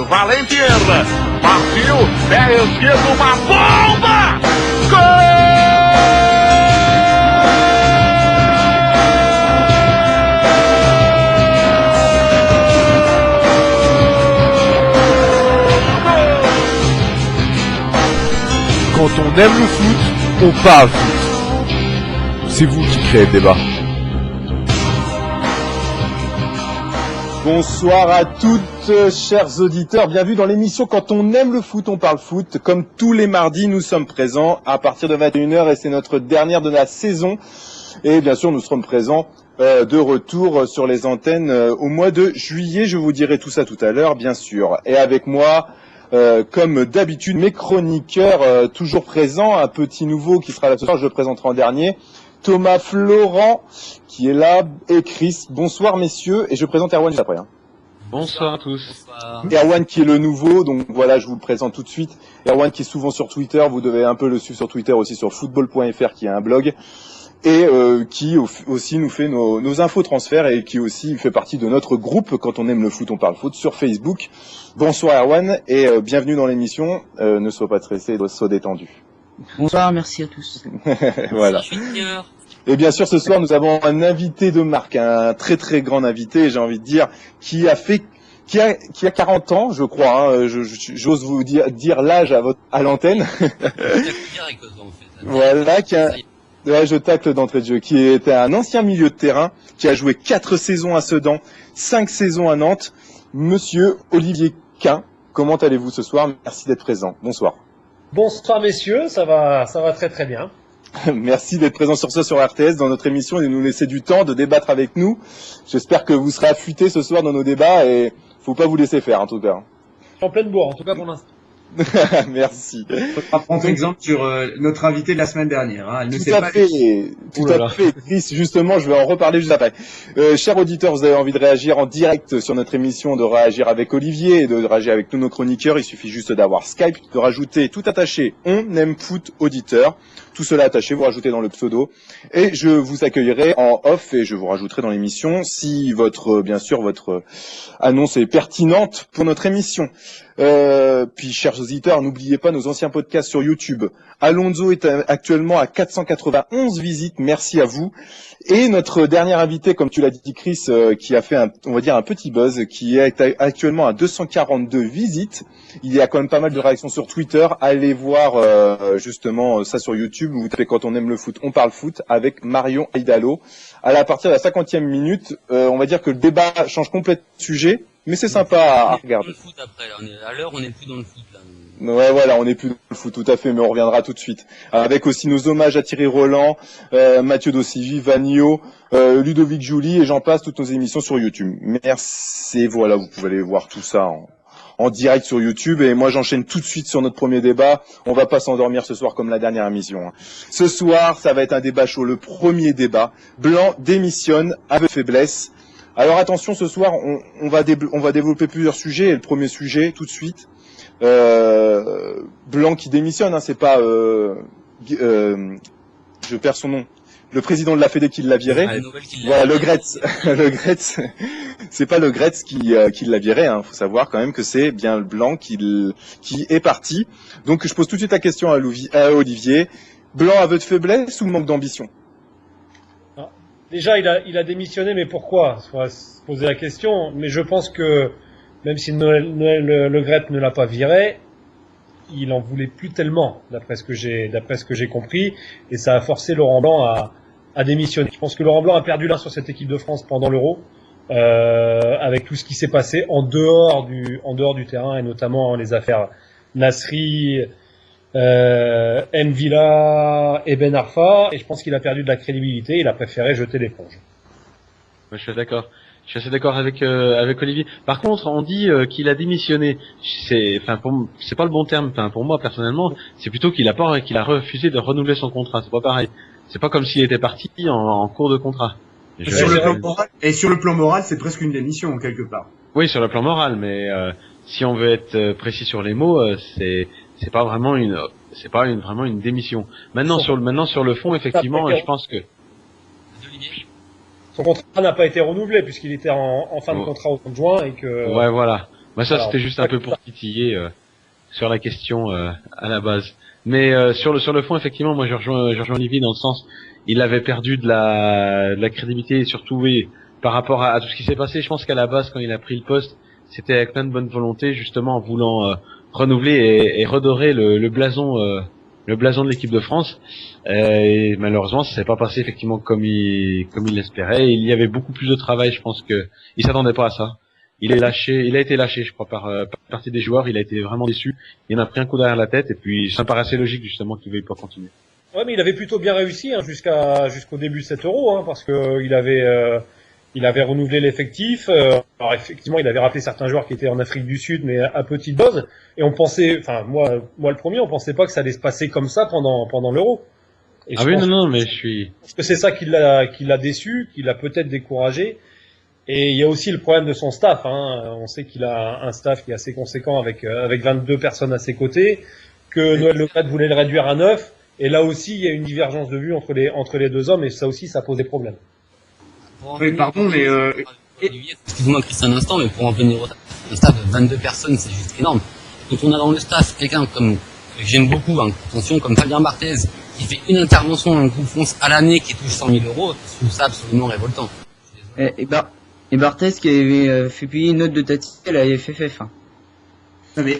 Valentier, partiu, pé esquerdo, uma bomba! Gol! Quand on aime le foot, on parle foot. C'est vous qui créez le débat. Bonsoir à toutes, chers auditeurs. Bienvenue dans l'émission Quand on aime le foot, on parle foot. Comme tous les mardis, nous sommes présents à partir de 21h et c'est notre dernière de la saison. Et bien sûr, nous serons présents de retour sur les antennes au mois de juillet. Je vous dirai tout ça tout à l'heure, bien sûr. Et avec moi, comme d'habitude, mes chroniqueurs toujours présents. Un petit nouveau qui sera là ce soir, je le présenterai en dernier. Thomas Florent qui est là et Chris. Bonsoir messieurs et je présente Erwan juste après. Bonsoir à tous. Bonsoir. Erwan qui est le nouveau, donc voilà, je vous le présente tout de suite. Erwan qui est souvent sur Twitter, vous devez un peu le suivre sur Twitter aussi sur football.fr qui est un blog et qui aussi nous fait nos infos transferts et qui aussi fait partie de notre groupe Quand on aime le foot, on parle foot sur Facebook. Bonsoir Erwan et bienvenue dans l'émission. Ne sois pas stressé, sois détendu. Bonsoir, merci à tous. Voilà. Et bien sûr, ce soir, nous avons un invité de marque, un très très grand invité, j'ai envie de dire, qui a 40 ans, je crois. Hein, j'ose vous dire l'âge à l'antenne. Voilà, ouais, je tacle d'entrée de jeu, qui était un ancien milieu de terrain, qui a joué 4 saisons à Sedan, 5 saisons à Nantes. Monsieur Olivier Quin, comment allez-vous ce soir? Merci d'être présent. Bonsoir. Bonsoir messieurs, ça va très très bien. Merci d'être présent sur RTS dans notre émission et de nous laisser du temps de débattre avec nous. J'espère que vous serez affûtés ce soir dans nos débats et faut pas vous laisser faire en tout cas. En pleine bourre en tout cas pour l'instant. Merci. On va prendre exemple sur notre invité de la semaine dernière. Hein. Elle ne tout sait à pas fait, tout à fait. Chris, justement, je vais en reparler juste après. Chers auditeurs, vous avez envie de réagir en direct sur notre émission, de réagir avec Olivier et de réagir avec tous nos chroniqueurs. Il suffit juste d'avoir Skype, de rajouter tout attaché. On aime foot auditeur. Tout cela attaché, vous rajoutez dans le pseudo. Et je vous accueillerai en off et je vous rajouterai dans l'émission si bien sûr, votre annonce est pertinente pour notre émission. Puis, chers auditeurs, n'oubliez pas nos anciens podcasts sur YouTube. Alonso est actuellement à 491 visites, merci à vous. Et notre dernier invité, comme tu l'as dit Chris, qui a fait on va dire un petit buzz, qui est actuellement à 242 visites. Il y a quand même pas mal de réactions sur Twitter. Allez voir justement ça sur YouTube. Vous tapez Quand on aime le foot, on parle foot avec Marion Aidalo. À partir de la 50e minute, on va dire que le débat change complètement de sujet. Mais c'est sympa à regarder. On est plus dans le foot après, là. À l'heure, on est plus dans le foot, là. Ouais, voilà, on est plus dans le foot, tout à fait, mais on reviendra tout de suite. Avec aussi nos hommages à Thierry Roland, Mathieu Dossivi, Vanio, Ludovic Jouli, et j'en passe, toutes nos émissions sur YouTube. Merci, voilà, vous pouvez aller voir tout ça en direct sur YouTube. Et moi, j'enchaîne tout de suite sur notre premier débat. On va pas s'endormir ce soir comme la dernière émission. Ce soir, ça va être un débat chaud, le premier débat. Blanc démissionne, aveu de faiblesse. Alors attention, ce soir, on va développer plusieurs sujets. Et le premier sujet, tout de suite, Blanc qui démissionne, hein, c'est pas, je perds son nom, le président de la Fédé qui l'a viré. Voilà, le Gretz, c'est pas le Gretz qui l'a viré. Hein. Faut savoir quand même que c'est bien le Blanc qui est parti. Donc je pose tout de suite la question à Olivier. Blanc aveu de faiblesse ou manque d'ambition? Déjà, il a démissionné, mais pourquoi? Il faudra se poser la question. Mais je pense que, même si Noël Le Gret ne l'a pas viré, il en voulait plus tellement, d'après ce que j'ai compris. Et ça a forcé Laurent Blanc à démissionner. Je pense que Laurent Blanc a perdu l'un sur cette équipe de France pendant l'Euro, avec tout ce qui s'est passé en dehors du terrain, et notamment les affaires Nasri, M'Vila et Ben Arfa, et je pense qu'il a perdu de la crédibilité, il a préféré jeter l'éponge. Ouais, je suis d'accord. Je suis assez d'accord avec Olivier. Par contre, on dit qu'il a démissionné. C'est pas le bon terme. Enfin, pour moi personnellement, c'est plutôt qu'il a refusé de renouveler son contrat. C'est pas pareil. C'est pas comme s'il était parti en cours de contrat. Sur le plan moral, c'est presque une démission quelque part. Oui, sur le plan moral, mais si on veut être précis sur les mots, c'est pas vraiment vraiment une démission. Maintenant sur le fond, effectivement, je pense que son contrat n'a pas été renouvelé puisqu'il était en fin de contrat au 30 juin et que. Ouais, voilà. Bah ça Alors, c'était juste un peu pour titiller sur la question à la base. Mais sur le fond effectivement moi je rejoins Olivier dans le sens il avait perdu de la crédibilité et surtout oui, par rapport à tout ce qui s'est passé. Je pense qu'à la base quand il a pris le poste c'était avec plein de bonne volonté justement en voulant renouveler et redorer le blason de l'équipe de France. Et malheureusement ça s'est pas passé effectivement comme il l'espérait. Il y avait beaucoup plus de travail, je pense que il s'attendait pas à ça. Il a été lâché, je crois, par partie des joueurs. Il a été vraiment déçu. Il en a pris un coup derrière la tête et puis ça me paraissait logique justement qu'il veuille pas continuer. Ouais, mais il avait plutôt bien réussi hein, jusqu'au début de cet Euro, hein, parce que il avait renouvelé l'effectif. Alors effectivement, il avait rappelé certains joueurs qui étaient en Afrique du Sud, mais à petite dose. Et on pensait, enfin moi le premier, on pensait pas que ça allait se passer comme ça pendant l'Euro. Et Ah oui, non, mais je suis. Parce que c'est ça qui l'a déçu, qui l'a peut-être découragé. Et il y a aussi le problème de son staff. Hein. On sait qu'il a un staff qui est assez conséquent avec 22 personnes à ses côtés, que Noël Le Graët voulait le réduire à 9. Et là aussi, il y a une divergence de vue entre les deux hommes, et ça aussi, ça pose des problèmes. Oui, pardon, mais Excuse-moi, Christian, un instant, mais pour en venir un staff de 22 personnes, c'est juste énorme. Quand on a dans le staff quelqu'un que j'aime beaucoup, hein, attention, comme Fabien Barthez, qui fait une intervention dans le groupe France à l'année qui touche 100 000 euros, je trouve ça absolument révoltant. Et Barthez qui avait fait payer une note de Tati à la FFF. Hein. non, mais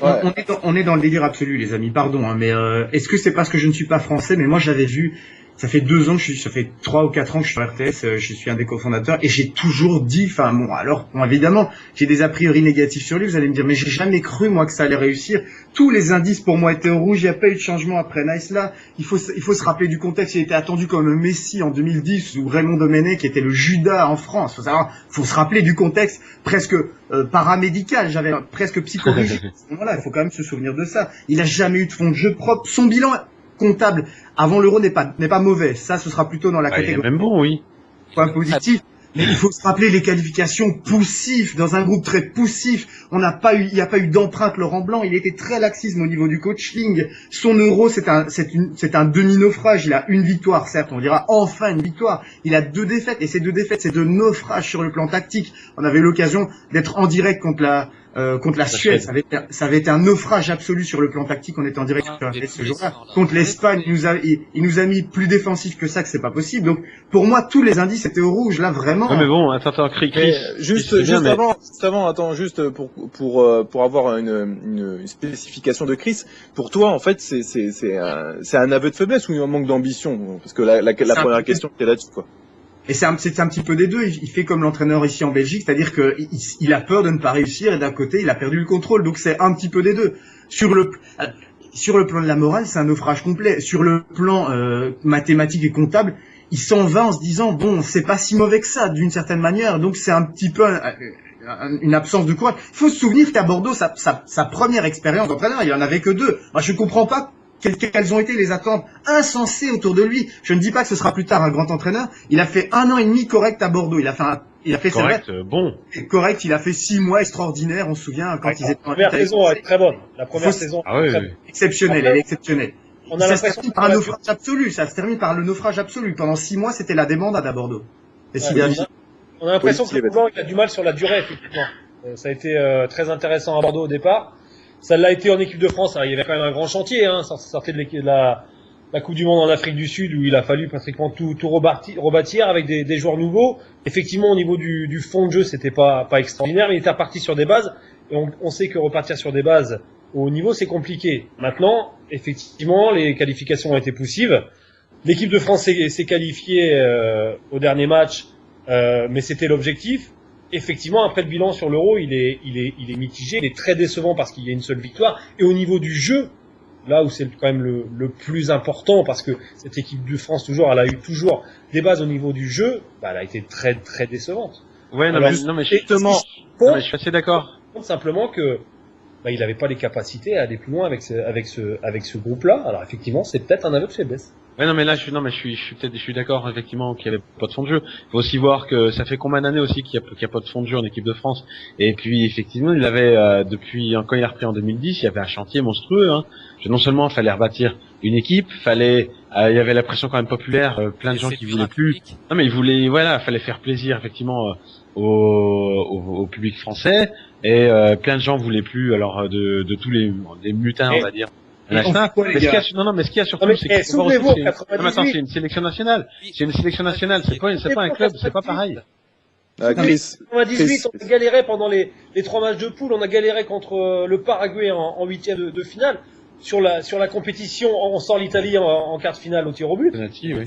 on est dans le délire absolu, les amis. Pardon, hein, mais est-ce que c'est parce que je ne suis pas français? Mais moi, j'avais vu. Ça fait 2 ans ça fait 3 ou 4 ans que je suis sur RTS, je suis un des cofondateurs, et j'ai toujours dit, enfin bon, alors, bon, évidemment, j'ai des a priori négatifs sur lui, vous allez me dire, mais j'ai jamais cru, moi, que ça allait réussir. Tous les indices, pour moi, étaient au rouge, il n'y a pas eu de changement après Nice, là. Il faut se rappeler du contexte, il était attendu comme le Messi en 2010, ou Raymond Domenech, qui était le Judas en France. Faut se rappeler du contexte presque paramédical, j'avais presque psychologique. À ce moment-là, il faut quand même se souvenir de ça. Il a jamais eu de fond de jeu propre. Son bilan comptable avant l'Euro n'est pas mauvais. Ça, ce sera plutôt dans la catégorie. Même bon, oui. Point positif. Mais il faut se rappeler les qualifications poussives dans un groupe très poussif. Il n'y a pas eu d'empreinte Laurent Blanc. Il était très laxisme au niveau du coaching. Son Euro, c'est un demi-naufrage. Il a une victoire, certes. On dira enfin une victoire. Il a 2 défaites. Et ces 2 défaites, c'est 2 naufrages sur le plan tactique. On avait eu l'occasion d'être en direct contre la Suède. Ça avait été un naufrage absolu sur le plan tactique. On était en direct ce jour-là. Contre l'Espagne, il nous a mis plus défensif que ça, que c'est pas possible. Donc, pour moi, tous les indices étaient au rouge. Là, vraiment. Ouais, mais bon, attends, Chris. Juste avant, attends, juste pour avoir une spécification de Chris. Pour toi, en fait, c'est un aveu de faiblesse ou un manque d'ambition? Parce que la première question était là-dessus, quoi. Et c'est un petit peu des deux. Il fait comme l'entraîneur ici en Belgique, c'est-à-dire que il a peur de ne pas réussir, et d'un côté, il a perdu le contrôle. Donc c'est un petit peu des deux. Sur le plan de la morale, c'est un naufrage complet. Sur le plan mathématique et comptable, il s'en va en se disant bon, c'est pas si mauvais que ça d'une certaine manière. Donc c'est un petit peu une absence de courage. Il faut se souvenir qu'à Bordeaux, sa première expérience d'entraîneur, il y en avait que 2. Moi, je comprends pas quelles ont été les attentes insensées autour de lui. Je ne dis pas que ce sera plus tard un grand entraîneur. Il a fait 1 an et demi correct à Bordeaux. Il a fait correct, bon. Correct, il a fait 6 mois extraordinaires, on se souvient, quand ils étaient en La première saison est très bonne. La première saison exceptionnelle, elle est exceptionnelle. On a l'impression par un naufrage absolu, ça se termine par le naufrage absolu. Pendant 6 mois, c'était la débandade à Bordeaux. On a l'impression que le Blanc, il a du mal sur la durée, effectivement. Ça a été très intéressant à Bordeaux au départ. Ça l'a été en équipe de France. Alors, il y avait quand même un grand chantier, hein. Ça sortait de la Coupe du Monde en Afrique du Sud où il a fallu pratiquement tout rebâtir avec des joueurs nouveaux. Effectivement, au niveau du fond de jeu, c'était pas extraordinaire, mais il était reparti sur des bases. Et on sait que repartir sur des bases au haut niveau, c'est compliqué. Maintenant, effectivement, les qualifications ont été poussives. L'équipe de France s'est qualifiée au dernier match, mais c'était l'objectif. Effectivement, après le bilan sur l'Euro, il est mitigé, il est très décevant parce qu'il y a une seule victoire. Et au niveau du jeu, là où c'est quand même le plus important, parce que cette équipe de France toujours, elle a eu toujours des bases au niveau du jeu, bah, elle a été très très décevante. Ouais, non, mais justement, je suis assez d'accord. Simplement que bah, il n'avait pas les capacités à aller plus loin avec ce groupe-là. Alors effectivement, c'est peut-être un aveu de faiblesse. Ouais, non, mais là, je suis d'accord, effectivement, qu'il y avait pas de fond de jeu. Il faut aussi voir que ça fait combien d'années aussi qu'il y a pas de fond de jeu en équipe de France. Et puis, effectivement, il avait, quand il a repris en 2010, il y avait un chantier monstrueux, hein. Non seulement, il fallait rebâtir une équipe, il y avait la pression quand même populaire, plein de gens qui voulaient plus. Non, mais fallait faire plaisir, effectivement, au public français. Et, plein de gens voulaient plus, alors, de tous des mutins, on va dire. Mais ce qu'il y a surtout, c'est que souvenez-vous, c'est une sélection nationale. C'est une sélection nationale, c'est pas un club, c'est pas pareil. Chris. En 98, on a galéré pendant les 3 matchs de poule, on a galéré contre le Paraguay en huitième de finale. Sur la compétition, on sort l'Italie en quart de finale au tir au but.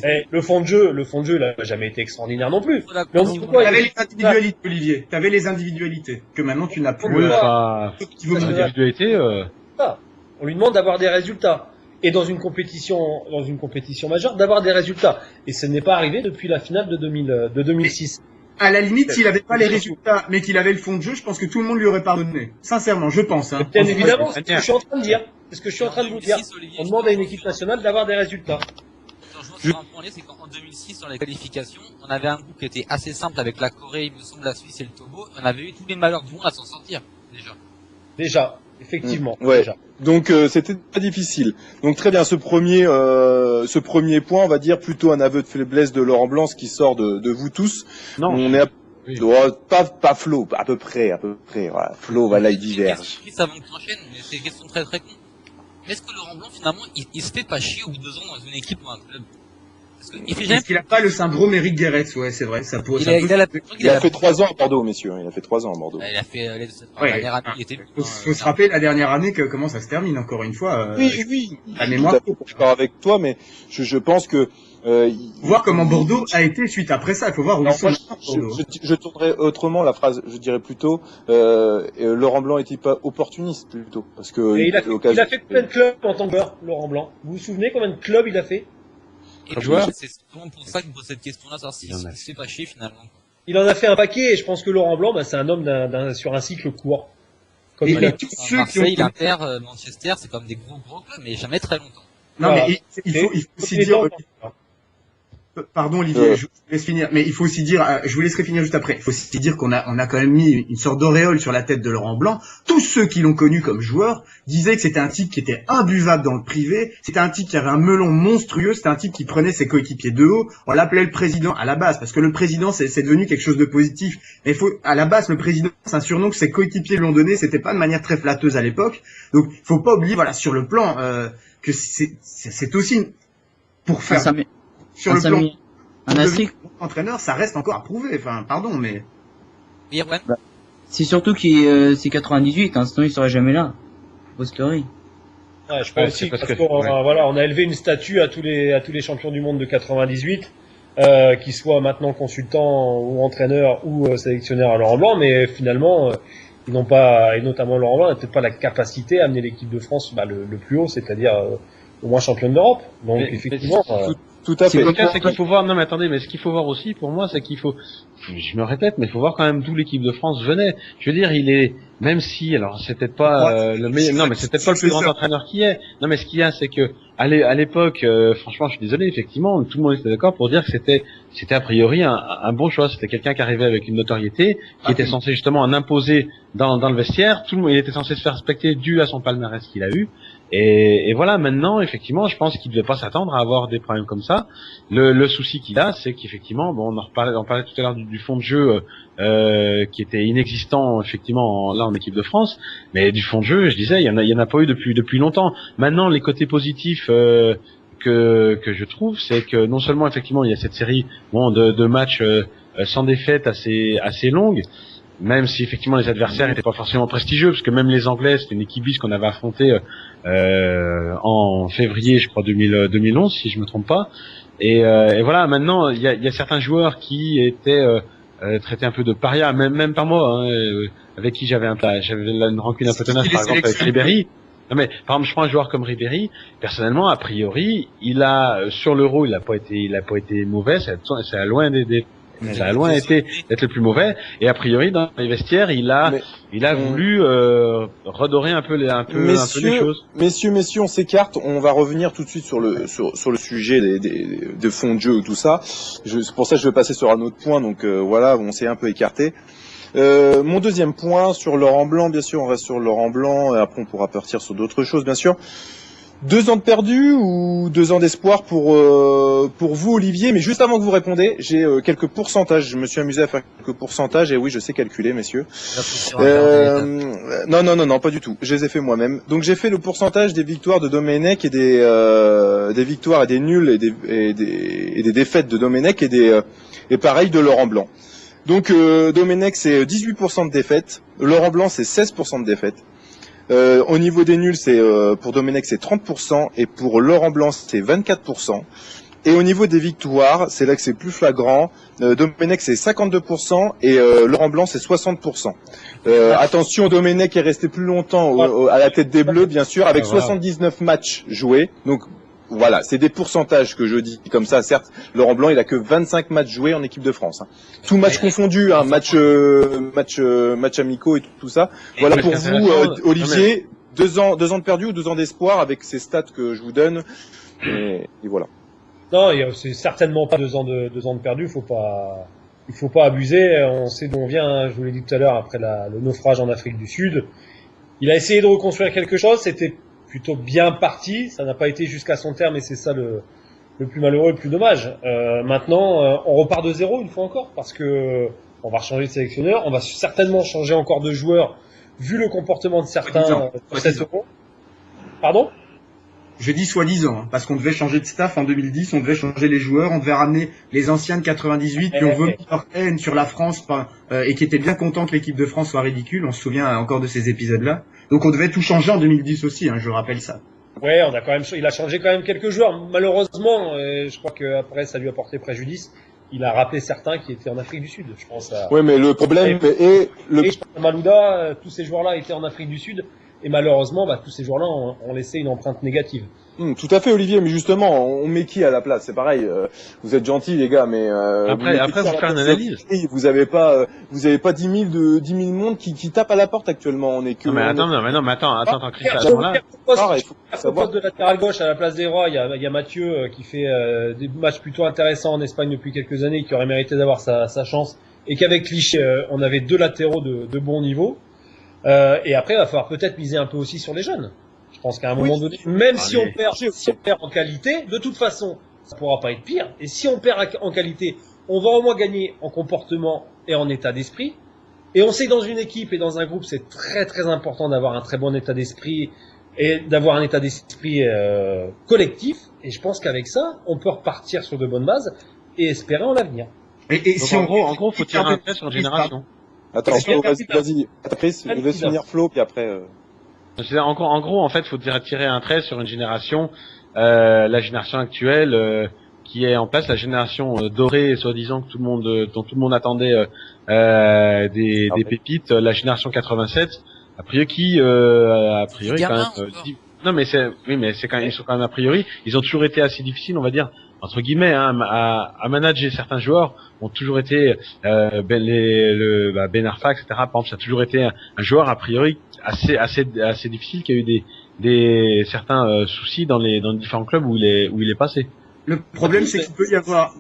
Et le fond de jeu, il a jamais été extraordinaire non plus. Mais on dit pourquoi t'avais les individualités, Olivier. T'avais les individualités que maintenant tu n'as plus. Oui, les individualités. On lui demande d'avoir des résultats. Et dans une compétition majeure, d'avoir des résultats. Et ce n'est pas arrivé depuis la finale de 2006. À la limite, s'il avait pas les résultats, mais qu'il avait le fond de jeu, je pense que tout le monde lui aurait pardonné. Sincèrement, je pense, hein. Bien évidemment, c'est ce que je suis en train de dire. C'est ce que je suis en train de vous dire. On demande à une équipe nationale d'avoir des résultats. Je vois un point, c'est qu'en 2006, sur les qualifications, on avait un groupe qui était assez simple avec la Corée, il me semble, la Suisse et le Togo. On avait eu tous les malheurs du monde à s'en sortir, déjà. Effectivement. Ouais. Déjà. Donc c'était pas difficile. Donc très bien, ce premier point, on va dire plutôt un aveu de faiblesse de Laurent Blanc, ce qui sort de vous tous. Non. On est pas Flo, à peu près. Voilà. Flo, voilà, il diverge. Avant que tu enchaînes, mais c'est une question très très con. Est-ce que Laurent Blanc, finalement, il se fait pas chier au bout de 2 ans dans une équipe ou un club? Est-ce qu'il a pas le syndrome Eric Guéretz? Ouais, c'est vrai, ça peut. Il a fait 3 ans à Bordeaux, messieurs. Il a fait 3 ans à Bordeaux. Il a fait la dernière année, il était. Faut se rappeler la dernière année comment ça se termine encore une fois. Oui. La mémoire. Je pars avec toi, mais je pense que voir comment Bordeaux a été suite après ça. Il faut voir où ils sont. Je tournerais autrement la phrase. Je dirais plutôt Laurent Blanc est-il pas opportuniste plutôt, parce que il a fait combien de clubs en tant que joueur, Laurent Blanc? Vous vous souvenez combien de clubs il a fait? Et c'est souvent pour ça que je me pose cette question-là, savoir s'il se fait pas chier finalement. Il en a fait un paquet, et je pense que Laurent Blanc, c'est un homme sur un cycle court. Comme Marseille, l'Inter, Manchester, c'est comme des gros clubs, mais jamais très longtemps. Non, mais il faut aussi dire. Pardon Olivier, je vous laisse finir, mais il faut aussi dire, je vous laisserai finir juste après. Il faut aussi dire qu'on a quand même mis une sorte d'auréole sur la tête de Laurent Blanc. Tous ceux qui l'ont connu comme joueur disaient que c'était un type qui était imbuvable dans le privé, c'était un type qui avait un melon monstrueux, c'était un type qui prenait ses coéquipiers de haut. On l'appelait le président à la base, parce que le président c'est devenu quelque chose de positif. Mais à la base, le président, c'est un surnom que ses coéquipiers lui ont donné, c'était pas de manière très flatteuse à l'époque. Donc, il faut pas oublier, voilà, sur le plan, que c'est aussi pour faire. Sur le plan entraîneur, ça reste encore à prouver. Enfin, pardon, mais. C'est surtout qu'il c'est 98, hein, sinon il serait jamais là. Posterie. Ouais, je pense aussi parce que voilà, on a élevé une statue à tous les champions du monde de 98, qui soient maintenant consultants ou entraîneurs ou sélectionneurs à Laurent Blanc, mais finalement ils n'ont pas, et notamment Laurent Blanc, n'a peut-être pas la capacité à amener l'équipe de France le plus haut, c'est-à-dire au moins championne d'Europe. Donc effectivement. Tout à fait. C'est qu'il faut voir, non mais attendez, mais ce qu'il faut voir aussi, pour moi, c'est qu'il faut, je me répète, mais il faut voir quand même d'où l'équipe de France venait. Je veux dire, même si, alors c'est peut-être pas le meilleur, non mais c'est peut-être pas le plus grand entraîneur qui est. Non mais ce qu'il y a, c'est que à l'époque, franchement, je suis désolé, effectivement, tout le monde était d'accord pour dire que c'était a priori un bon choix. C'était quelqu'un qui arrivait avec une notoriété, qui était censé justement en imposer dans le vestiaire. Tout le monde, il était censé se faire respecter dû à son palmarès qu'il a eu. Et voilà, maintenant, effectivement, je pense qu'il ne devait pas s'attendre à avoir des problèmes comme ça. Le souci qu'il a, c'est qu'effectivement, bon, on parlait tout à l'heure du fond de jeu qui était inexistant, effectivement, là en équipe de France, mais du fond de jeu, je disais, il y en a pas eu depuis longtemps. Maintenant, les côtés positifs que je trouve, c'est que non seulement effectivement il y a cette série de matchs sans défaite assez longue. Même si effectivement les adversaires n'étaient pas forcément prestigieux, parce que même les Anglais, c'était une équipe bis qu'on avait affrontée en février, je crois 2011, si je me trompe pas. Et voilà, maintenant il y a certains joueurs qui étaient traités un peu de paria, même par moi, hein, avec qui j'avais une rancune un peu tenace, par exemple avec Ribéry. Non mais par exemple, je prends un joueur comme Ribéry. Personnellement, a priori, sur l'Euro, il a pas été mauvais. C'est loin Ça a loin été d'être le plus mauvais. Et a priori, dans les vestiaires, il a voulu redorer un peu les choses. Messieurs, on s'écarte. On va revenir tout de suite sur le sujet des fonds de jeu, tout ça. C'est pour ça que je vais passer sur un autre point. Donc voilà, on s'est un peu écarté. Mon deuxième point sur Laurent Blanc, bien sûr, on reste sur Laurent Blanc. Et après, on pourra partir sur d'autres choses, bien sûr. 2 ans de perdu ou 2 ans d'espoir pour vous, Olivier. Mais juste avant que vous répondez, j'ai quelques pourcentages. Je me suis amusé à faire quelques pourcentages et oui, je sais calculer, messieurs. Non, pas du tout. Je les ai fait moi-même. Donc j'ai fait le pourcentage des victoires de Domenech et des victoires et des nuls et des défaites de Domenech et pareil de Laurent Blanc. Donc Domenech c'est 18% de défaites, Laurent Blanc c'est 16% de défaites. Au niveau des nuls, c'est pour Domenech c'est 30% et pour Laurent Blanc c'est 24%. Et au niveau des victoires, c'est là que c'est plus flagrant. Domenech c'est 52% et Laurent Blanc c'est 60%. Attention, Domenech est resté plus longtemps à la tête des Bleus, bien sûr, avec 79 matchs joués. Donc voilà, c'est des pourcentages que je dis comme ça. Certes, Laurent Blanc, il a que 25 matchs joués en équipe de France. Tout match confondu, match amicaux et tout ça. Voilà pour vous, Olivier, 2 ans de perdu ou 2 ans d'espoir avec ces stats que je vous donne. Et voilà. Non, c'est certainement pas 2 ans de perdu. Il faut pas abuser. On sait d'où on vient. Hein, je vous l'ai dit tout à l'heure après le naufrage en Afrique du Sud. Il a essayé de reconstruire quelque chose. C'était plutôt bien parti, ça n'a pas été jusqu'à son terme et c'est ça le plus malheureux, le plus dommage. Maintenant, on repart de zéro une fois encore parce que on va changer de sélectionneur, on va certainement changer encore de joueurs vu le comportement de certains sur cette Euro. Pardon ? Je dis soi-disant, parce qu'on devait changer de staff en 2010, on devait changer les joueurs, on devait ramener les anciens de 98 qui ont vomi leur haine sur la France et qui étaient bien contents que l'équipe de France soit ridicule. On se souvient encore de ces épisodes-là. Donc on devait tout changer en 2010 aussi, je rappelle ça. Ouais, il a changé quand même quelques joueurs. Malheureusement, je crois qu'après ça lui a porté préjudice. Il a rappelé certains qui étaient en Afrique du Sud, je pense. Ouais, mais le problème et Malouda, tous ces joueurs-là étaient en Afrique du Sud. Et malheureusement, tous ces joueurs-là ont laissé une empreinte négative. Tout à fait, Olivier, mais justement, on met qui à la place? C'est pareil, vous êtes gentils, les gars, mais après, vous faire une analyse. Vous avez pas 10 000 monde qui tapent à la porte actuellement. On est que. Non, mais attends, Chris, à ce moment-là. Au poste de latéral gauche à la place des Rois, il y a Mathieu qui fait des matchs plutôt intéressants en Espagne depuis quelques années, qui aurait mérité d'avoir sa chance, et qu'avec Clichy, on avait 2 latéraux de bon niveau. Et après, il va falloir peut-être miser un peu aussi sur les jeunes. Je pense qu'à un moment donné, même si on perd en qualité, de toute façon, ça pourra pas être pire. Et si on perd en qualité, on va au moins gagner en comportement et en état d'esprit. Et on sait que dans une équipe et dans un groupe, c'est très très important d'avoir un très bon état d'esprit et d'avoir un état d'esprit collectif. Et je pense qu'avec ça, on peut repartir sur de bonnes bases et espérer en l'avenir. Et donc, si en gros, faut tirer un trait sur une génération. Attends, Flo, vas-y. Chris, je vais finir Flo, puis après. En gros, en fait, faut tirer un trait sur une génération, la génération actuelle qui est en place, la génération dorée, soi-disant que dont tout le monde attendait des pépites, la génération 87, a priori quand même. Non, mais c'est quand même, ils sont quand même a priori, ils ont toujours été assez difficiles, on va dire, entre guillemets, à manager. Certains joueurs ont toujours été Ben Arfa, etc. Par exemple, ça a toujours été un joueur a priori assez difficile, qui a eu certains soucis dans les différents clubs où il est passé. Le problème, c'est qu'il peut y avoir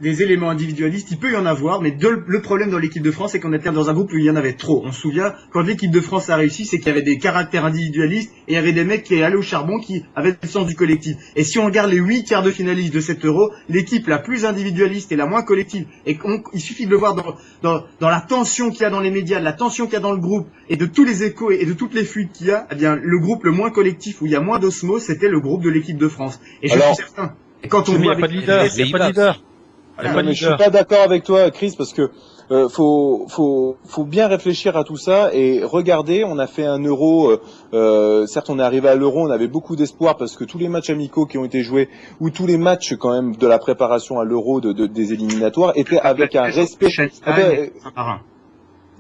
des éléments individualistes, il peut y en avoir, mais le problème dans l'équipe de France, c'est qu'on était dans un groupe où il y en avait trop. On se souvient, quand l'équipe de France a réussi, c'est qu'il y avait des caractères individualistes et il y avait des mecs qui allaient au charbon, qui avaient le sens du collectif. Et si on regarde les 8 quarts de finalistes de cet Euro, l'équipe la plus individualiste et la moins collective, et il suffit de le voir dans la tension qu'il y a dans les médias, de la tension qu'il y a dans le groupe, et de tous les échos et de toutes les fuites qu'il y a, eh bien, le groupe le moins collectif, où il y a moins d'osmose, c'était le groupe de l'équipe de France. Et je suis certain. Et quand on voit, il n'y a pas de leader. Mais je suis pas d'accord avec toi, Chris, parce que faut bien réfléchir à tout ça et regarder. On a fait un Euro, certes on est arrivé à l'Euro, on avait beaucoup d'espoir parce que tous les matchs amicaux qui ont été joués ou tous les matchs quand même de la préparation à l'Euro des éliminatoires étaient avec un respect.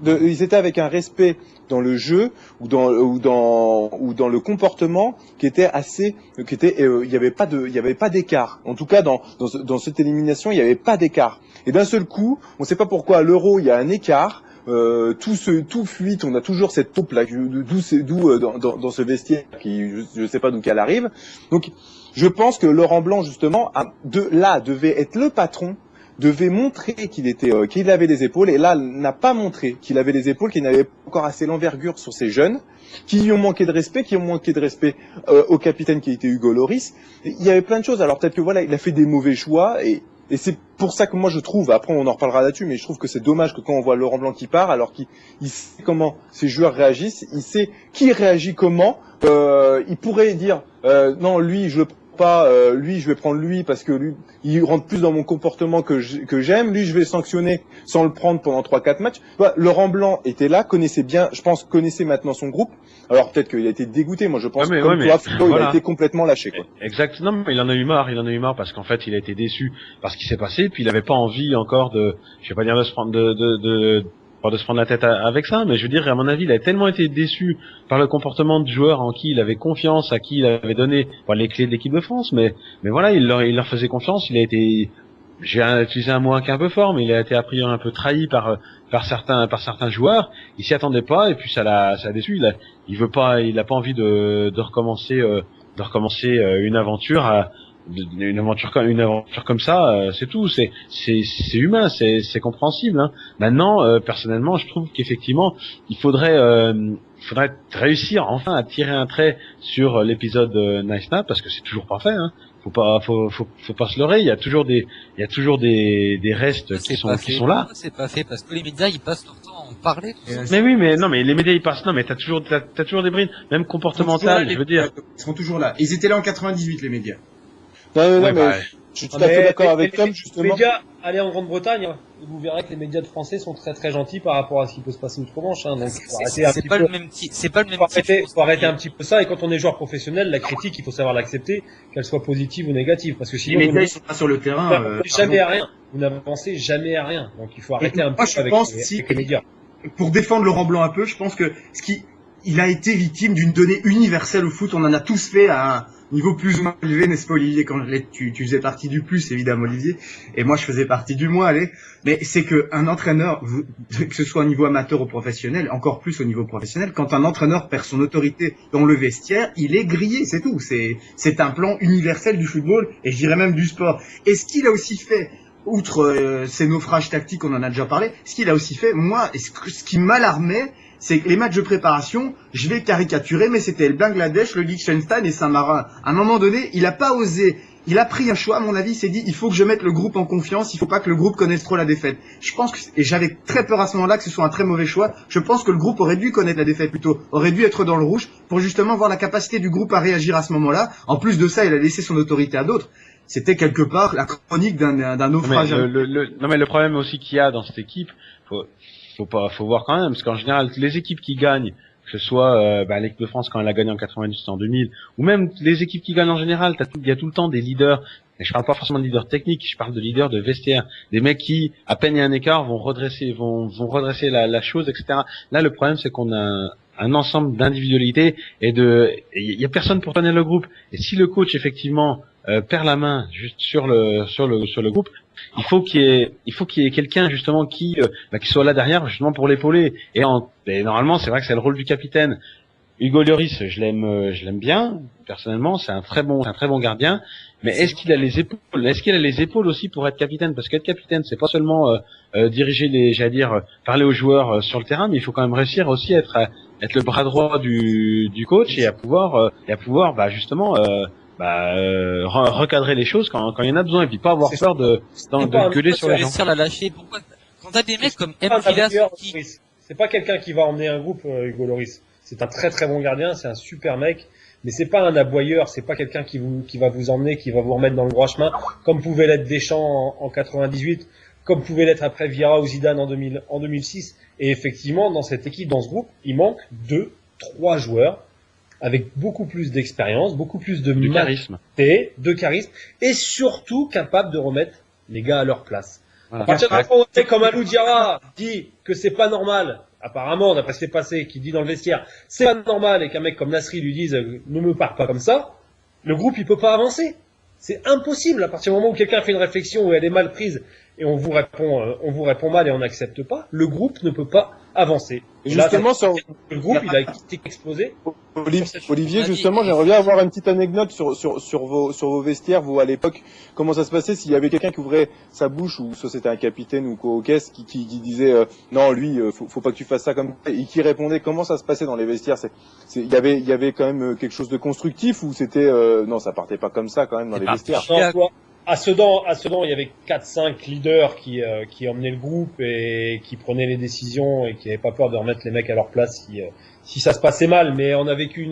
ils étaient avec un respect dans le jeu ou dans le comportement qui était il y avait pas d'écart. En tout cas dans cette élimination, il y avait pas d'écart. Et d'un seul coup, on ne sait pas pourquoi à l'Euro il y a un écart. Tout fuite, on a toujours cette taupe là, d'où dans ce vestiaire qui je sais pas d'où qu'elle arrive. Donc je pense que Laurent Blanc justement devait être le patron, devait montrer qu'il avait les épaules, et là n'a pas montré qu'il avait les épaules, qu'il n'avait pas encore assez l'envergure sur ces jeunes qui lui ont manqué de respect, au capitaine qui était Hugo Lloris. Il y avait plein de choses. Alors peut-être que voilà, il a fait des mauvais choix et c'est pour ça que moi je trouve, après on en reparlera là-dessus, mais je trouve que c'est dommage que quand on voit Laurent Blanc qui part, alors qu'il sait comment ces joueurs réagissent, il sait qui réagit comment, il pourrait dire non lui je le prends pas, lui je vais prendre lui parce que lui il rentre plus dans mon comportement que j'aime, lui je vais sanctionner sans le prendre pendant 3-4 matchs. Voilà, Laurent Blanc était là, connaissait maintenant son groupe. Alors peut-être qu'il a été dégoûté, moi je pense que comme toi, Flo, il a été complètement lâché, quoi. Exactement, mais il en a eu marre parce qu'en fait il a été déçu par ce qui s'est passé, puis il avait pas envie encore je vais pas dire de se prendre de se prendre la tête avec ça, mais je veux dire, à mon avis, il a tellement été déçu par le comportement de joueurs en qui il avait confiance, à qui il avait donné les clés de l'équipe de France, mais voilà, il leur faisait confiance, il a été, j'ai utilisé un mot qui est un peu fort, mais il a été a priori un peu trahi par certains joueurs, il s'y attendait pas, et puis ça l'a déçu, il a pas envie de recommencer une aventure comme ça, c'est tout, c'est humain, c'est compréhensible, hein. Maintenant, personnellement, je trouve qu'effectivement, il faudrait réussir enfin à tirer un trait sur l'épisode Nice Nap, parce que c'est toujours pas fait, hein. Faut pas se leurrer, il y a toujours des restes qui sont là. C'est pas fait parce que les médias ils passent leur temps à en parler. Mais oui, mais les médias ils passent. Non, mais t'as toujours des brides, même comportementales, je veux dire. Ils sont toujours là. Ils étaient là en 98, les médias. Non, mais je suis tout à fait d'accord avec Tom, justement. Les médias, allez en Grande-Bretagne, hein, vous verrez que les médias de français sont très très gentils par rapport à ce qui peut se passer outre-Manche, hein, donc c'est pas le même faut arrêter un petit peu ça, et quand on est joueur professionnel, la critique, il faut savoir l'accepter, qu'elle soit positive ou négative, parce que sinon, les médias, ils sont pas sur le terrain, jamais à rien. Vous n'avancez jamais à rien. Donc il faut arrêter un peu avec les médias. Pour défendre Laurent Blanc un peu, je pense que il a été victime d'une donnée universelle au foot. On en a tous fait à un niveau plus ou moins élevé, n'est-ce pas, Olivier? Quand tu faisais partie du plus, évidemment, Olivier. Et moi, je faisais partie du moins, allez. Mais c'est que un entraîneur, que ce soit au niveau amateur ou professionnel, encore plus au niveau professionnel, quand un entraîneur perd son autorité dans le vestiaire, il est grillé, c'est tout. C'est un plan universel du football, et je dirais même du sport. Et ce qu'il a aussi fait, outre ces naufrages tactiques, on en a déjà parlé, ce qu'il a aussi fait, moi, ce qui m'alarmait, c'est que les matchs de préparation, je vais caricaturer, mais c'était le Bangladesh, le Liechtenstein et Saint-Marin. À un moment donné, il a pas osé. Il a pris un choix, à mon avis, il s'est dit, il faut que je mette le groupe en confiance, il faut pas que le groupe connaisse trop la défaite. Je pense et j'avais très peur à ce moment-là que ce soit un très mauvais choix. Je pense que le groupe aurait dû connaître la défaite plutôt, aurait dû être dans le rouge pour justement voir la capacité du groupe à réagir à ce moment-là. En plus de ça, il a laissé son autorité à d'autres. C'était quelque part la chronique d'un naufrage. Non, mais le problème aussi qu'il y a dans cette équipe, faut voir quand même, parce qu'en général, les équipes qui gagnent, que ce soit l'équipe de France quand elle a gagné en 98, en 2000, ou même les équipes qui gagnent en général, il y a tout le temps des leaders. Et je parle pas forcément de leaders techniques, je parle de leaders de vestiaire, des mecs qui, à peine il y a un écart, vont redresser la chose, etc. Là, le problème, c'est qu'on a un ensemble d'individualités et il y a personne pour tenir le groupe. Et si le coach effectivement perd la main juste sur le groupe, il faut qu'il y ait quelqu'un justement qui soit là derrière justement pour l'épauler. Et normalement, c'est vrai que c'est le rôle du capitaine. Hugo Lloris, je l'aime bien personnellement, c'est un très bon gardien. Mais est-ce qu'il a les épaules aussi pour être capitaine? Parce qu'être capitaine, c'est pas seulement diriger parler aux joueurs sur le terrain, mais il faut quand même réussir aussi à être le bras droit du coach et à pouvoir recadrer les choses quand il y en a besoin, et puis pas avoir peur de gueuler sur les gens. La lâcher. Pourquoi quand t'as des mecs comme Mpilas c'est pas quelqu'un qui va emmener un groupe, Hugo Lloris. C'est un très très bon gardien, c'est un super mec, mais c'est pas un aboyeur, c'est pas quelqu'un qui va vous emmener, qui va vous remettre dans le droit chemin, comme pouvait l'être Deschamps en 98, comme pouvait l'être après Vieira ou Zidane en 2006. Et effectivement, dans cette équipe, dans ce groupe, il manque 2-3 joueurs avec beaucoup plus d'expérience, beaucoup plus de charisme, et surtout capable de remettre les gars à leur place. Voilà. À partir d'un moment, comme Alou Diarra dit que c'est pas normal apparemment, d'après ce qui est passé, qui dit dans le vestiaire, c'est pas normal, et qu'un mec comme Nasri lui dise, ne me parle pas comme ça, le groupe, il peut pas avancer. C'est impossible, à partir du moment où quelqu'un fait une réflexion où elle est mal prise, et on vous répond mal et on n'accepte pas, le groupe ne peut pas avancer. Et justement, le groupe, il a été explosé. Olivier, justement, j'aimerais bien avoir une petite anecdote sur vos vestiaires, vous, à l'époque. Comment ça se passait s'il y avait quelqu'un qui ouvrait sa bouche, ou soit c'était un capitaine ou quoi au caisse, qui disait, non, lui, faut pas que tu fasses ça comme ça, et qui répondait, comment ça se passait dans les vestiaires? Il y avait quand même quelque chose de constructif, ou c'était, non, ça partait pas comme ça, quand même, dans les vestiaires? À Sedan, il y avait 4-5 leaders qui emmenaient le groupe et qui prenaient les décisions et qui n'avaient pas peur de remettre les mecs à leur place si ça se passait mal. Mais on a vécu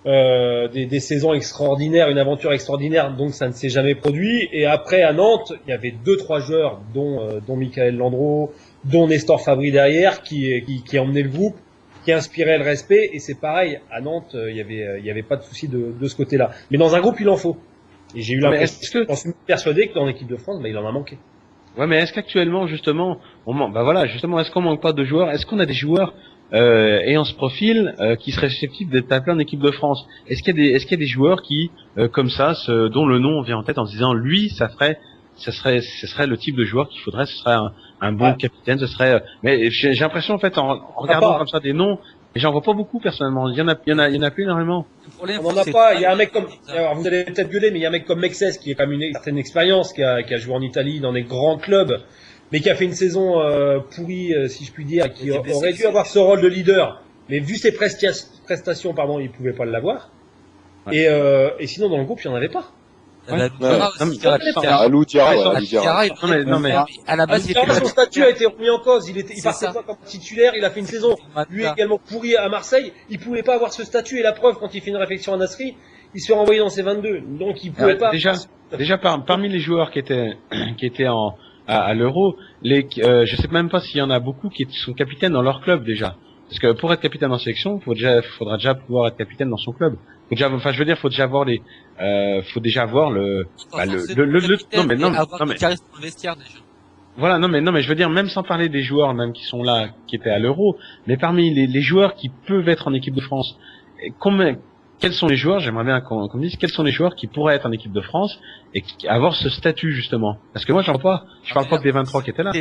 des saisons extraordinaires, une aventure extraordinaire, donc ça ne s'est jamais produit. Et après, à Nantes, il y avait 2-3 joueurs, dont Michael Landreau, dont Nestor Fabry derrière, qui emmenaient le groupe, qui inspiraient le respect. Et c'est pareil, à Nantes, il y avait pas de souci de ce côté-là. Mais dans un groupe, il en faut. Et j'ai eu l'impression, j'en suis persuadé que dans l'équipe de France, il en a manqué. Ouais, mais est-ce qu'actuellement, justement, est-ce qu'on manque pas de joueurs? Est-ce qu'on a des joueurs ayant ce profil qui seraient susceptibles d'être appelés en équipe de France? Est-ce qu'il y a des joueurs qui, comme ça, dont le nom vient en tête en se disant, lui, ce serait le type de joueur qu'il faudrait, ce serait un bon capitaine, ce serait. Mais j'ai l'impression, en fait, en regardant comme ça des noms. Et j'en vois pas beaucoup personnellement. Il y en a plus énormément. On n'en a pas. Il y a un mec comme, alors vous allez peut-être gueuler, mais il y a un mec comme Mexès qui est comme une certaine expérience, qui a joué en Italie dans des grands clubs, mais qui a fait une saison pourrie, si je puis dire, qui aurait dû avoir ce rôle de leader. Mais vu ses prestations, il pouvait pas l'avoir. Ouais. Et sinon dans le groupe, il y en avait pas. Alou Diarra, non mais à la base, son statut a été remis en cause. Il partait pas comme titulaire. Il a fait une saison lui également pourrie à Marseille. Il pouvait pas avoir ce statut, et la preuve, quand il fait une réflexion à Nasri, il se fait renvoyer dans ses 22. Donc il pouvait pas. Déjà parmi les joueurs qui étaient à l'Euro, je sais même pas s'il y en a beaucoup qui sont capitaines dans leur club déjà. Parce que pour être capitaine en sélection, faudra déjà pouvoir être capitaine dans son club. Faut déjà avoir le Voilà, non mais je veux dire, même sans parler des joueurs même qui sont là, qui étaient à l'Euro, mais parmi les joueurs qui peuvent être en équipe de France, quels sont les joueurs, j'aimerais bien qu'on me dise, quels sont les joueurs qui pourraient être en équipe de France et avoir ce statut justement. Parce que moi je parle pas des 23 qui étaient là.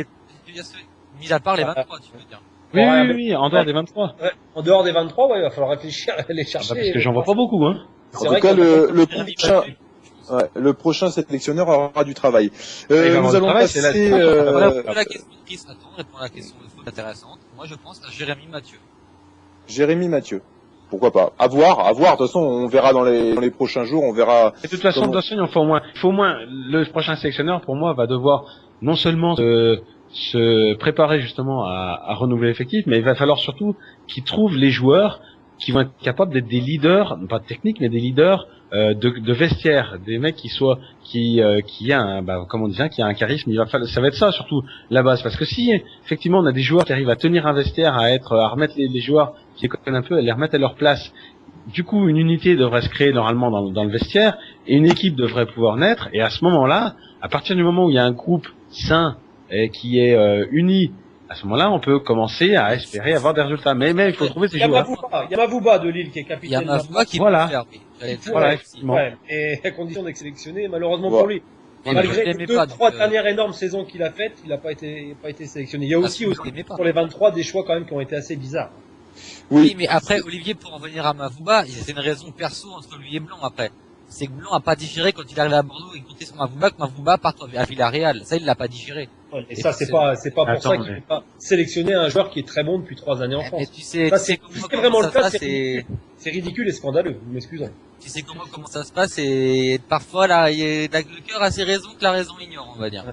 Mis à part les 23, tu veux dire. Oui, en dehors des 23. Ouais, en dehors des 23, il va falloir réfléchir à les chercher. Parce que j'en vois pas beaucoup, hein. En tout cas, le prochain sélectionneur aura du travail. Nous allons passer, la question de Chris, répond à la question de foot intéressante. Moi, je pense à Jérémy Mathieu. Jérémy Mathieu. Pourquoi pas? À voir. De toute façon, on verra dans les prochains jours, on verra. Et de toute façon, il faut au moins, le prochain sélectionneur, pour moi, va devoir non seulement se préparer justement à renouveler l'effectif, mais il va falloir surtout qu'il trouve les joueurs qui vont être capables d'être des leaders, pas techniques, mais des leaders de vestiaire, des mecs qui a un charisme. Ça va être ça surtout la base, parce que si effectivement on a des joueurs qui arrivent à tenir un vestiaire, à remettre les joueurs qui les connaissent un peu, à les remettre à leur place, du coup une unité devrait se créer normalement dans le vestiaire, et une équipe devrait pouvoir naître, et à ce moment-là, à partir du moment où il y a un groupe sain et qui est uni, à ce moment-là, on peut commencer à espérer avoir des résultats. Mais il faut trouver ces joueurs. Il y a Mavouba de Lille qui est capitaine. Il y a Mavouba qui peut faire. Effectivement. Ouais, et à condition d'être sélectionné, malheureusement pour lui. Malgré les 2-3 dernières énormes saisons qu'il a faites, il n'a pas été sélectionné. Il y a aussi pour les 23 des choix quand même qui ont été assez bizarres. Oui, mais après, Olivier, pour en venir à Mavouba, c'est une raison perso entre lui et Blanc après. C'est que Blanc a pas digéré quand il arrive à Bordeaux et comptait sur Mavouba, que Mavouba parte à Villarreal. Ça, il l'a pas digéré. Ouais, et ça, c'est pas pour ça qu'il ne peut pas sélectionner un joueur qui est très bon depuis 3 années en France. Mais tu sais, c'est vraiment le cas, c'est ridicule et scandaleux, vous m'excusez. Tu sais comment ça se passe, et parfois, là, le cœur a ses raisons que la raison ignore, on va dire.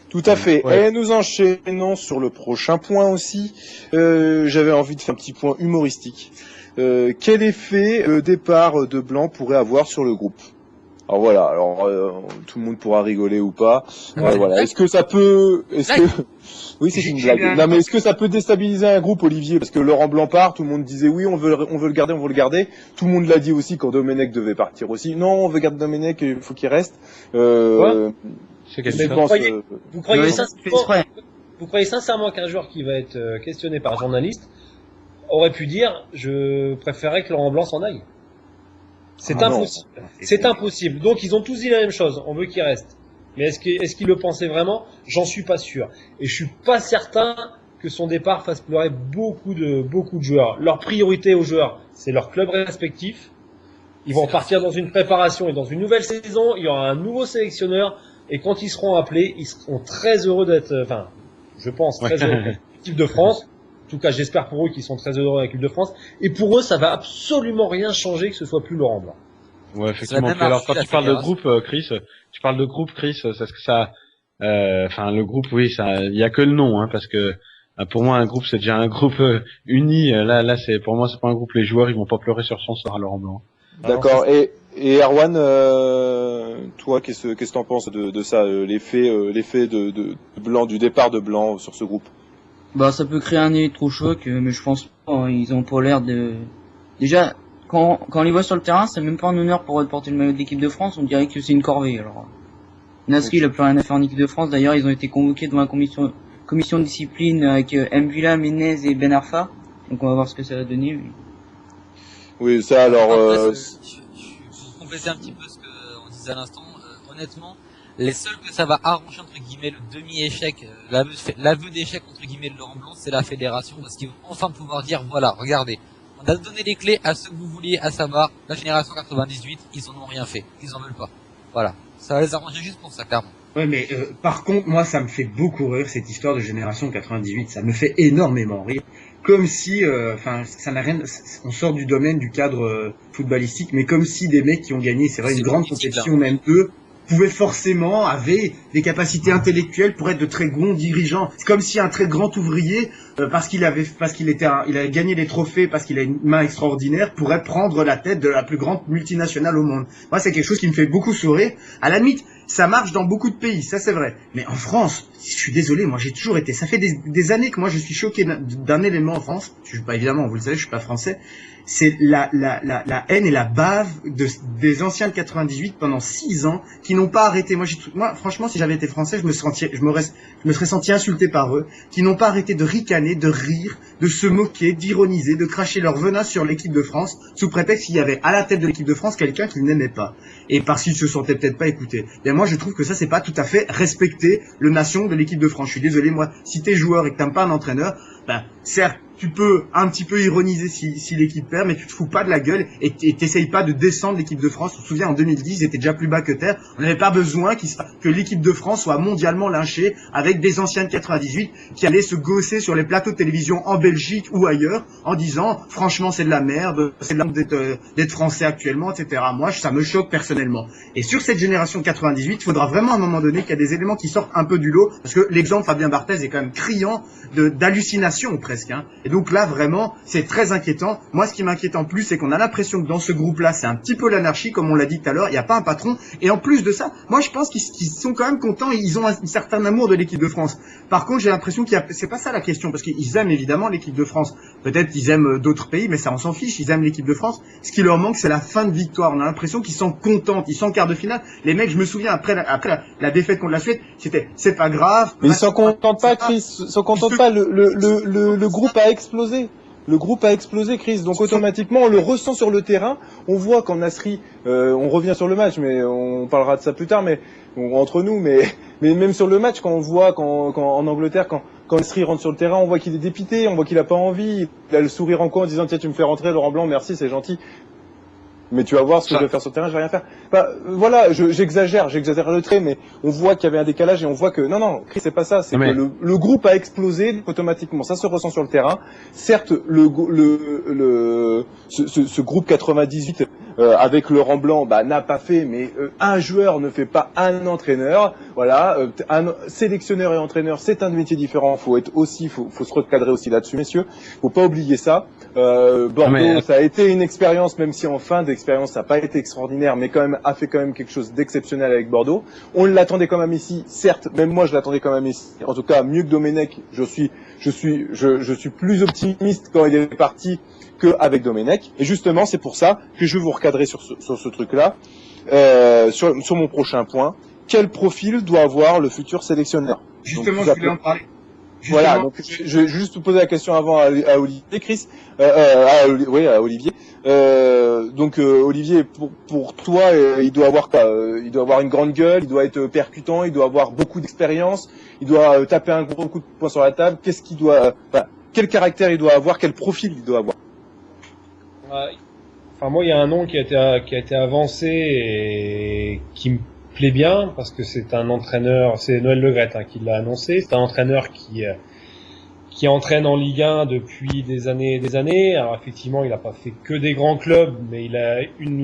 Tout à fait. Ouais. Et nous enchaînons sur le prochain point aussi. J'avais envie de faire un petit point humoristique. Quel effet le départ de Blanc pourrait avoir sur le groupe? Alors voilà, tout le monde pourra rigoler ou pas. Voilà. Est-ce que ça peut, oui, c'est une blague. Non, mais est-ce que ça peut déstabiliser un groupe, Olivier? Parce que Laurent Blanc part, tout le monde disait oui, on veut le garder. Tout le monde l'a dit aussi quand Domenech devait partir aussi. Non, on veut garder Domenech, il faut qu'il reste. Vous croyez ça, Vous croyez sincèrement qu'un joueur qui va être questionné par un journaliste aurait pu dire je préférais que Laurent Blanc s'en aille? C'est impossible. C'est impossible. Donc ils ont tous dit la même chose. On veut qu'il reste. Mais est-ce qu'ils le pensaient vraiment? J'en suis pas sûr. Et je suis pas certain que son départ fasse pleurer beaucoup de joueurs. Leur priorité aux joueurs, c'est leur club respectif. Ils vont partir dans une préparation et dans une nouvelle saison. Il y aura un nouveau sélectionneur. Et quand ils seront appelés, ils seront très heureux d'être, enfin, je pense, très heureux de l'équipe de France. En tout cas, j'espère pour eux qu'ils sont très heureux avec l'équipe de France. Et pour eux, ça va absolument rien changer que ce soit plus Laurent Blanc. Ouais, effectivement. Alors, quand tu parles de groupe, Chris, c'est ce que ça, enfin, le groupe, oui, ça, il y a que le nom, hein, parce que, pour moi, un groupe, c'est déjà un groupe uni. Là, pour moi, c'est pas un groupe. Les joueurs, ils vont pas pleurer sur son sort à Laurent Blanc. D'accord. Et Erwan, toi, qu'est-ce que t'en penses de ça, l'effet de Blanc, du départ de Blanc sur ce groupe? Bah, ça peut créer un électrochoc, mais je pense pas, hein, ils ont pas l'air de... Déjà, quand on les voit sur le terrain, c'est même pas un honneur pour eux de porter le maillot de l'équipe de France, on dirait que c'est une corvée, alors. Nasri, il a plus rien à faire en équipe de France, d'ailleurs, ils ont été convoqués devant la commission de discipline avec Mbula, Menez et Ben Arfa, donc on va voir ce que ça va donner. Oui, ça, alors... Pour compléter un petit peu ce qu'on disait à l'instant, honnêtement, les seuls que ça va arranger, entre guillemets, le demi-échec, l'aveu d'échec, entre guillemets, de Laurent Blanc, c'est la fédération, parce qu'ils vont enfin pouvoir dire, voilà, regardez, on a donné les clés à ceux que vous vouliez, à savoir la génération 98, ils en ont rien fait, ils en veulent pas. Voilà. Ça va les arranger juste pour ça, clairement. Ouais, mais par contre, moi, ça me fait beaucoup rire, cette histoire de génération 98. Ça me fait énormément rire. Comme si, enfin, ça n'a rien... On sort du domaine du cadre footballistique, mais comme si des mecs qui ont gagné, c'est vrai, une grande compétition, même eux, pouvaient forcément, avaient des capacités intellectuelles pour être de très bons dirigeants. C'est comme si un très grand ouvrier, parce qu'il avait gagné des trophées, parce qu'il a une main extraordinaire, pourrait prendre la tête de la plus grande multinationale au monde. Moi, c'est quelque chose qui me fait beaucoup sourire. À la limite, ça marche dans beaucoup de pays, ça c'est vrai. Mais en France, je suis désolé, moi j'ai toujours été, ça fait des années que moi je suis choqué d'un élément en France. Je suis pas, évidemment, vous le savez, je suis pas français. C'est la haine et la bave des anciens de 98 pendant 6 ans qui n'ont pas arrêté. Moi, franchement, si j'avais été français, je me serais senti insulté par eux, qui n'ont pas arrêté de ricaner, de rire, de se moquer, d'ironiser, de cracher leur venin sur l'équipe de France, sous prétexte qu'il y avait à la tête de l'équipe de France quelqu'un qu'ils n'aimaient pas. Et parce qu'ils se sentaient peut-être pas écoutés. Et moi, je trouve que ça, c'est pas tout à fait respecter le nation de l'équipe de France. Je suis désolé, moi, si t'es joueur et que t'aimes pas un entraîneur, ben, certes, tu peux un petit peu ironiser si l'équipe perd, mais tu te fous pas de la gueule et t'essayes pas de descendre l'équipe de France. On se souvient, en 2010, ils étaient déjà plus bas que terre. On n'avait pas besoin que l'équipe de France soit mondialement lynchée avec des anciens de 98 qui allaient se gausser sur les plateaux de télévision en Belgique ou ailleurs en disant, franchement, c'est de la merde, c'est de la merde d'être français actuellement, etc. Moi, ça me choque personnellement. Et sur cette génération 98, il faudra vraiment à un moment donné qu'il y a des éléments qui sortent un peu du lot, parce que l'exemple Fabien Barthez est quand même criant d'hallucination presque, hein. Et donc là, vraiment, c'est très inquiétant. Moi, ce qui m'inquiète en plus, c'est qu'on a l'impression que dans ce groupe-là, c'est un petit peu l'anarchie, comme on l'a dit tout à l'heure. Il n'y a pas un patron. Et en plus de ça, moi, je pense qu'ils sont quand même contents. Ils ont un certain amour de l'équipe de France. Par contre, j'ai l'impression c'est pas ça la question, parce qu'ils aiment évidemment l'équipe de France. Peut-être qu'ils aiment d'autres pays, mais ça, on s'en fiche. Ils aiment l'équipe de France. Ce qui leur manque, c'est la fin de victoire. On a l'impression qu'ils sont contents. Ils sont en quart de finale. Les mecs, je me souviens, après la défaite contre la Suède, c'est pas grave. Mais ils s'en contentent pas, Chris. Ils s'en contentent pas. Le groupe a explosé. Le groupe a explosé, Chris. Donc automatiquement, on le ressent sur le terrain. On voit quand Nasri, on revient sur le match, mais on parlera de ça plus tard, mais entre nous, mais même sur le match, quand on voit quand en Angleterre, quand Nasri rentre sur le terrain, on voit qu'il est dépité, on voit qu'il a pas envie. Il a le sourire en coin en disant tiens, tu me fais rentrer, Laurent Blanc, merci, c'est gentil. Mais tu vas voir ce que je vais faire sur le terrain, je vais rien faire. Bah, voilà, j'exagère le trait, mais on voit qu'il y avait un décalage et on voit que non, Chris, c'est pas ça, c'est que le groupe a explosé automatiquement, ça se ressent sur le terrain. Certes, ce groupe 98 avec Laurent Blanc, bah, n'a pas fait, mais un joueur ne fait pas un entraîneur. Voilà, un sélectionneur et entraîneur, c'est un métier différent. Faut se recadrer aussi là-dessus, messieurs. Faut pas oublier ça. Bordeaux, ça a été une expérience, même si en fin d'expérience ça n'a pas été extraordinaire, mais quand même a fait quand même quelque chose d'exceptionnel avec Bordeaux. On l'attendait quand même ici, certes, même moi je l'attendais quand même ici. En tout cas, mieux que Domenech, je suis plus optimiste quand il est parti qu'avec Domenech. Et justement, c'est pour ça que je vais vous recadrer sur ce truc-là, sur mon prochain point. Quel profil doit avoir le futur sélectionneur? Justement, je voulais en parler. Voilà, donc je vais juste poser la question avant à Olivier, Chris, à Olivier. Olivier, pour toi, il doit avoir quoi il doit avoir une grande gueule, il doit être percutant, il doit avoir beaucoup d'expérience, il doit taper un gros coup de poing sur la table. Qu'est-ce qu'il doit, quel caractère il doit avoir, quel profil il doit avoir? Enfin, moi, il y a un nom qui a été avancé et qui me plaît bien parce que c'est un entraîneur, c'est Noël Le Graët qui l'a annoncé. C'est un entraîneur qui entraîne en Ligue 1 depuis des années et des années. Alors effectivement, il n'a pas fait que des grands clubs, mais il a une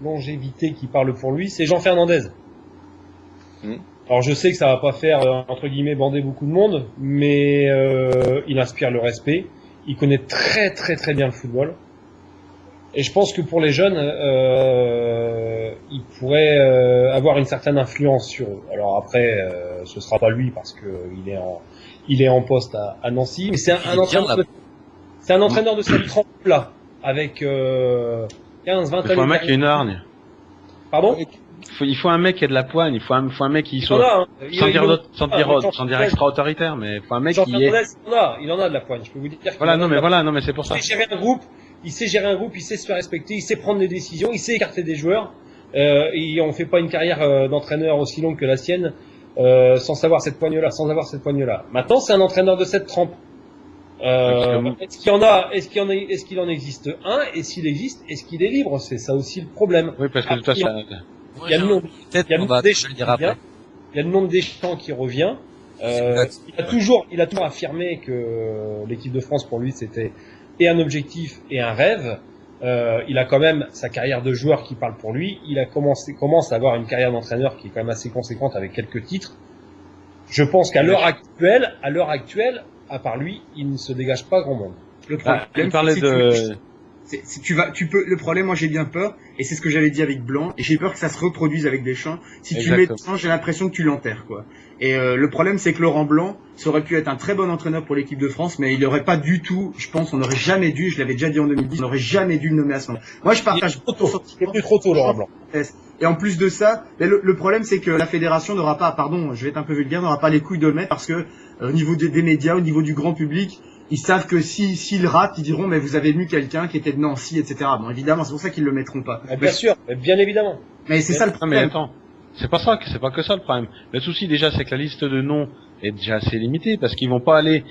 longévité qui parle pour lui. C'est Jean Fernandez. Alors je sais que ça va pas faire entre guillemets bander beaucoup de monde, mais il inspire le respect. Il connaît très très très bien le football. Et je pense que pour les jeunes, il pourrait avoir une certaine influence sur eux. Alors après, ce sera pas lui parce que il est en poste à Nancy, mais c'est un entraîneur de cette trempe-là, avec 15-20 ans. Il faut un mec qui a une hargne. Pardon? Il faut un mec qui a de la poigne, il faut un mec qui soit, sans dire extra-autoritaire, mais il faut un mec qui est... Il en a de la poigne, je peux vous dire. Non mais c'est pour ça. Il sait gérer un groupe, il sait se faire respecter, il sait prendre des décisions, il sait écarter des joueurs, et on fait pas une carrière d'entraîneur aussi longue que la sienne, sans avoir cette poigne-là. Maintenant, c'est un entraîneur de cette trempe. Est-ce qu'il en existe un? Et s'il existe, est-ce qu'il est libre? C'est ça aussi le problème. Oui, parce que de toute façon, il y a le nom de Deschamps qui revient. Il a toujours affirmé que l'équipe de France pour lui c'était et un objectif et un rêve. Il a quand même sa carrière de joueur qui parle pour lui. Il commence à avoir une carrière d'entraîneur qui est quand même assez conséquente avec quelques titres. Je pense qu'à l'heure actuelle, à part lui, il ne se dégage pas grand monde. Le problème, le problème, moi j'ai bien peur, et c'est ce que j'avais dit avec Blanc, et j'ai peur que ça se reproduise avec Deschamps. Si tu mets Deschamps, j'ai l'impression que tu l'enterres, quoi. Et le problème, c'est que Laurent Blanc, ça aurait pu être un très bon entraîneur pour l'équipe de France, mais il n'aurait pas du tout, je pense, on n'aurait jamais dû, je l'avais déjà dit en 2010, on n'aurait jamais dû le nommer à ce moment. Moi, je partage trop tôt, Laurent Blanc. Et en plus de ça, le problème, c'est que la fédération n'aura pas, pardon, je vais être un peu vulgaire, n'aura pas les couilles de le mettre parce que, au niveau des médias, au niveau du grand public, ils savent que s'ils ratent, ils diront, mais vous avez mis quelqu'un qui était de Nancy, etc. Bon, évidemment, c'est pour ça qu'ils le mettront pas. Bien sûr, bien évidemment. Mais c'est ça le problème. Mais attends, c'est pas que ça le problème. Le souci déjà, c'est que la liste de noms est déjà assez limitée parce qu'ils vont pas aller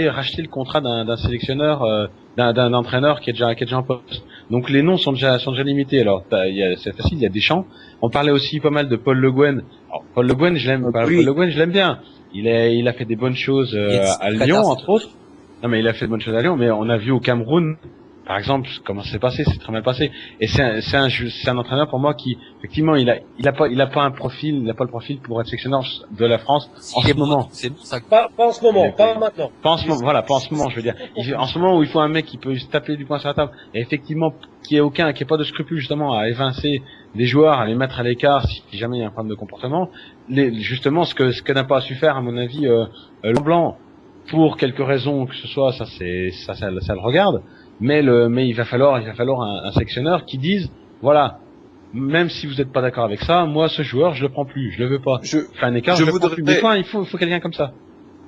racheter le contrat d'un sélectionneur, d'un entraîneur qui est déjà en poste. Donc les noms sont déjà limités. Alors c'est facile, il y a Deschamps. On parlait aussi pas mal de Paul Le Guen. Alors Paul Le Guen, je l'aime bien. Il a fait des bonnes choses à Lyon, entre autres. Non, mais il a fait de bonnes choses à Lyon, mais on a vu au Cameroun, par exemple, comment c'est passé, c'est très mal passé. Et c'est un entraîneur pour moi qui, effectivement, il a pas le profil pour être sélectionneur de la France en ce moment. C'est bon, ça. Pas en ce moment, pas maintenant. Pas en ce moment, je veux dire. En ce moment où il faut un mec qui peut se taper du poing sur la table, et effectivement, qui ait pas de scrupule justement à évincer des joueurs, à les mettre à l'écart si jamais il y a un problème de comportement. Justement, ce que n'a pas su faire, à mon avis, Blanc, pour quelque raison que ce soit, ça le regarde. Mais il va falloir un sélectionneur qui dise, voilà, même si vous n'êtes pas d'accord avec ça, moi ce joueur je le prends plus, je le veux pas. Un écart, je le prends plus. Des fois, il faut quelqu'un comme ça.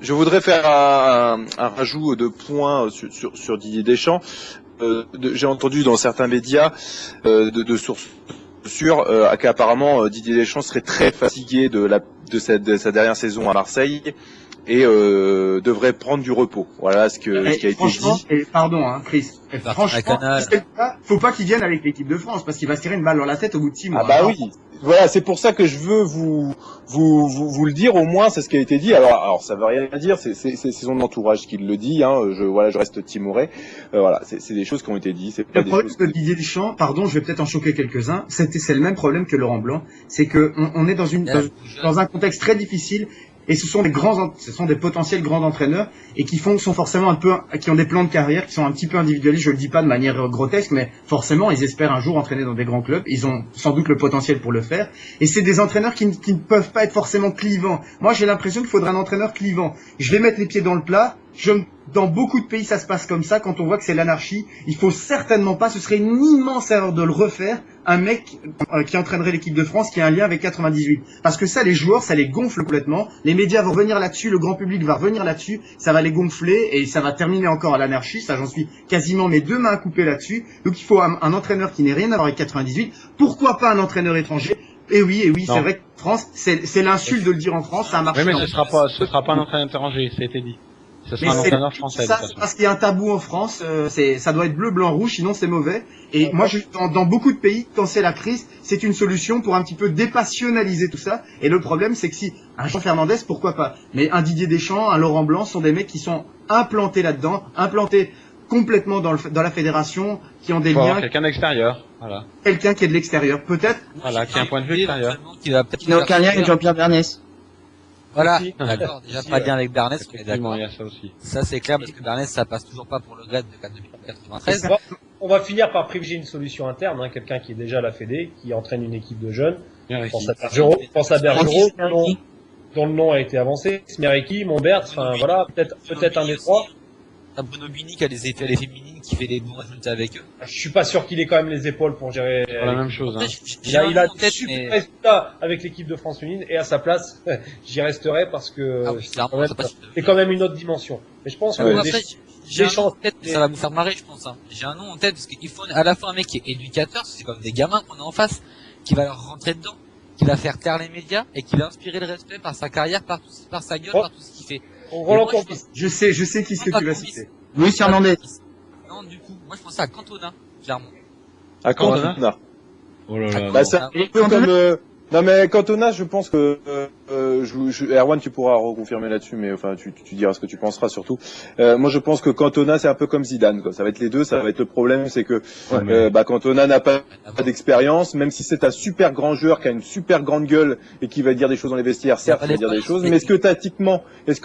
Je voudrais faire un rajout de points sur Didier Deschamps. J'ai entendu dans certains médias de sources sûres qu'apparemment Didier Deschamps serait très fatigué de sa dernière saison à Marseille et devrait prendre du repos. Voilà ce qui a été dit. Et pardon, Chris. Franchement, faut pas qu'il vienne avec l'équipe de France parce qu'il va se tirer une balle dans la tête au bout de 6 mois. Ah bah oui. Voilà, c'est pour ça que je veux vous le dire au moins, c'est ce qui a été dit. Alors ça veut rien dire, c'est son entourage qui le dit. Je reste timoré. Voilà, c'est des choses qui ont été dites. C'est pas le problème de Didier Deschamps, pardon, je vais peut-être en choquer quelques-uns. C'est le même problème que Laurent Blanc, c'est que on est dans un contexte très difficile. Et ce sont des potentiels grands entraîneurs et qui sont forcément qui ont des plans de carrière qui sont un petit peu individualistes. Je le dis pas de manière grotesque, mais forcément, ils espèrent un jour entraîner dans des grands clubs. Ils ont sans doute le potentiel pour le faire. Et c'est des entraîneurs qui ne peuvent pas être forcément clivants. Moi, j'ai l'impression qu'il faudrait un entraîneur clivant. Je vais mettre les pieds dans le plat. Dans beaucoup de pays, ça se passe comme ça. Quand on voit que c'est l'anarchie, il faut certainement pas. Ce serait une immense erreur de le refaire. Un mec qui entraînerait l'équipe de France, qui a un lien avec 98. Parce que ça, les joueurs, ça les gonfle complètement. Les médias vont revenir là-dessus, le grand public va revenir là-dessus. Ça va les gonfler et ça va terminer encore à l'anarchie. Ça, j'en suis quasiment mes deux mains coupées là-dessus. Donc, il faut un entraîneur qui n'ait rien à voir avec 98. Pourquoi pas un entraîneur étranger? Et oui, c'est vrai que France, c'est l'insulte de le dire en France. Ça a marché. Oui, mais ce sera pas un entraîneur étranger, ça a été dit. Ce sera un entraîneur français. Ça, parce qu'il y a un tabou en France, ça doit être bleu, blanc, rouge, sinon c'est mauvais. Et moi, dans beaucoup de pays, quand c'est la crise, c'est une solution pour un petit peu dépassionnaliser tout ça. Et le problème, c'est que si un Jean Fernandez, pourquoi pas, mais un Didier Deschamps, un Laurent Blanc sont des mecs qui sont implantés là-dedans, implantés complètement dans la fédération, qui ont des liens. Quelqu'un d'extérieur, voilà. Quelqu'un qui est de l'extérieur, peut-être. Voilà, qui a un point de vue extérieur. Qui n'a aucun lien avec Jean-Pierre Bernès. Voilà, d'accord, déjà pas de lien avec Bernès, on est d'accord. Il y a ça aussi. Ça c'est clair parce que Bernès ça passe toujours pas pour le grade de 93. On va finir par privilégier une solution interne, hein, quelqu'un qui est déjà à la Fédé, qui entraîne une équipe de jeunes. Pense à Bergerot, dont le nom a été avancé, Smereki, Montbert, enfin voilà, peut-être un des trois. Bruno Bini qui a les effets féminines, qui fait des bons résultats avec eux. Je suis pas sûr qu'il ait quand même les épaules pour gérer. C'est la même chose. Hein. Il a des super résultats avec l'équipe de France féminine et à sa place, j'y resterai parce que c'est quand même une autre dimension. Mais je pense que j'ai un nom en tête, mais ça va vous faire marrer, je pense. Hein. J'ai un nom en tête parce qu'il faut à la fois un mec qui est éducateur, c'est comme des gamins qu'on a en face, qui va leur rentrer dedans, qui va faire taire les médias et qui va inspirer le respect par sa carrière, par sa gueule, par tout ce qu'il fait. Je sais qui c'est que tu vas citer. Luis Hernandez. Non, du coup, moi je pensais à Cantona, clairement. À Cantona. Oh là là. Bah, c'est un peu comme, non mais Cantona, je pense que Erwan, tu pourras reconfirmer là-dessus, mais enfin tu diras ce que tu penseras surtout. Moi je pense que Cantona c'est un peu comme Zidane, quoi. Ça va être les deux, ça va être le problème, c'est que Cantona n'a pas d'expérience, même si c'est un super grand joueur qui a une super grande gueule et qui va dire des choses dans les vestiaires, certes il va dire des choses, mais est-ce que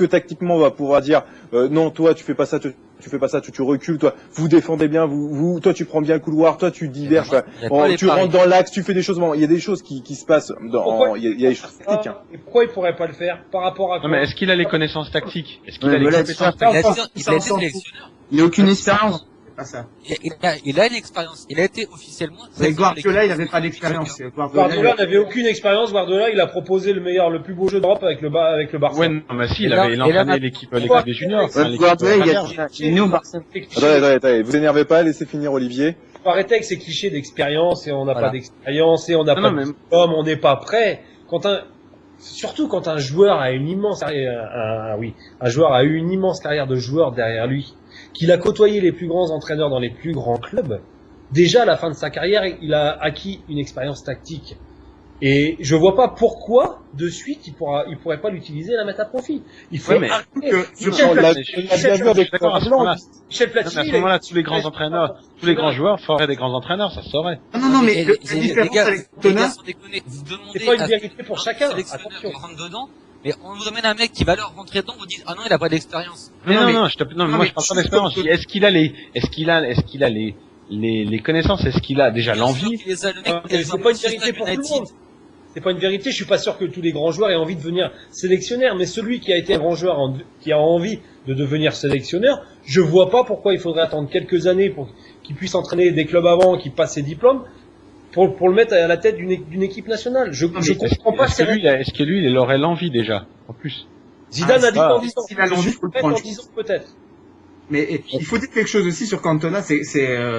tactiquement on va pouvoir dire non toi tu fais pas ça, tu recules, toi vous défendez bien, toi tu prends bien le couloir, toi tu diverges, tu rentres dans l'axe, tu fais des choses, il y a des choses qui se passent. Il y a des choses techniques. Hein. Et pourquoi il pourrait pas le faire par rapport à quoi? Non, mais est-ce qu'il a les connaissances tactiques? Est-ce qu'il a les compétences tactiques? Il a été sélectionneur. Il n'a aucune expérience. Pas ça. Il a une expérience. Il a été officiellement. Mais Guardiola, il n'avait pas d'expérience. Guardiola n'avait aucune expérience. Guardiola, il a proposé le plus beau jeu d'Europe avec le Barça. Ouais, non, mais si, il entraîné l'équipe des juniors. Guardiola, il est né au Barça. Attendez, vous énervez pas, laissez finir Olivier. Faut arrêter avec ces clichés d'expérience et on n'a pas d'expérience et on n'a pas d'homme, on n'est pas prêt. Surtout quand un joueur a une immense un joueur a eu une immense carrière de joueur derrière lui, qu'il a côtoyé les plus grands entraîneurs dans les plus grands clubs. Déjà à la fin de sa carrière, il a acquis une expérience tactique. Et je vois pas pourquoi de suite il pourrait pas l'utiliser et la mettre à profit. Il faut Michel Platini, à ce moment-là, tous les grands entraîneurs, tous les grands joueurs feraient des grands entraîneurs, ça se saurait. Non, mais la différence avec Cantona, vous demandez c'est pas une vérité pour chacun. Attention. Rentre dedans, mais on vous amène un mec qui va leur rentrer dedans, vous dites ah non il a pas d'expérience. Mais non, moi je parle pas d'expérience. Est-ce qu'il a les connaissances, est-ce qu'il a déjà l'envie? C'est pas une vérité pour tout le monde. C'est pas une vérité, je suis pas sûr que tous les grands joueurs aient envie de devenir sélectionneur, mais celui qui a été un grand joueur, qui a envie de devenir sélectionneur, je vois pas pourquoi il faudrait attendre quelques années pour qu'il puisse entraîner des clubs avant, qu'il passe ses diplômes, pour le mettre à la tête d'une équipe nationale. Je comprends pas. Est-ce que lui, il aurait l'envie déjà, en plus? Zidane a dit en 10 ans. Il a l'envie, faut le prendre. En 10 ans peut-être. Mais il faut dire quelque chose aussi sur Cantona, c'est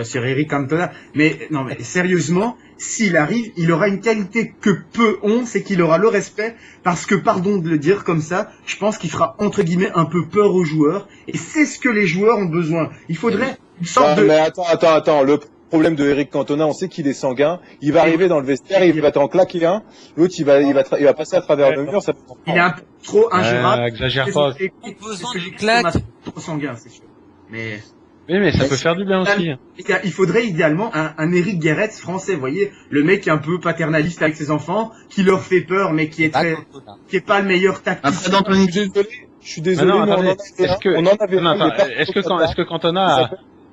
sur Eric Cantona. Mais non, mais sérieusement, s'il arrive, il aura une qualité que peu ont, c'est qu'il aura le respect, parce que pardon de le dire comme ça, je pense qu'il fera entre guillemets un peu peur aux joueurs, et c'est ce que les joueurs ont besoin. Il faudrait une sorte de. Mais attends. Le problème de Eric Cantona, on sait qu'il est sanguin. Il va arriver dans le vestiaire, il va t'en claquer un. L'autre, il va passer à travers le mur. Il est un peu trop ingérable. Exagère pas. Composant du claque. Trop sanguin, c'est sûr. Mais ça peut faire du bien aussi. Il faudrait idéalement un Eric Guéret français, vous voyez, le mec un peu paternaliste avec ses enfants, qui leur fait peur, mais qui est pas le meilleur tacticien. Je suis désolé, on en avait. Est-ce que Cantona a...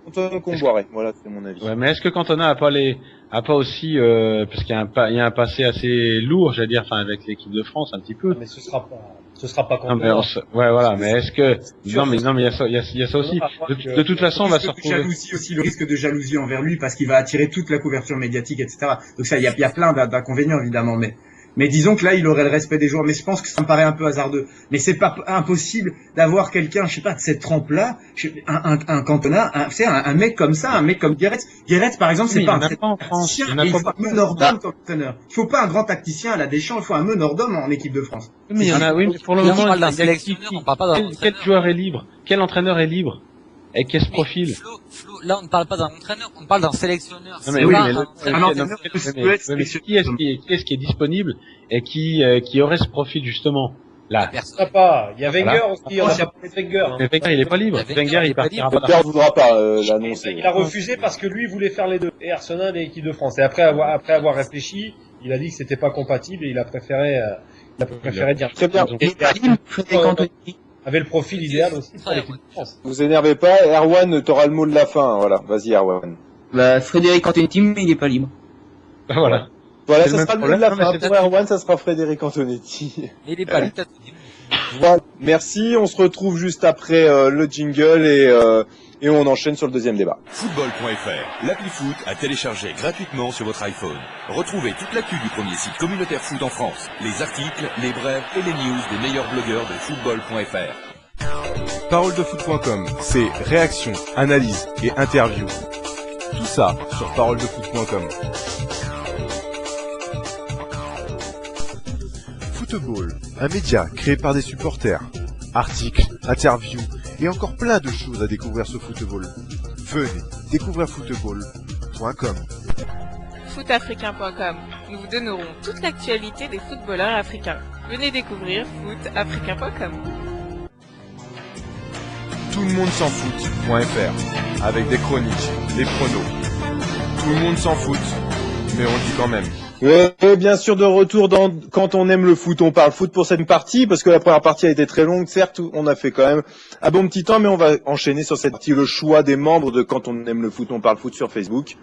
Antoine Comboiré, voilà, c'est mon avis. Ouais, mais est-ce que Cantona a pas aussi, parce qu'il y a un passé assez lourd, j'allais dire, enfin, avec l'équipe de France, un petit peu. Mais ce sera pas. Ce sera pas Non, mais contre ouais, voilà, mais est-ce que, non, mais il y a ça, il y a ça aussi. De toute façon, on va se Le risque de retrouver. jalousie aussi, le risque de jalousie envers lui parce qu'il va attirer toute la couverture médiatique, etc. Donc ça, il y a plein d'inconvénients évidemment, mais disons que là, il aurait le respect des joueurs. Mais je pense que ça me paraît un peu hasardeux. Mais c'est pas impossible d'avoir quelqu'un, je sais pas, de cette trempe-là, un Cantona, un mec comme ça, un mec comme Guéret. Guéret, par exemple, c'est Oui, pas il y en a pas en France. tacticien, Il y en a mais il pas faut un meneur d'homme comme entraîneur. Il faut pas un grand tacticien à la Deschamps, il faut un meneur d'homme en équipe de France. Mais il y en a, oui, mais pour le Là, on moment, parle d'un il y a- sélectionneur, on parle pas d'un quel entraîneur. joueur est libre? Quel entraîneur est libre? Et qu'est-ce Mais profil? Flo, là, on ne parle pas d'un entraîneur, on parle d'un sélectionneur. Non, C'est mais oui, pas mais un le- entraîneur. Un entraîneur mais- peut mais- être mais qui est-ce qui est disponible et qui aurait ce profil justement là? Personne. Ça pas. Il y a Wenger Voilà. aussi, on a pas parlé de Wenger. Hein. Mais Wenger, il est pas libre. Wenger, Wenger, il est il pas partira libre. pas. Wenger voudra pas l'annoncer. Il a refusé parce que lui voulait faire les deux, et Arsenal et l'équipe de France. Et après avoir réfléchi, il a dit que c'était pas compatible et il a préféré dire. Très bien. Et Karim, Frédéric Antoine. Avait le profil idéal aussi pour l'équipe de France. Vous énervez pas, Erwan, t'auras le mot de la fin. Voilà, vas-y Erwan. Bah, Frédéric Antonetti, mais il est pas libre. Voilà. Voilà, C'est ça le sera même le mot de la problème. fin. Non, mais Pour Erwan, ça sera Frédéric Antonetti. Mais il est pas libre, t'as tout dit. Voilà. Merci, on se retrouve juste après le jingle et on enchaîne sur le deuxième débat. Football.fr, l'appli foot à télécharger gratuitement sur votre iPhone. Retrouvez toute l'actu du premier site communautaire foot en France, les articles, les brèves et les news des meilleurs blogueurs de Football.fr. Paroledefoot.com, c'est réaction, analyse et interview. Tout ça sur paroledefoot.com. Football, un média créé par des supporters. Articles, interviews et encore plein de choses à découvrir sur Football. Venez découvrir football.com. Footafricain.com. Nous vous donnerons toute l'actualité des footballeurs africains. Venez découvrir footafricain.com. Tout le monde s'en fout.fr avec des chroniques, des pronos. Tout le monde s'en fout, mais on le dit quand même. Et bien sûr de retour dans Quand on aime le foot, on parle foot pour cette partie, parce que la première partie a été très longue, certes, on a fait quand même un bon petit temps, mais on va enchaîner sur cette partie, le choix des membres de Quand on aime le foot, on parle foot sur Facebook.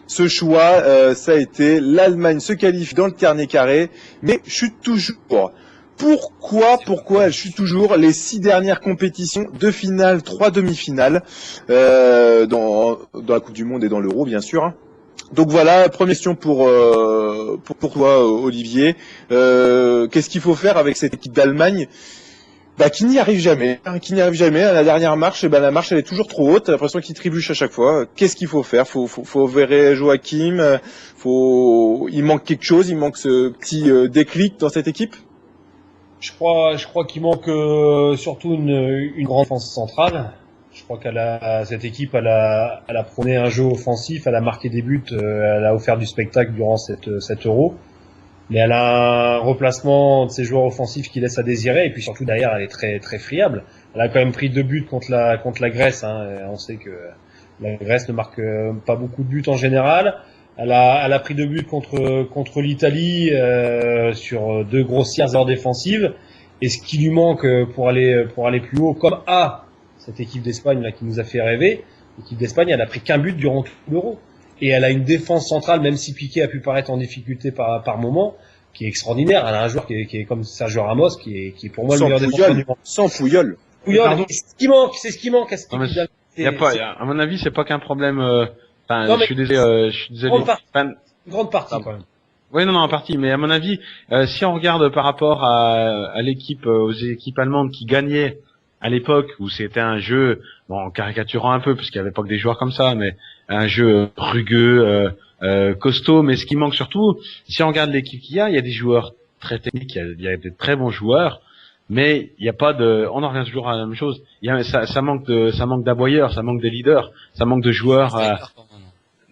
Ce choix, ça a été l'Allemagne se qualifie dans le dernier carré, mais chute toujours. Pourquoi elle chute toujours? Les 6 dernières compétitions, 2 finales, 3 demi-finales, dans la Coupe du Monde et dans l'Euro, bien sûr, hein. Donc voilà, première question pour toi, Olivier. Qu'est-ce qu'il faut faire avec cette équipe d'Allemagne qui n'y arrive jamais, À la dernière marche, la marche elle est toujours trop haute. T'as l'impression qu'ils trébuchent à chaque fois. Qu'est-ce qu'il faut faire? Faut verrer Joachim. Il manque quelque chose. Il manque ce petit déclic dans cette équipe. Je crois qu'il manque surtout une grande défense centrale. Je crois cette équipe, elle a prôné un jeu offensif, elle a marqué des buts, elle a offert du spectacle durant cette Euro. Mais elle a un replacement de ses joueurs offensifs qui laisse à désirer, et puis surtout derrière, elle est très très friable. Elle a quand même pris 2 buts contre la Grèce, hein. On sait que la Grèce ne marque pas beaucoup de buts en général. Elle a pris 2 buts contre l'Italie sur 2 grossières heures défensives. Et ce qui lui manque pour aller plus haut, comme cette équipe d'Espagne là qui nous a fait rêver, l'équipe d'Espagne, elle a pris qu'un but durant tout l'Euro. Et elle a une défense centrale, même si Piqué a pu paraître en difficulté par moment, qui est extraordinaire. Elle a un joueur qui est comme Sergio Ramos, qui est pour moi le meilleur défenseur du monde. Sans Puyol. Puyol, c'est ce qui manque à cette équipe d'Allemagne. À mon avis, c'est pas qu'un problème. Non, mais je suis désolé. Une grande partie quand même. Oui, non, en partie. Mais à mon avis, si on regarde par rapport à l'équipe, aux équipes allemandes qui gagnaient à l'époque où c'était un jeu, en caricaturant un peu, parce qu'il n'y avait pas que des joueurs comme ça, mais un jeu rugueux, costaud. Mais ce qui manque surtout, si on regarde l'équipe qu'il y a des joueurs très techniques, il y a des très bons joueurs, mais il n'y a pas de, on en revient toujours à la même chose. Ça manque d'aboyeurs, ça manque de leaders, ça manque de joueurs.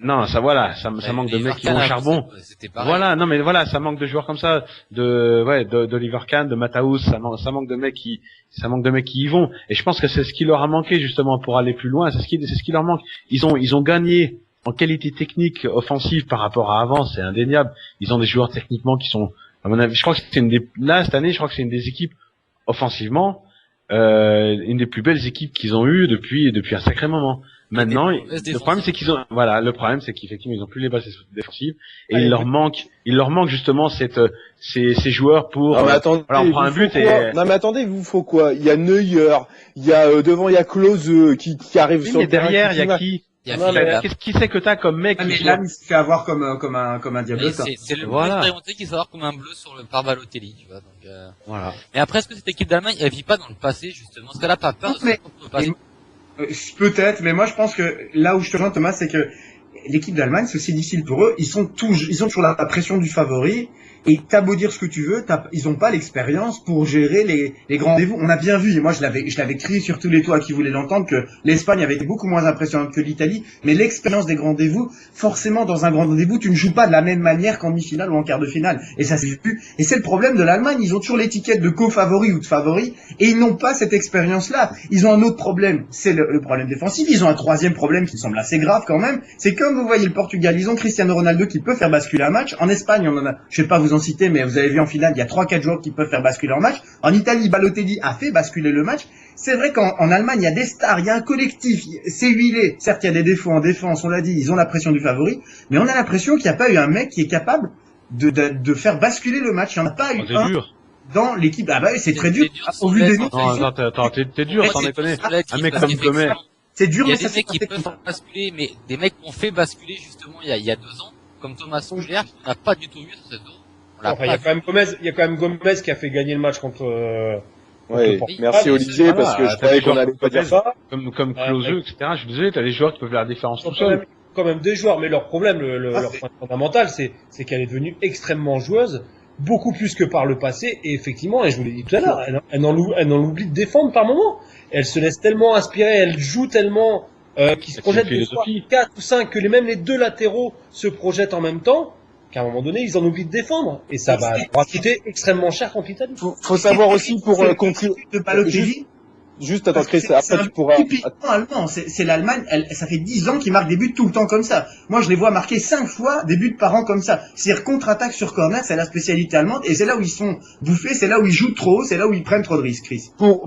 Non, ça manque de mecs qui vont au charbon. Voilà, non mais voilà, ça manque de joueurs comme ça, d'Oliver Kahn, de Matthaus, ça manque de mecs qui y vont. Et je pense que c'est ce qui leur a manqué justement pour aller plus loin. C'est ce qui leur manque. Ils ont gagné en qualité technique offensive par rapport à avant, c'est indéniable. Ils ont des joueurs techniquement qui sont, à mon avis, je crois que cette année, je crois que c'est une des équipes offensivement, une des plus belles équipes qu'ils ont eues depuis un sacré moment. Maintenant, des bases le problème c'est qu'ils ont, voilà, le problème c'est qu'effectivement ils ont plus les bases défensives et il leur manque justement ces joueurs pour. Non mais attendez, voilà, on prend un but et. Non mais attendez, il vous faut quoi? Il y a Neuer, il y a devant il y a Klose qui arrive Oui, sur mais le terrain. derrière il y a qui? Qui c'est que t'as comme mec mais qui là, il se fait avoir comme un diablotin. C'est le Voilà. plus expérimenté qui savoir comme un bleu sur le par Balotelli, tu vois. Donc, Voilà. Mais après, est-ce que cette équipe d'Allemagne, elle vit pas dans le passé, justement? Est-ce qu'elle a pas peur de son propre passé? Peut-être, mais moi je pense que là où je te rejoins Thomas, c'est que l'équipe d'Allemagne, c'est aussi difficile pour eux. Ils ont toujours la pression du favori. Et t'as beau dire ce que tu veux, ils ont pas l'expérience pour gérer les grands rendez-vous. On a bien vu, et moi je l'avais crié sur tous les toits qui voulaient l'entendre, que l'Espagne avait été beaucoup moins impressionnante que l'Italie, mais l'expérience des grands rendez-vous, forcément dans un grand rendez-vous, tu ne joues pas de la même manière qu'en demi-finale ou en quart de finale. Et ça s'est vu. Et c'est le problème de l'Allemagne, ils ont toujours l'étiquette de co-favori ou de favori, et ils n'ont pas cette expérience-là. Ils ont un autre problème, c'est le problème défensif. Ils ont un troisième problème qui me semble assez grave quand même, c'est comme vous voyez le Portugal, ils ont Cristiano Ronaldo qui peut faire basculer un match. En Espagne, on en a, je vais pas vous en citer, mais vous avez vu en finale, il y a 3-4 joueurs qui peuvent faire basculer un match. En Italie, Balotelli a fait basculer le match. C'est vrai qu'en Allemagne, il y a des stars, il y a un collectif, c'est huilé. Certes, il y a des défauts en défense, on l'a dit, ils ont la pression du favori, mais on a l'impression qu'il n'y a pas eu un mec qui est capable de faire basculer le match. Il n'y en a pas eu un dans l'équipe. Ah bah oui, c'est très dur. Au vu des noms. Non, attends, t'es dur, t'en déconnes. Un mec comme Gomez. C'est dur, il y a mais ça des mecs qui peuvent faire basculer, mais des mecs qui ont fait basculer justement il y a 2 ans, comme Thomas Muller, qu'on n'a pas du tout vu sur cette zone. Enfin, il y a quand même Gomez qui a fait gagner le match contre Oui, merci Olivier, parce que je croyais qu'on allait pas dire ça. Comme Klose, etc. Je suis désolé, t'as des joueurs qui peuvent faire la différence tout seuls. Quand même des joueurs, mais leur problème, leur point fondamental, c'est qu'elle est devenue extrêmement joueuse, beaucoup plus que par le passé, et effectivement, et je vous l'ai dit tout à l'heure, elle en oublie de défendre par moment. Elle se laisse tellement inspirer, elle joue tellement, qu'il se projette des fois 4 ou 5, que même les 2 latéraux se projettent en même temps, qu'à un moment donné, ils en oublient de défendre. Et ça va coûter extrêmement cher contre l'Italie. Faut savoir aussi pour conclure. De Balotelli. Juste, attends, Chris, après tu pourras. Typiquement allemand, c'est l'Allemagne, ça fait 10 ans qu'ils marquent des buts tout le temps comme ça. Moi, je les vois marquer 5 fois des buts par an comme ça. C'est-à-dire contre-attaque sur corner, c'est la spécialité allemande, et c'est là où ils sont bouffés, c'est là où ils jouent trop, c'est là où ils prennent trop de risques, Chris. Pour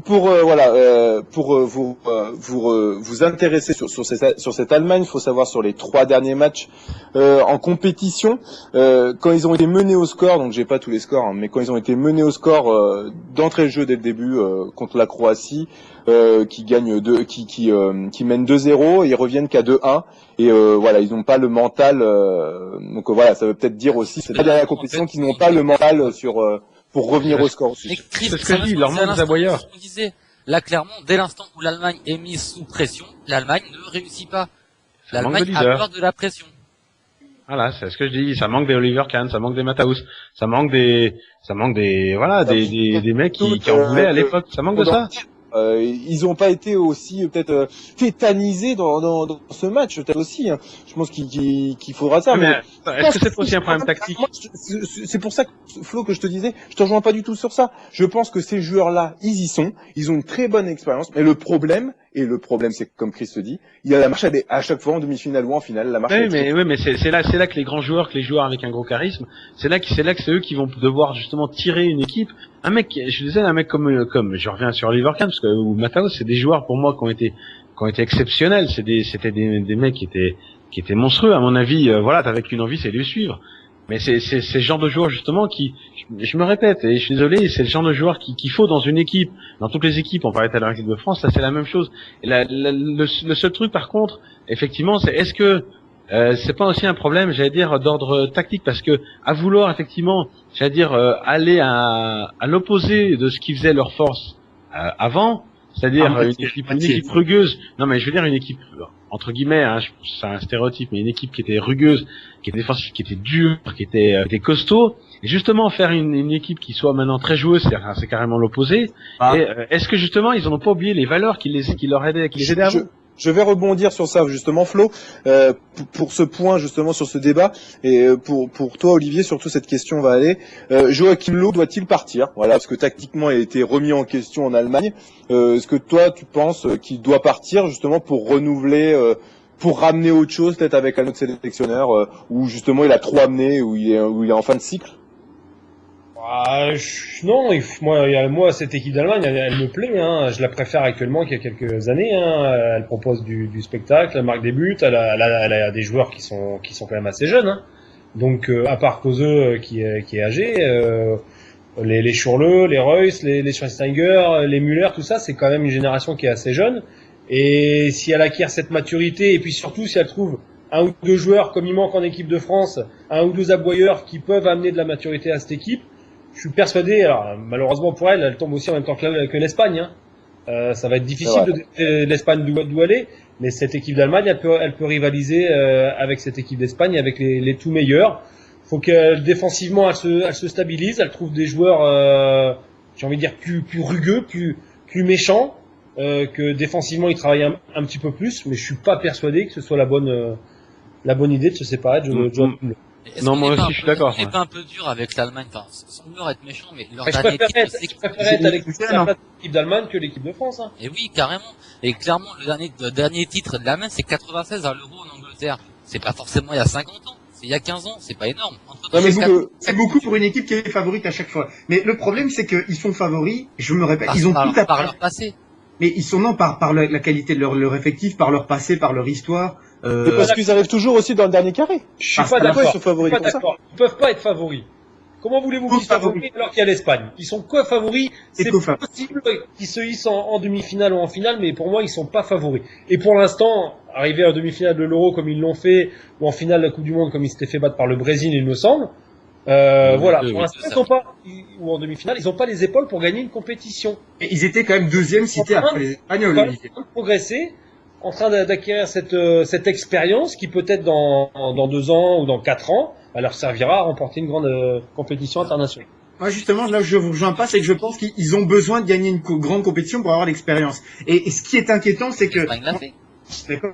vous intéresser sur cette Allemagne, il faut savoir sur les 3 derniers matchs en compétition, quand ils ont été menés au score, donc j'ai pas tous les scores, hein, mais quand ils ont été menés au score d'entrée de jeu dès le début contre la Croatie, qui gagne qui mène 2-0, et ils reviennent qu'à 2-1, et voilà, ils n'ont pas le mental, donc voilà, ça veut peut-être dire aussi cette dernière compétition qu'ils n'ont pas le mental pour revenir au score aussi. C'est ce que je dis, il leur manque des aboyeurs. Là, clairement, dès l'instant où l'Allemagne est mise sous pression, l'Allemagne ne réussit pas. L'Allemagne a peur de la pression. Voilà, c'est ce que je dis, ça manque des Oliver Kahn, ça manque des Matthaus, ça manque des mecs qui en voulaient à l'époque, ça manque de ça. Ils n'ont pas été aussi peut-être tétanisés dans ce match, peut-être aussi. Hein. Je pense qu'il faudra ça. Mais est-ce que c'est aussi un problème tactique? C'est pour ça, Flo, que je te disais, je te rejoins pas du tout sur ça. Je pense que ces joueurs-là, ils y sont, ils ont une très bonne expérience. Mais le problème, c'est que, comme Chris te dit, il y a la marche à chaque fois en demi-finale ou en finale, la marche. Oui, mais c'est là que les grands joueurs, que les joueurs avec un gros charisme, c'est là que c'est eux qui vont devoir justement tirer une équipe. Un mec comme je reviens sur Oliver Kahn, parce que ou Matthaus, c'est des joueurs pour moi qui ont été exceptionnels. C'était des mecs qui étaient monstrueux à mon avis. Voilà, t'avais qu'une envie, c'est de les suivre. Mais c'est ce genre de joueurs justement qui, je me répète et je suis désolé, c'est le genre de joueurs qu'il faut dans une équipe, dans toutes les équipes. On parlait tout à l'heure de l'équipe de France, ça c'est la même chose. Et le seul truc par contre, effectivement, c'est est-ce que c'est pas aussi un problème, j'allais dire, d'ordre tactique, parce que à vouloir effectivement, j'allais dire, aller à l'opposé de ce qui faisait leur force avant, c'est-à-dire une équipe rugueuse. Non, mais je veux dire une équipe entre guillemets, hein, c'est un stéréotype, mais une équipe qui était rugueuse, qui était défensive, qui était dure, qui était costaud. Et justement faire une équipe qui soit maintenant très joueuse, c'est carrément l'opposé. Et est-ce que justement ils en ont pas oublié les valeurs qui les aidaient avant? Je vais rebondir sur ça justement, Flo, pour ce point justement sur ce débat, et pour toi Olivier, surtout cette question va aller. Joachim Löw doit-il partir? Voilà, parce que tactiquement il a été remis en question en Allemagne. Est-ce que toi tu penses qu'il doit partir justement pour renouveler, pour ramener autre chose, peut-être avec un autre sélectionneur, où justement il a trop amené, où il est en fin de cycle? Moi, cette équipe d'Allemagne, elle me plaît. Hein. Je la préfère actuellement qu'il y a quelques années. Hein. Elle propose du spectacle, elle marque des buts, elle a des joueurs qui sont quand même assez jeunes. Hein. Donc, à part Klose qui est âgé, les Schürrle, les Reus, les Schweinsteiger, les Müller, tout ça, c'est quand même une génération qui est assez jeune. Et si elle acquiert cette maturité, et puis surtout si elle trouve un ou deux joueurs, comme il manque en équipe de France, un ou deux aboyeurs qui peuvent amener de la maturité à cette équipe, je suis persuadé, alors malheureusement pour elle, elle tombe aussi en même temps que l'Espagne. Hein. Ça va être difficile de détecter l'Espagne d'où elle est, mais cette équipe d'Allemagne, elle peut rivaliser avec cette équipe d'Espagne, avec les tout meilleurs. Faut que défensivement, elle se stabilise, elle trouve des joueurs, j'ai envie de dire plus rugueux, plus méchants, que défensivement ils travaillent un petit peu plus, mais je suis pas persuadé que ce soit la bonne idée de se séparer de John. Non, moi aussi, je suis d'accord. C'est pas un peu dur avec l'Allemagne, enfin, sans vouloir être méchant, mais leur Je dernier préférais titre, être avec l'équipe d'Allemagne que l'équipe de France. Hein. Et oui, carrément. Et clairement, le dernier titre de l'Allemagne, c'est 96 à l'Euro en Angleterre. C'est pas forcément il y a 50 ans. C'est il y a 15 ans. C'est pas énorme. C'est beaucoup pour une équipe qui est favorite à chaque fois. Mais le problème, c'est qu'ils sont favoris, je me répète, ils ont tout à par leur passé. Mais ils sont par la qualité de leur effectif, par leur passé, par leur histoire. C'est parce qu'ils arrivent toujours aussi dans le dernier carré. Je suis pas d'accord. Ils sont favoris pour ça. Ils peuvent pas être favoris. Comment voulez-vous qu'ils soient favoris alors qu'il y a l'Espagne? Ils sont co-favoris. C'est possible qu'ils se hissent en demi-finale ou en finale, mais pour moi, ils sont pas favoris. Et pour l'instant, arriver en demi-finale de l'Euro comme ils l'ont fait, ou en finale de la Coupe du Monde comme ils s'étaient fait battre par le Brésil, il me semble. Voilà. Pour l'instant, ils sont pas, ou en demi-finale, ils ont pas les épaules pour gagner une compétition. Et ils étaient quand même deuxième cités après les Espagnols. Ils sont en train de progresser, en train d'acquérir cette expérience qui peut-être dans 2 ans ou dans 4 ans, leur servira à remporter une grande compétition internationale. Moi, justement, là où je vous rejoins pas, c'est que je pense qu'ils ont besoin de gagner une grande compétition pour avoir l'expérience. Et ce qui est inquiétant, c'est que... L'Espagne l'a fait.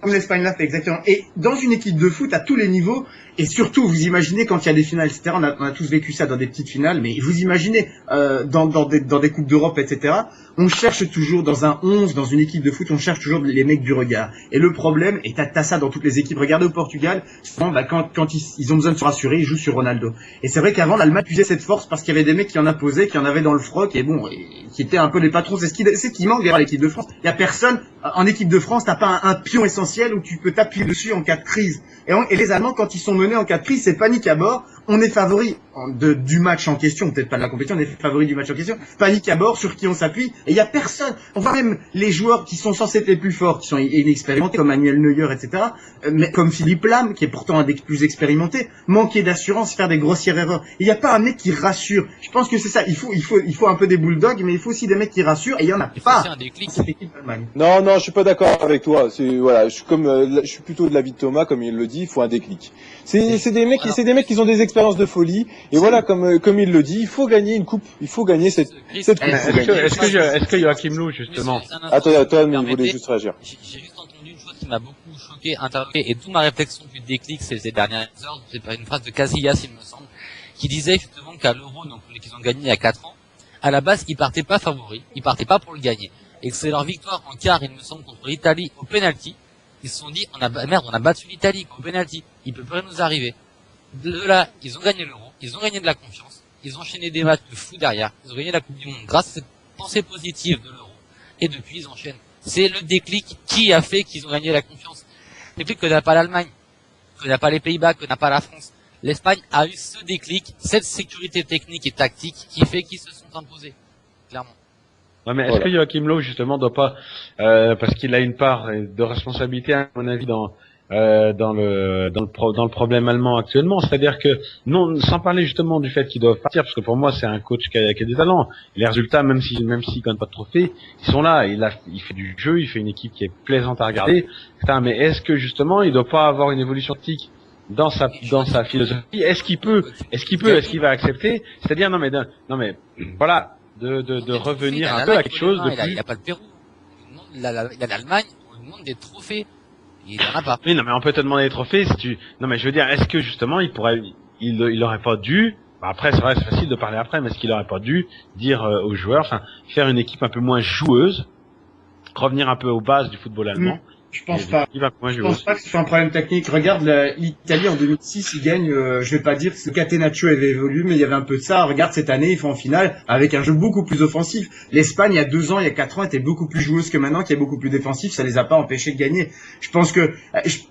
Comme l'Espagne l'a fait, exactement. Et dans une équipe de foot, à tous les niveaux, et surtout, vous imaginez quand il y a des finales, etc., on a tous vécu ça dans des petites finales, mais vous imaginez dans des coupes d'Europe, etc., on cherche toujours dans un 11, dans une équipe de foot, on cherche toujours les mecs du regard. Et le problème, et t'as ça dans toutes les équipes, regardez au Portugal, souvent, quand ils ont besoin de se rassurer, ils jouent sur Ronaldo. Et c'est vrai qu'avant, l'Allemagne puisait cette force parce qu'il y avait des mecs qui en apposaient, qui en avaient dans le froc, et bon, qui étaient un peu les patrons. C'est ce qui manque derrière l'équipe de France. Il y a personne, en équipe de France, t'as pas un pion essentiel où tu peux t'appuyer dessus en cas de crise. Et les Allemands, quand ils sont menés en cas de crise, c'est panique à bord. On est favori du match en question, peut-être pas de la compétition, on est favori du match en question. Panique à bord, sur qui on s'appuie. Et il y a personne. On voit même les joueurs qui sont censés être les plus forts, qui sont inexpérimentés, comme Manuel Neuer, etc. Mais comme Philippe Lahm, qui est pourtant un des plus expérimentés, manquer d'assurance, faire des grossières erreurs. Il n'y a pas un mec qui rassure. Je pense que c'est ça. Il faut un peu des bulldogs, mais il faut aussi des mecs qui rassurent. Et il y en a pas. Cette équipe d'Allemagne. Non, je suis pas d'accord avec toi. Voilà, je suis plutôt de l'avis de Thomas, comme il le dit, il faut un déclic. C'est des mecs qui ont des expériences de folie. Et voilà, comme il le dit, il faut gagner une coupe. Il faut gagner cette coupe. Est-ce que Joachim Löw, justement. Attends, mais il voulait juste réagir. J'ai juste entendu une chose qui m'a beaucoup choqué, interpellé, et toute ma réflexion du déclic ces dernières heures, c'est une phrase de Casillas, il me semble, qui disait justement qu'à l'Euro, donc qu'ils ont gagné il y a 4 ans, à la base, ils partaient pas favoris, ils partaient pas pour le gagner. Et que c'est leur victoire en quart, il me semble, contre l'Italie au penalty. Ils se sont dit, on a battu l'Italie au penalty, il peut plus rien nous arriver. De là, ils ont gagné l'Euro, ils ont gagné de la confiance, ils ont enchaîné des matchs de fou derrière, ils ont gagné la Coupe du Monde grâce à cette pensée positive de l'Euro. Et depuis, ils enchaînent. C'est le déclic qui a fait qu'ils ont gagné la confiance. Le déclic que n'a pas l'Allemagne, que n'a pas les Pays-Bas, que n'a pas la France. L'Espagne a eu ce déclic, cette sécurité technique et tactique qui fait qu'ils se sont imposés. Clairement. Ouais, mais est-ce que Joachim Löw, justement, doit pas, parce qu'il a une part de responsabilité, à mon avis, dans le problème allemand actuellement, c'est-à-dire que non, sans parler justement du fait qu'ils doivent partir, parce que pour moi c'est un coach qui a des talents, les résultats même s'il gagne pas de trophée, ils sont là, il fait du jeu, il fait une équipe qui est plaisante à regarder, etc. Mais est-ce que justement il doit pas avoir une évolution tactique dans sa philosophie? Est-ce qu'il va accepter, c'est-à-dire non mais voilà, de revenir un peu à quelque chose de plus. Il a pas le Pérou, il a l'Allemagne, on lui demande des trophées. Il en a pas. Oui, non, mais on peut te demander des trophées si tu... Non, mais je veux dire, est-ce que justement, il aurait pas dû... Bah après, c'est vrai, c'est facile de parler après, mais est-ce qu'il aurait pas dû dire aux joueurs, enfin, faire une équipe un peu moins joueuse, revenir un peu aux bases du football allemand, Je pense pas. Il va moins Je jouer. pense pas que ce soit un problème technique. Regarde l'Italie en 2006, ils gagnent. Je vais pas dire que Catenaccio avait évolué, mais il y avait un peu de ça. Regarde cette année, ils font en finale avec un jeu beaucoup plus offensif. L'Espagne, il y a 2 ans, il y a 4 ans, était beaucoup plus joueuse que maintenant, qui est beaucoup plus défensif. Ça les a pas empêchés de gagner. Je pense que,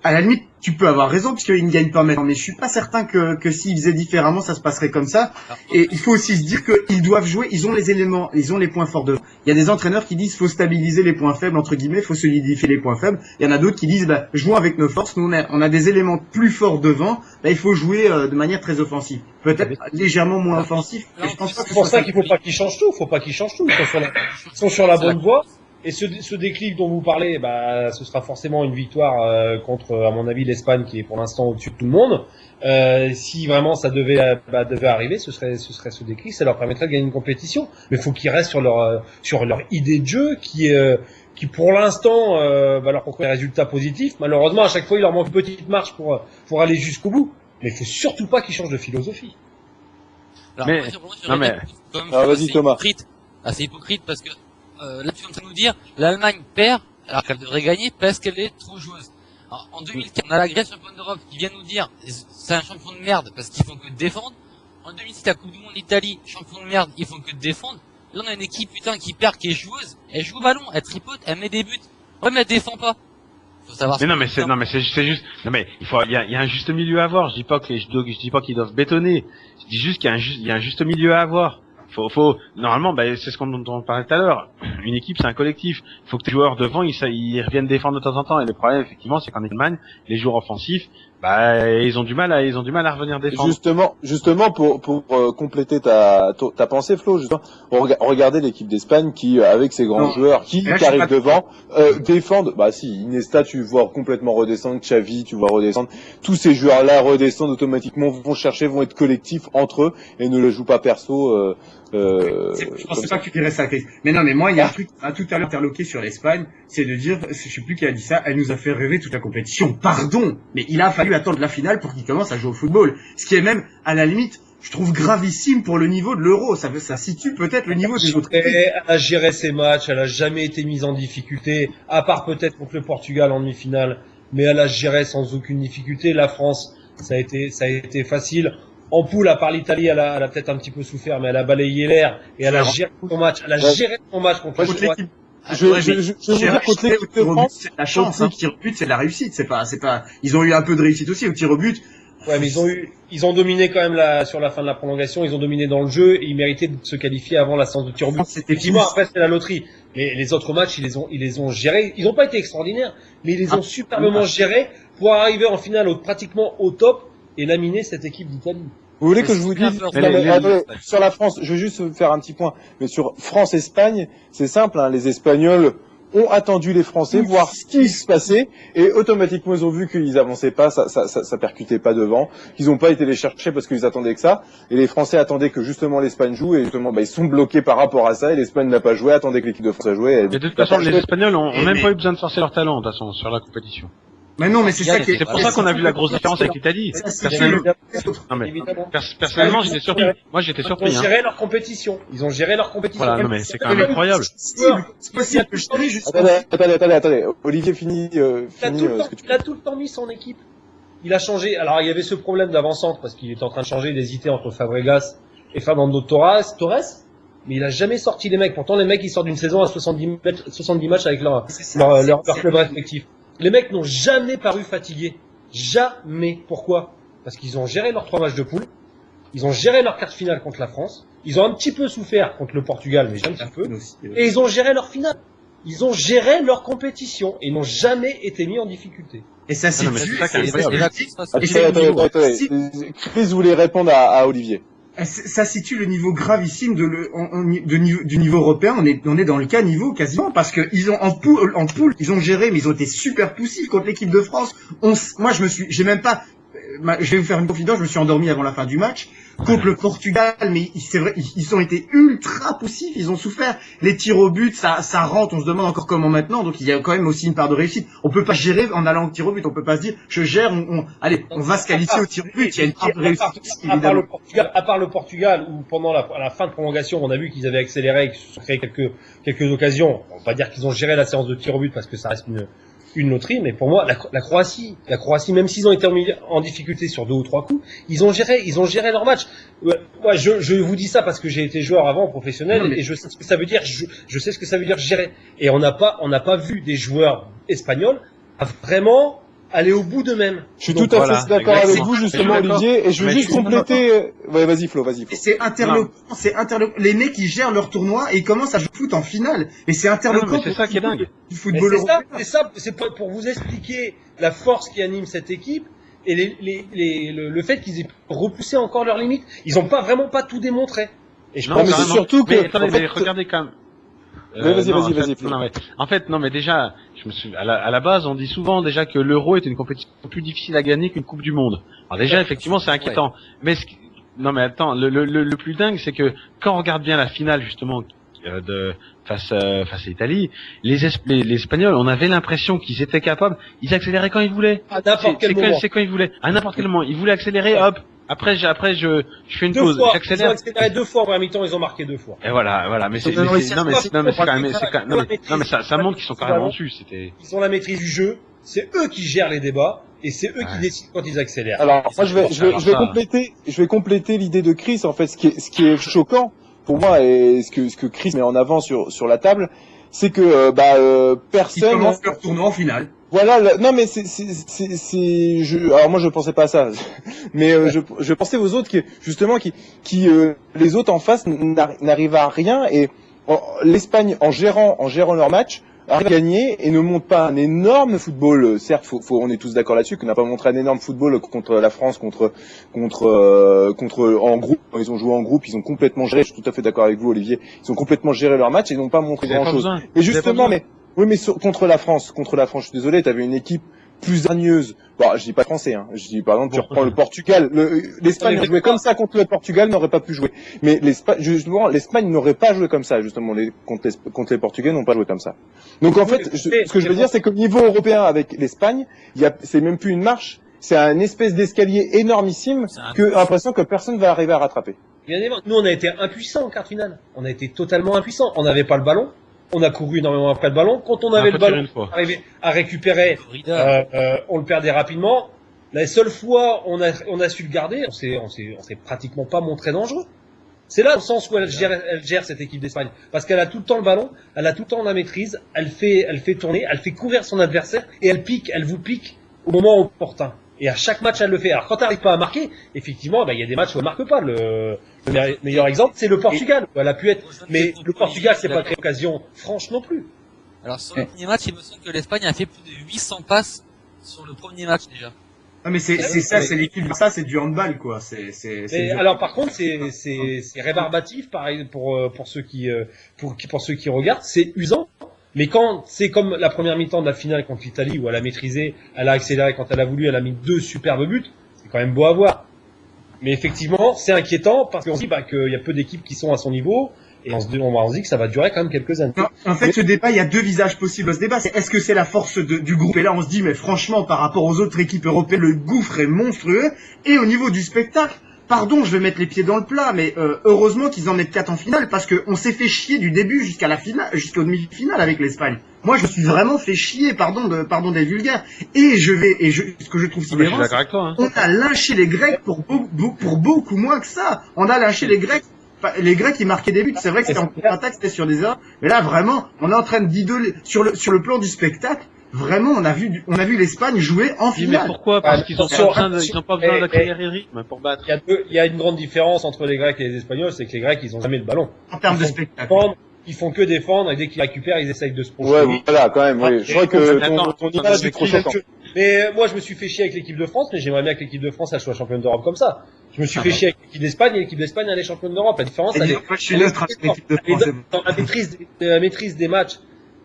à la limite, tu peux avoir raison puisqu'ils ne gagnent pas maintenant. Mais je suis pas certain que s'ils faisaient différemment, ça se passerait comme ça. Et il faut aussi se dire qu'ils doivent jouer. Ils ont les éléments, ils ont les points forts devant. Il y a des entraîneurs qui disent faut stabiliser les points faibles entre guillemets, faut solidifier les points faibles. Il y en a d'autres qui disent jouons avec nos forces. Nous on a des éléments plus forts devant. Là il faut jouer de manière très offensive. Peut-être légèrement moins offensif. Mais je pense pas que C'est pour ça qu'il faut pas qu'ils changent tout. Faut pas qu'ils changent tout. Ils sont sur la bonne voie. Et ce déclic dont vous parlez, ce sera forcément une victoire contre, à mon avis, l'Espagne qui est pour l'instant au-dessus de tout le monde. Si vraiment ça devait arriver, ce serait ce déclic, ça leur permettrait de gagner une compétition. Mais il faut qu'ils restent sur leur idée de jeu qui pour l'instant va leur procurer des résultats positifs. Malheureusement, à chaque fois, il leur manque une petite marche pour aller jusqu'au bout. Mais il faut surtout pas qu'ils changent de philosophie. Alors, Mais- moi, non, mais- vas-y, Thomas. C'est hypocrite parce que là tu es en train de nous dire l'Allemagne perd alors qu'elle devrait gagner parce qu'elle est trop joueuse. Alors, en 2015, on a la Grèce championne d'Europe qui vient nous dire c'est un champion de merde parce qu'ils font que défendre. En 2006, la Coupe du Monde Italie, champion de merde, ils font que défendre. Là, on a une équipe qui perd, qui est joueuse. Elle joue au ballon, elle tripote, elle met des buts. Ouais, mais elle défend pas. Faut savoir. Mais non, mais c'est juste, non, mais il y a un juste milieu à avoir. Je dis pas qu'ils doivent bétonner. Je dis juste qu'il y a un juste milieu à avoir. Normalement, c'est ce dont on parlait tout à l'heure. Une équipe, c'est un collectif. Il faut que les joueurs devant, ils reviennent défendre de temps en temps. Et le problème, effectivement, c'est qu'en Allemagne, les joueurs offensifs, ils ont du mal à revenir défendre. Justement pour compléter ta pensée, Flo, justement, regardez l'équipe d'Espagne qui, avec ses grands joueurs qui arrivent devant, défendent. Si Iniesta, tu vois complètement redescendre, Xavi, tu vois redescendre. Tous ces joueurs-là redescendent automatiquement, vont être collectifs entre eux et ne le jouent pas perso. Je pensais pas que tu dirais ça, Chris. Mais non, mais moi, il y a un truc à tout à l'heure interloqué sur l'Espagne, c'est de dire, je sais plus qui a dit ça, elle nous a fait rêver toute la compétition. Pardon, mais il a fallu attendre la finale pour qu'il commence à jouer au football. Ce qui est même, à la limite, je trouve gravissime pour le niveau de l'Euro. Ça situe peut-être le niveau des autres équipes. Elle a géré ses matchs, elle a jamais été mise en difficulté, à part peut-être contre le Portugal en demi-finale, mais elle a géré sans aucune difficulté. La France, ça a été facile. En poule, à part l'Italie, elle a peut-être un petit peu souffert, mais elle a balayé l'air et elle a géré son match. Elle a géré son match contre l'équipe. Je veux dire, contre l'équipe de France, c'est la chance, au tir au but, c'est de la réussite. C'est pas, ils ont eu un peu de réussite aussi au tir au but. Ouais, mais ils ont dominé quand même sur la fin de la prolongation, ils ont dominé dans le jeu et ils méritaient de se qualifier avant la séance de tir au but. Effectivement, après c'est la loterie. Mais les autres matchs, ils les ont gérés. Ils n'ont pas été extraordinaires, mais ils les ont superbement gérés pour arriver en finale pratiquement au top et laminer cette équipe d'Italie. Vous voulez que je vous dise sur la France, je vais juste faire un petit point, mais sur France-Espagne, c'est simple, les Espagnols ont attendu les Français, voir ce qui se passait, et automatiquement ils ont vu qu'ils avançaient pas, ça percutait pas devant, qu'ils n'ont pas été les chercher parce qu'ils attendaient que ça, et les Français attendaient que justement l'Espagne joue, et justement ils sont bloqués par rapport à ça, et l'Espagne n'a pas joué, attendait que l'équipe de France a joué. Et de toute façon, les Espagnols ont même pas eu besoin de forcer leur talent, de toute façon, sur la compétition. Mais non, mais c'est ça qui est... C'est pour ça qu'on a vu la grosse différence avec l'Italie. Personnellement, j'étais surpris. Moi, j'étais surpris. Ils ont géré leur compétition. Voilà, non, mais c'est quand même incroyable. C'est possible que je te dise Attendez. Olivier, finis ce que tu Il a tout le temps mis son équipe. Il a changé. Alors, il y avait ce problème d'avant-centre parce qu'il était en train de changer, d'hésiter entre Fabregas et Fernando Torres. Mais il a jamais sorti les mecs. Pourtant, les mecs, ils sortent d'une saison à 70 matchs avec leur club respectif. Les mecs n'ont jamais paru fatigués. Jamais. Pourquoi? Parce qu'ils ont géré leurs 3 matchs de poule. Ils ont géré leur quart de finale contre la France. Ils ont un petit peu souffert contre le Portugal, mais jamais un peu. Et ils ont géré leur finale. Ils ont géré leur compétition. Et ils n'ont jamais été mis en difficulté. Et ça, c'est Chris voulait répondre à Olivier. Ça situe le niveau gravissime du niveau européen. On est dans le cas niveau quasiment parce que ils ont en poule, ils ont géré, mais ils ont été super poussifs contre l'équipe de France. Moi, je vais vous faire une confidence, je me suis endormi avant la fin du match contre le Portugal, mais c'est vrai, ils ont été ultra poussifs, ils ont souffert. Les tirs au but, ça rentre, on se demande encore comment maintenant, donc il y a quand même aussi une part de réussite. On peut pas gérer en allant au tir au but, on peut pas se dire, je gère, on va se qualifier au tir au but, il y a une part de réussite. À part le Portugal, où pendant la fin de prolongation, on a vu qu'ils avaient accéléré, qu'ils se sont créé quelques occasions. On va pas dire qu'ils ont géré la séance de tir au but parce que ça reste une loterie, mais pour moi, la Croatie, même s'ils ont été en difficulté sur 2 ou 3 coups, ils ont géré leur match. Moi, je vous dis ça parce que j'ai été joueur avant professionnel et je sais ce que ça veut dire, je sais ce que ça veut dire gérer. Et on n'a pas vu des joueurs espagnols à vraiment aller au bout d'eux-mêmes. Je suis tout à fait d'accord avec vous, justement, Olivier, et je veux juste compléter. Ouais, vas-y, Flo. C'est interloquant. Les mecs, ils gèrent leur tournoi et ils commencent à jouer au foot en finale. Et c'est interloquant. C'est ça qui est dingue. Du football européen. C'est pour vous expliquer la force qui anime cette équipe et le fait qu'ils aient repoussé encore leurs limites. Ils ont vraiment pas tout démontré. Et je pense surtout que. Mais attendez, mais regardez quand même. Vas-y. En fait, non, mais déjà, je me suis, à la base, on dit souvent déjà que l'Euro est une compétition plus difficile à gagner qu'une Coupe du Monde. Alors déjà, effectivement, c'est inquiétant. Mais non, mais attends, le plus dingue, c'est que quand on regarde bien la finale, justement, face à l'Italie, les Espagnols, on avait l'impression qu'ils étaient capables, ils accéléraient quand ils voulaient. À n'importe quel moment. C'est quand ils voulaient. À n'importe quel moment. Ils voulaient accélérer, hop. Après, je fais une pause. J'accélère. Ils ont accéléré 2 fois en première mi-temps, ils ont marqué 2 fois. Et voilà. Mais ça montre qu'ils sont carrément dessus. Ils ont la maîtrise du jeu. C'est eux qui gèrent les débats et c'est eux qui décident quand ils accélèrent. Alors, moi, je vais compléter l'idée de Chris. En fait, ce qui est choquant pour moi et ce que Chris met en avant sur la table, c'est que personne. Ils commencent leur tournoi en finale. Voilà, non mais alors moi je pensais pas à ça, mais je pensais aux autres qui les autres en face n'arrivent à rien et l'Espagne en gérant leur match arrive à gagner et ne montre pas un énorme football. Certes, on est tous d'accord là-dessus qu'on n'a pas montré un énorme football contre la France, contre en groupe. Ils ont joué en groupe, ils ont complètement géré. Je suis tout à fait d'accord avec vous, Olivier. Ils ont complètement géré leur match et n'ont pas montré grand-chose. Et justement, contre la France, je suis désolé, t'avais une équipe plus hargneuse. Bon, je dis pas français, hein. Je dis, par exemple, tu reprends le Portugal. L'Espagne a joué comme ça contre le Portugal, n'aurait pas pu jouer. Mais l'Espagne n'aurait pas joué comme ça, justement. Contre les Portugais n'ont pas joué comme ça. Donc, en fait, ce que je veux dire, c'est qu'au niveau européen, avec l'Espagne, c'est même plus une marche. C'est un espèce d'escalier énormissime l'impression que personne va arriver à rattraper. Bien évidemment. Nous, on a été impuissants en quart finale. On a été totalement impuissants. On n'avait pas le ballon. On a couru énormément après le ballon. Quand on avait le ballon, on arrivait à récupérer, on le perdait rapidement. La seule fois on a su le garder, on s'est pratiquement pas montré dangereux. C'est là le sens où elle gère cette équipe d'Espagne. Parce qu'elle a tout le temps le ballon, elle a tout le temps la maîtrise, elle fait tourner, elle fait courir son adversaire et elle vous pique au moment opportun. Et à chaque match, elle le fait. Alors quand elle n'arrive pas à marquer, effectivement, il y a des matchs où elle marque pas. Le meilleur exemple, c'est le Portugal, où elle a pu être. Mais le Portugal, c'est pas une occasion franche non plus. Alors sur le premier match, il me semble que l'Espagne a fait plus de 800 passes sur le premier match déjà. Ah mais c'est l'équipe, ça c'est du handball quoi. Alors par contre, c'est rébarbatif, pareil pour ceux qui regardent, c'est usant. Mais quand c'est comme la première mi-temps de la finale contre l'Italie où elle a maîtrisé, elle a accéléré quand elle a voulu, elle a mis 2 superbes buts, c'est quand même beau à voir. Mais effectivement, c'est inquiétant parce qu'on se dit qu'il y a peu d'équipes qui sont à son niveau et on se dit que ça va durer quand même quelques années. Non, en fait, ce débat, il y a 2 visages possibles à ce débat. Est-ce que c'est la force du groupe? Et là, on se dit, mais franchement, par rapport aux autres équipes européennes, le gouffre est monstrueux. Et au niveau du spectacle, pardon, je vais mettre les pieds dans le plat, mais heureusement qu'ils en mettent 4 en finale parce que on s'est fait chier du début jusqu'à la finale, jusqu'au demi-finale avec l'Espagne. Moi, je me suis vraiment fait chier, pardon des vulgaires. Et ce que je trouve sidérant, on a lynché les Grecs pour beaucoup moins que ça. On a lynché les Grecs. Les Grecs, ils marquaient des buts. C'est vrai que c'était en contre-attaque, c'était sur des erreurs. Mais là, vraiment, on est en train d'idoler sur le plan du spectacle. Vraiment, on a vu l'Espagne jouer en finale. Mais pourquoi? Parce qu'ils ont pas besoin d'accélérer le rythme pour battre. Il y a une grande différence entre les Grecs et les Espagnols, c'est que les Grecs, ils ont jamais le ballon. En termes de spectacle. Ils font que défendre et dès qu'ils récupèrent, ils essayent de se projeter. Ouais, voilà, quand même, oui. Je crois que ton image est trop choquante. Mais moi, je me suis fait chier avec l'équipe de France, mais j'aimerais bien que l'équipe de France, elle soit championne d'Europe comme ça. Je me suis fait chier avec l'équipe d'Espagne et l'équipe d'Espagne, elle est championne d'Europe. La différence, elle est dans la maîtrise des matchs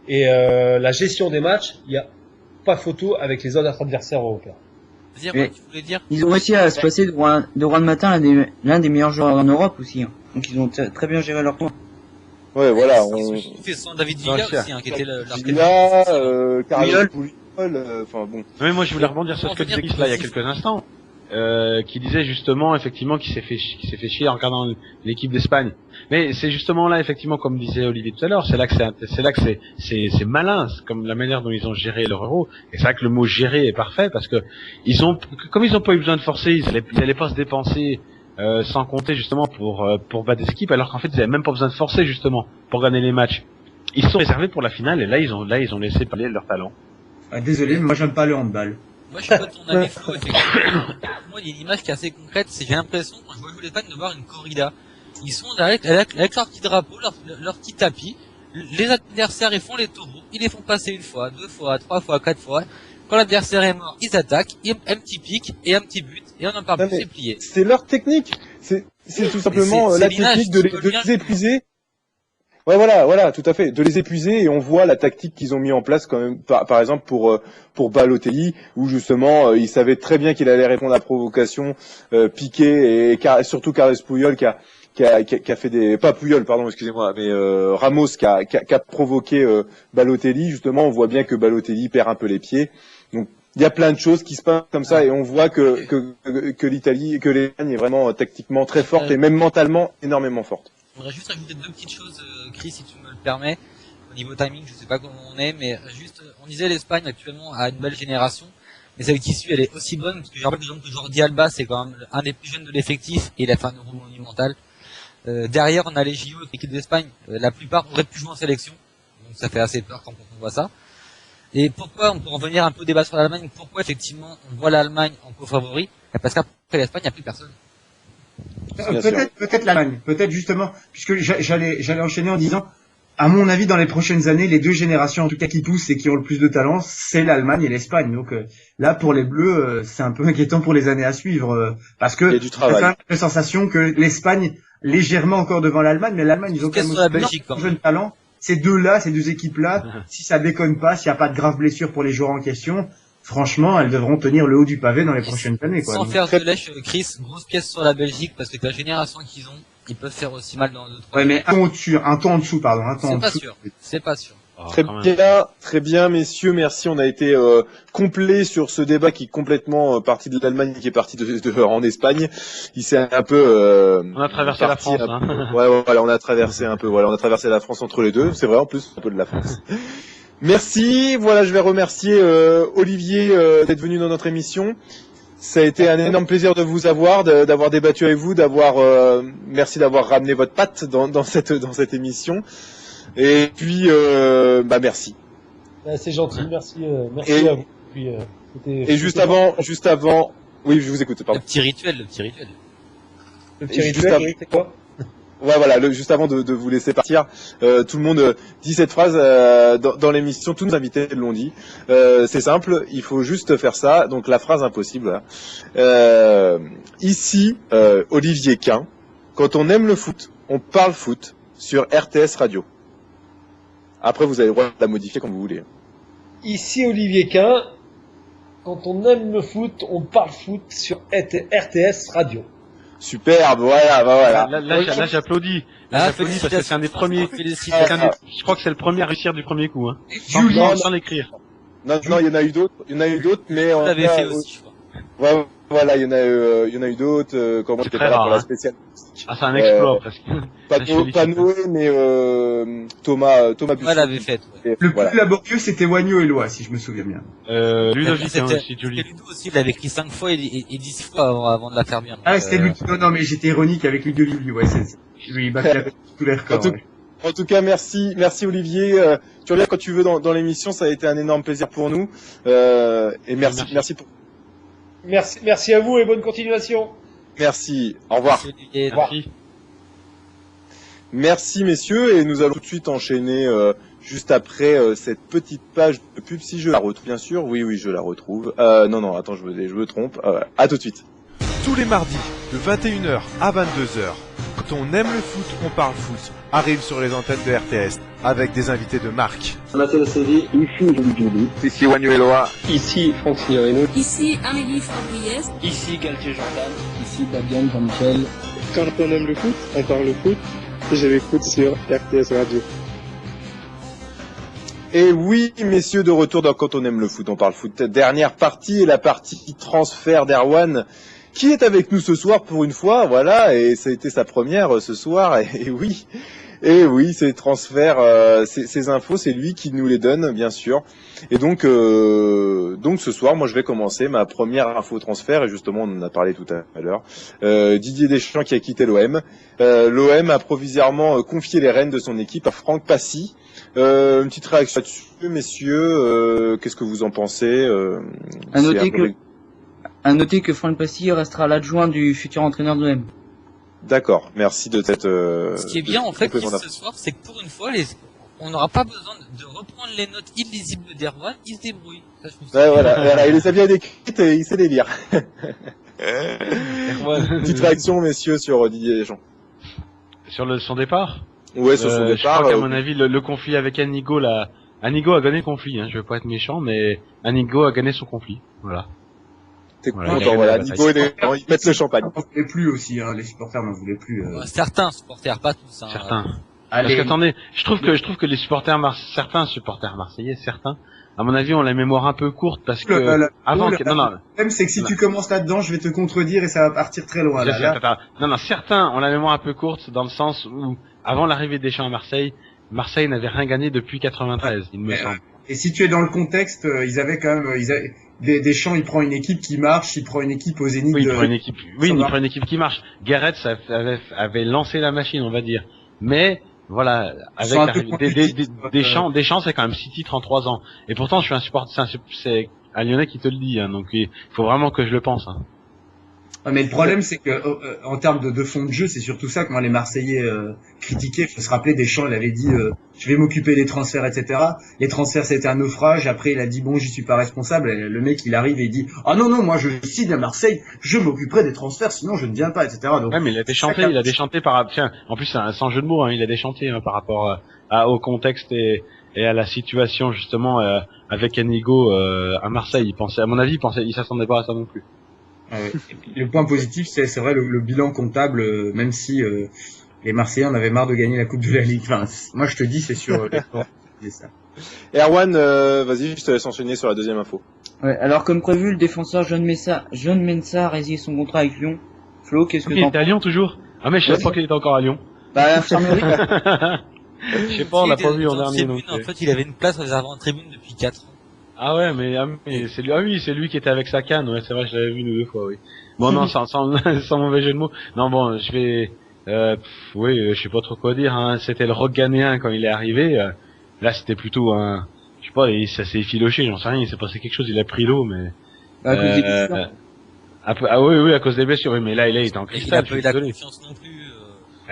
et la gestion des matchs, il y a pas photo avec les autres adversaires européens. Ils ont réussi à se passer de Juan Matin, l'un des meilleurs joueurs en Europe aussi. Hein. Donc ils ont très bien géré leur tour. Ouais, voilà. C'est sans David Villa aussi, qui était Villa, Carlos Puyol, enfin bon. Mais moi je voulais rebondir sur ce que disait Chris là il y a quelques instants. qui disait justement effectivement qu'il s'est fait chier en regardant l'équipe d'Espagne. Mais c'est justement là effectivement, comme disait Olivier tout à l'heure, c'est là que c'est malin, comme la manière dont ils ont géré leur Euro. Et c'est vrai que le mot gérer est parfait parce que comme ils ont pas eu besoin de forcer, ils allaient pas se dépenser sans compter justement pour battre des équipes, alors qu'en fait ils avaient même pas besoin de forcer justement pour gagner les matchs. Ils se sont réservés pour la finale et là ils ont laissé parler leur talent. Ah, désolé, mais moi j'aime pas le handball. Moi, je suis pas ton ami Flo, effectivement. Moi, il y a une image qui est assez concrète, c'est j'ai l'impression, quand je vois jouer l'Espagne, de voir une corrida. Ils sont avec leur petit drapeau, leur petit tapis. Les adversaires, ils font les taureaux. Ils les font passer une fois, 2 fois, 3 fois, 4 fois. Quand l'adversaire est mort, ils attaquent, un petit pic et un petit but, et on en parle plus, c'est plié. C'est leur technique. C'est tout simplement la technique de les épuiser. Ouais, voilà, tout à fait. De les épuiser, et on voit la tactique qu'ils ont mis en place quand même, par exemple pour Balotelli, où justement il savait très bien qu'il allait répondre à la provocation, Piqué et surtout Carles Puyol qui a fait des, pas Puyol, pardon, excusez-moi, mais Ramos qui a provoqué Balotelli. Justement, on voit bien que Balotelli perd un peu les pieds. Donc il y a plein de choses qui se passent comme ça, et on voit que l'Espagne est vraiment tactiquement très forte et même mentalement énormément forte. Je voudrais juste ajouter 2 petites choses, Chris, si tu me le permets. Au niveau timing, je sais pas comment on est, mais juste, on disait l'Espagne actuellement a une belle génération, mais celle qui suit, elle est aussi bonne, parce que je rappelle que Jordi Alba, c'est quand même un des plus jeunes de l'effectif, et il a fait un Euro monumental. Derrière, on a les JO avec l'équipe d'Espagne, la plupart auraient pu jouer en sélection, donc ça fait assez peur quand on voit ça. Et pourquoi, on peut revenir un peu au débat sur l'Allemagne, pourquoi effectivement on voit l'Allemagne en co-favori? Parce qu'après l'Espagne, il n'y a plus personne. Peut-être l'Allemagne, peut-être justement, puisque j'allais enchaîner en disant, à mon avis, dans les prochaines années, les 2 générations en tout cas qui poussent et qui ont le plus de talent, c'est l'Allemagne et l'Espagne. Donc là, pour les Bleus, c'est un peu inquiétant pour les années à suivre, parce que j'ai quand même la sensation que l'Espagne légèrement encore devant l'Allemagne, mais l'Allemagne, ils ont quand même un jeune talent. Ces 2 équipes-là, si ça déconne pas, s'il n'y a pas de graves blessures pour les joueurs en question, franchement, elles devront tenir le haut du pavé dans les prochaines années, quoi. Sans faire de lèche, Chris, grosse pièce sur la Belgique, parce que la génération qu'ils ont, ils peuvent faire aussi mal dans d'autres. Ouais, mais un ton en dessous, pardon, un ton en dessous. C'est pas sûr. Très bien, messieurs, merci. On a été complet sur ce débat qui est complètement parti de l'Allemagne, qui est parti en Espagne. Il s'est un peu. On a traversé la France. Ouais, voilà, on a traversé un peu. Voilà, on a traversé la France entre les deux. C'est vrai, en plus, un peu de la France. Merci. Voilà, je vais remercier Olivier d'être venu dans notre émission. Ça a été un énorme plaisir de vous avoir, d'avoir débattu avec vous, merci d'avoir ramené votre patte dans cette émission. Et puis, merci. C'est gentil, merci à vous. Puis, et juste avant, oui, je vous écoute, pardon. Le petit rituel. Le petit rituel, oui, c'est quoi? Ouais, voilà, juste avant de vous laisser partir, tout le monde dit cette phrase dans l'émission, tous nos invités l'ont dit. C'est simple, il faut juste faire ça, donc la phrase impossible. Ici, Olivier Quin, quand on aime le foot, on parle foot sur RTS Radio. Après, vous avez le droit de la modifier comme vous voulez. Ici Olivier Quin, quand on aime le foot, on parle foot sur RTS Radio. Superbe, voilà. Là, j'applaudis. J'applaudis parce que c'est un des premiers. Je crois que c'est le premier à réussir du premier coup. Sans l'écrire. Non, il y en a eu d'autres, mais on l'avait fait aussi, je crois. Ouais, voilà, il y en a eu d'autres. Comment j'étais pas là pour la spéciale. Ah, c'est un exploit presque. Pas Noé, mais Thomas Busson. Ouais, l'avait fait. Ouais. Le plus laborieux, c'était Wagno et Loa, si je me souviens bien. Ludovic, c'était Ludo aussi, il l'avait écrit 5 fois et 10 fois avant de la faire bien. Ah, c'était Ludo. Non, mais j'étais ironique avec Ludovic, ouais, lui, il battait tous les records. En tout cas, merci Olivier. Tu reviens quand tu veux dans l'émission, ça a été un énorme plaisir pour nous. Et merci pour. Merci à vous et bonne continuation. Merci. Au revoir. Au revoir. Merci messieurs, et nous allons tout de suite enchaîner juste après cette petite page de pub, si je la retrouve bien sûr. Oui, je la retrouve. Non, attends, je me trompe. À tout de suite. Tous les mardis de 21h à 22h. Quand on aime le foot, on parle foot. Arrive sur les antennes de RTS avec des invités de marque. Mathieu Sévi, ici Julie Julie. Ici Wagno Eloa. Ici Franck Signorino. Ici Amélie Fabriès. Ici Galtier Jordan. Ici Babiane Jean-Michel. Quand on aime le foot, on parle le foot. Et je l'écoute sur RTS Radio. Et oui, messieurs, de retour dans Quand on aime le foot, on parle foot. Dernière partie, la partie transfert d'Erwan. qui est avec nous ce soir pour une fois, voilà, et ça a été sa première ce soir, et oui. Et oui, ces transferts, ces infos, c'est lui qui nous les donne, bien sûr. Et donc ce soir, moi, je vais commencer ma première info transfert. Et justement, on en a parlé tout à l'heure. Didier Deschamps qui a quitté l'OM. L'OM a provisoirement confié les rênes de son équipe à Franck Passy. Une petite réaction là-dessus, messieurs. Qu'est-ce que vous en pensez À noter que Franck Passy restera l'adjoint du futur entraîneur de l'OM. D'accord, merci de cette. Ce qui est bien en fait ce soir, c'est que pour une fois, on n'aura pas besoin de reprendre les notes illisibles d'Erwan, il se débrouille. Ça, voilà, il les a bien décrites et il sait les lire. Petite réaction, messieurs, sur Didier Deschamps. Sur son départ. Ouais, sur son départ. Je crois qu'à mon avis, le conflit avec Anigo, Anigo a gagné le conflit. Hein, je veux pas être méchant, mais Anigo a gagné son conflit. Voilà. T'es content, voilà. Anigo, ils mettent le champagne. On n'en voulait plus aussi, hein. Les supporters n'en voulaient plus. Certains supporters, pas tous. Hein. Certains. Parce qu'attendez, je trouve que les certains supporters marseillais, à mon avis, ont la mémoire un peu courte parce que Le problème, c'est que si tu commences là-dedans, je vais te contredire et ça va partir très loin. Non, certains ont la mémoire un peu courte dans le sens où, avant l'arrivée des Deschamps à Marseille n'avait rien gagné depuis 93, il me semble. Et si tu es dans le contexte, ils avaient quand même, Deschamps, il prend une équipe qui marche, il prend une équipe au Zénith. Oui, il prend une équipe qui marche. Gareth avait lancé la machine, on va dire. Mais, voilà, avec Deschamps, c'est quand même 6 titres en 3 ans. Et pourtant, je suis un supporter, c'est un Lyonnais qui te le dit, hein, donc il faut vraiment que je le pense, hein. Mais le problème, c'est que en termes de fond de jeu, c'est surtout ça que moi les Marseillais critiquaient. Il faut se rappeler, Deschamps, il avait dit je vais m'occuper des transferts, etc. Les transferts, c'était un naufrage. Après, il a dit bon, j'y suis pas responsable. Et le mec, il arrive et il dit ah non, moi je signe à Marseille, je m'occuperaie des transferts, sinon je ne viens pas, etc. Donc, ouais, mais il a déchanté en plus, sans jeu de mots, hein, il a déchanté hein, par rapport au contexte et à la situation justement avec Anigo à Marseille. Il pensait, à mon avis, il s'attendait pas à ça non plus. Le point positif, c'est vrai le bilan comptable, même si les Marseillais en avaient marre de gagner la Coupe de la Ligue. Enfin, moi, je te dis, c'est sur ça. Erwan, vas-y, je te laisse enchaîner sur la deuxième info. Ouais, alors comme prévu, le défenseur John Mensah a résilié son contrat avec Lyon. Flo, qu'est-ce que il était à Lyon toujours? Ah mais je savais pas qu'il était encore à Lyon. Bah l'infirmerie. Je sais pas, on l'a pas vu en dernier. En fait, il avait une place réservée en tribune depuis 4 ans. Ah ouais, mais c'est lui. Ah oui, c'est lui qui était avec sa canne. Ouais, c'est vrai, je l'avais vu une ou deux fois. Oui. Bon, non, sans mauvais jeu de mots. Non, bon, je vais. Oui, je sais pas trop quoi dire. Hein. C'était le rock ghanéen quand il est arrivé. Là, c'était plutôt un. Je sais pas, ça s'est effiloché. J'en sais rien. Il s'est passé quelque chose. Il a pris l'eau, mais. À cause des blessures. Ah oui, à cause des blessures. Oui, mais là, il est en cristal. Il a pas eu la confiance non plus.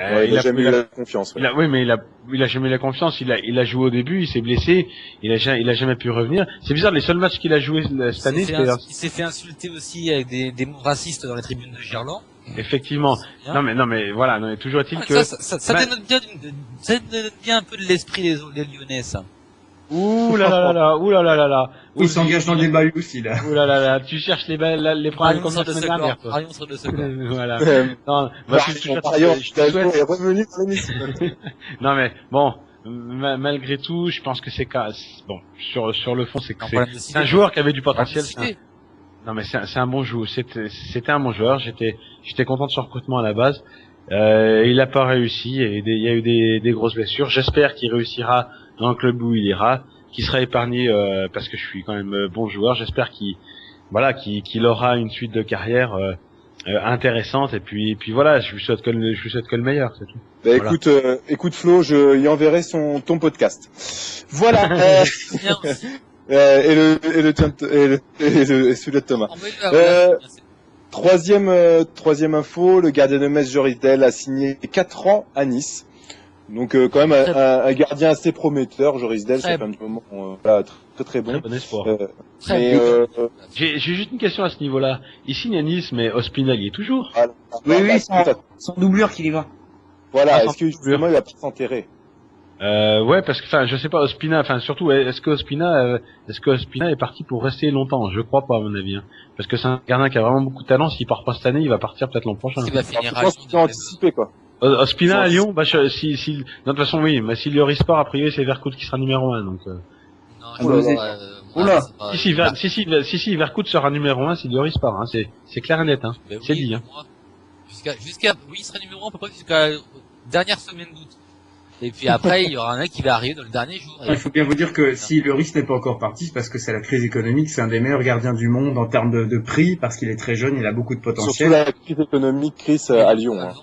Il a jamais eu la confiance. Ouais. Oui, mais il a jamais eu la confiance. Il a joué au début, il s'est blessé, il a jamais pu revenir. C'est bizarre, les seuls matchs qu'il a joué cette année, il s'est fait insulter aussi avec des mots racistes dans les tribunes de Gerland. Effectivement. Non mais voilà, non, toujours est-il que ça dénote bien un peu de l'esprit des Lyonnais, ça. Ouh là là. Il s'engage dans le débat lui aussi là. Ouh là là, tu cherches les problèmes comme la semaine dernière. Parions sur le second. Voilà. Non, est revenu dans l'émission. Non mais bon, malgré tout, je pense que c'est bon sur le fond, c'est un joueur qui avait du potentiel. Non mais c'est un bon joueur. C'était un bon joueur. J'étais content de son recrutement à la base. Il a pas réussi et il y a eu des grosses blessures. J'espère qu'il réussira dans le club où il ira, qu'il sera épargné parce que je suis quand même bon joueur. J'espère qu'il aura une suite de carrière intéressante et puis voilà, je lui souhaite que le meilleur, c'est tout. Bah, voilà. Écoute Flo, je y enverrai ton podcast. Voilà. Et celui de Thomas. Troisième info, le gardien de Metz, Joris Del, a signé 4 ans à Nice. Donc quand même un gardien assez prometteur, Joris Del, ça fait un petit moment très bon. Très bon espoir. J'ai juste une question à ce niveau-là. Il signe à Nice, mais Ospina il y est toujours. Oui, sans doublure qu'il y va. Voilà, est-ce que justement il va pas s'enterrer? Ouais, parce que je sais pas, Ospina, surtout est-ce que Ospina est parti pour rester longtemps? Je crois pas à mon avis, hein. Parce que c'est un gardien qui a vraiment beaucoup de talent. S'il part pas cette année, il va partir peut-être l'an prochain. Il va finir à Lyon. Anticipé quoi. Ospina à Lyon, de toute façon oui, mais s'il Lloris part, a priori c'est Vercoute qui sera numéro 1, donc. Non, Oula. Si, Vercout sera numéro 1 si Lloris part, hein. C'est clair et net, hein. Ben C'est oui, dit, hein. Oui, il sera numéro 1 à peu près jusqu'à dernière semaine d'août. Et puis après, il y aura un mec qui va arriver dans le dernier jour. Il faut bien vous dire que si Lloris n'est pas encore parti, c'est parce que c'est la crise économique, c'est un des meilleurs gardiens du monde en termes de prix, parce qu'il est très jeune, il a beaucoup de potentiel. Surtout la crise économique, Chris, à Lyon. Hein.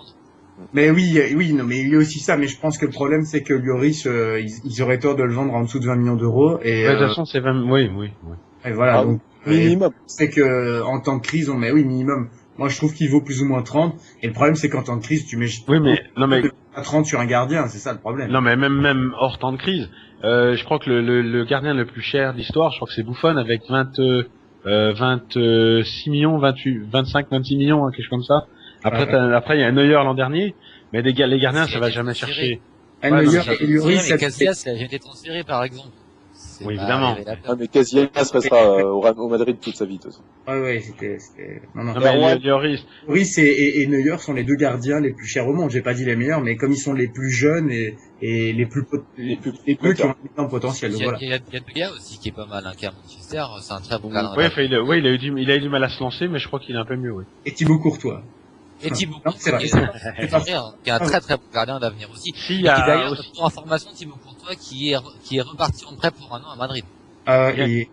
Mais oui, non, mais il y a aussi ça, mais je pense que le problème, c'est que Lloris, ils auraient tort de le vendre en dessous de 20 millions d'euros, et, Ouais, de toute façon, c'est 20, oui. et voilà, Ah, donc, minimum. c'est que, en temps de crise, mais oui, minimum. Moi, je trouve qu'il vaut plus ou moins 30, et le problème, c'est qu'en temps de crise, tu mets, Oui, mais, non, mais, à 30 sur un gardien, c'est ça le problème. non, mais même hors temps de crise, je crois que le gardien le plus cher d'histoire, je crois que c'est Buffon avec 26 millions, 25, 26 millions, hein, quelque chose comme ça. Après, il y a un Neuer l'an dernier, mais les gardiens, ça va jamais chercher. Neuer et Lloris, mais Casillas, il a été transféré, par exemple. Oui, évidemment. Ah, mais Casillas restera au Madrid toute sa vie, de toute façon. Ouais, c'était, non. Mais Lloris et Neuer sont les deux gardiens les plus chers au monde. J'ai pas dit les meilleurs, mais comme ils sont les plus jeunes et les plus qui ont un énorme potentiel. Donc voilà. Il y a De Gea aussi qui est pas mal, hein, qui est à Manchester. C'est un très bon gardien. Oui, il a eu du mal à se lancer, mais je crois qu'il est un peu mieux, oui. Et Thibaut Courtois. Et Thibaut Non, c'est Courtois, qui est un très très bon gardien d'avenir aussi. Si, et qui d'ailleurs, pour information, Thibaut Courtois qui est reparti en prêt pour un an à Madrid. Il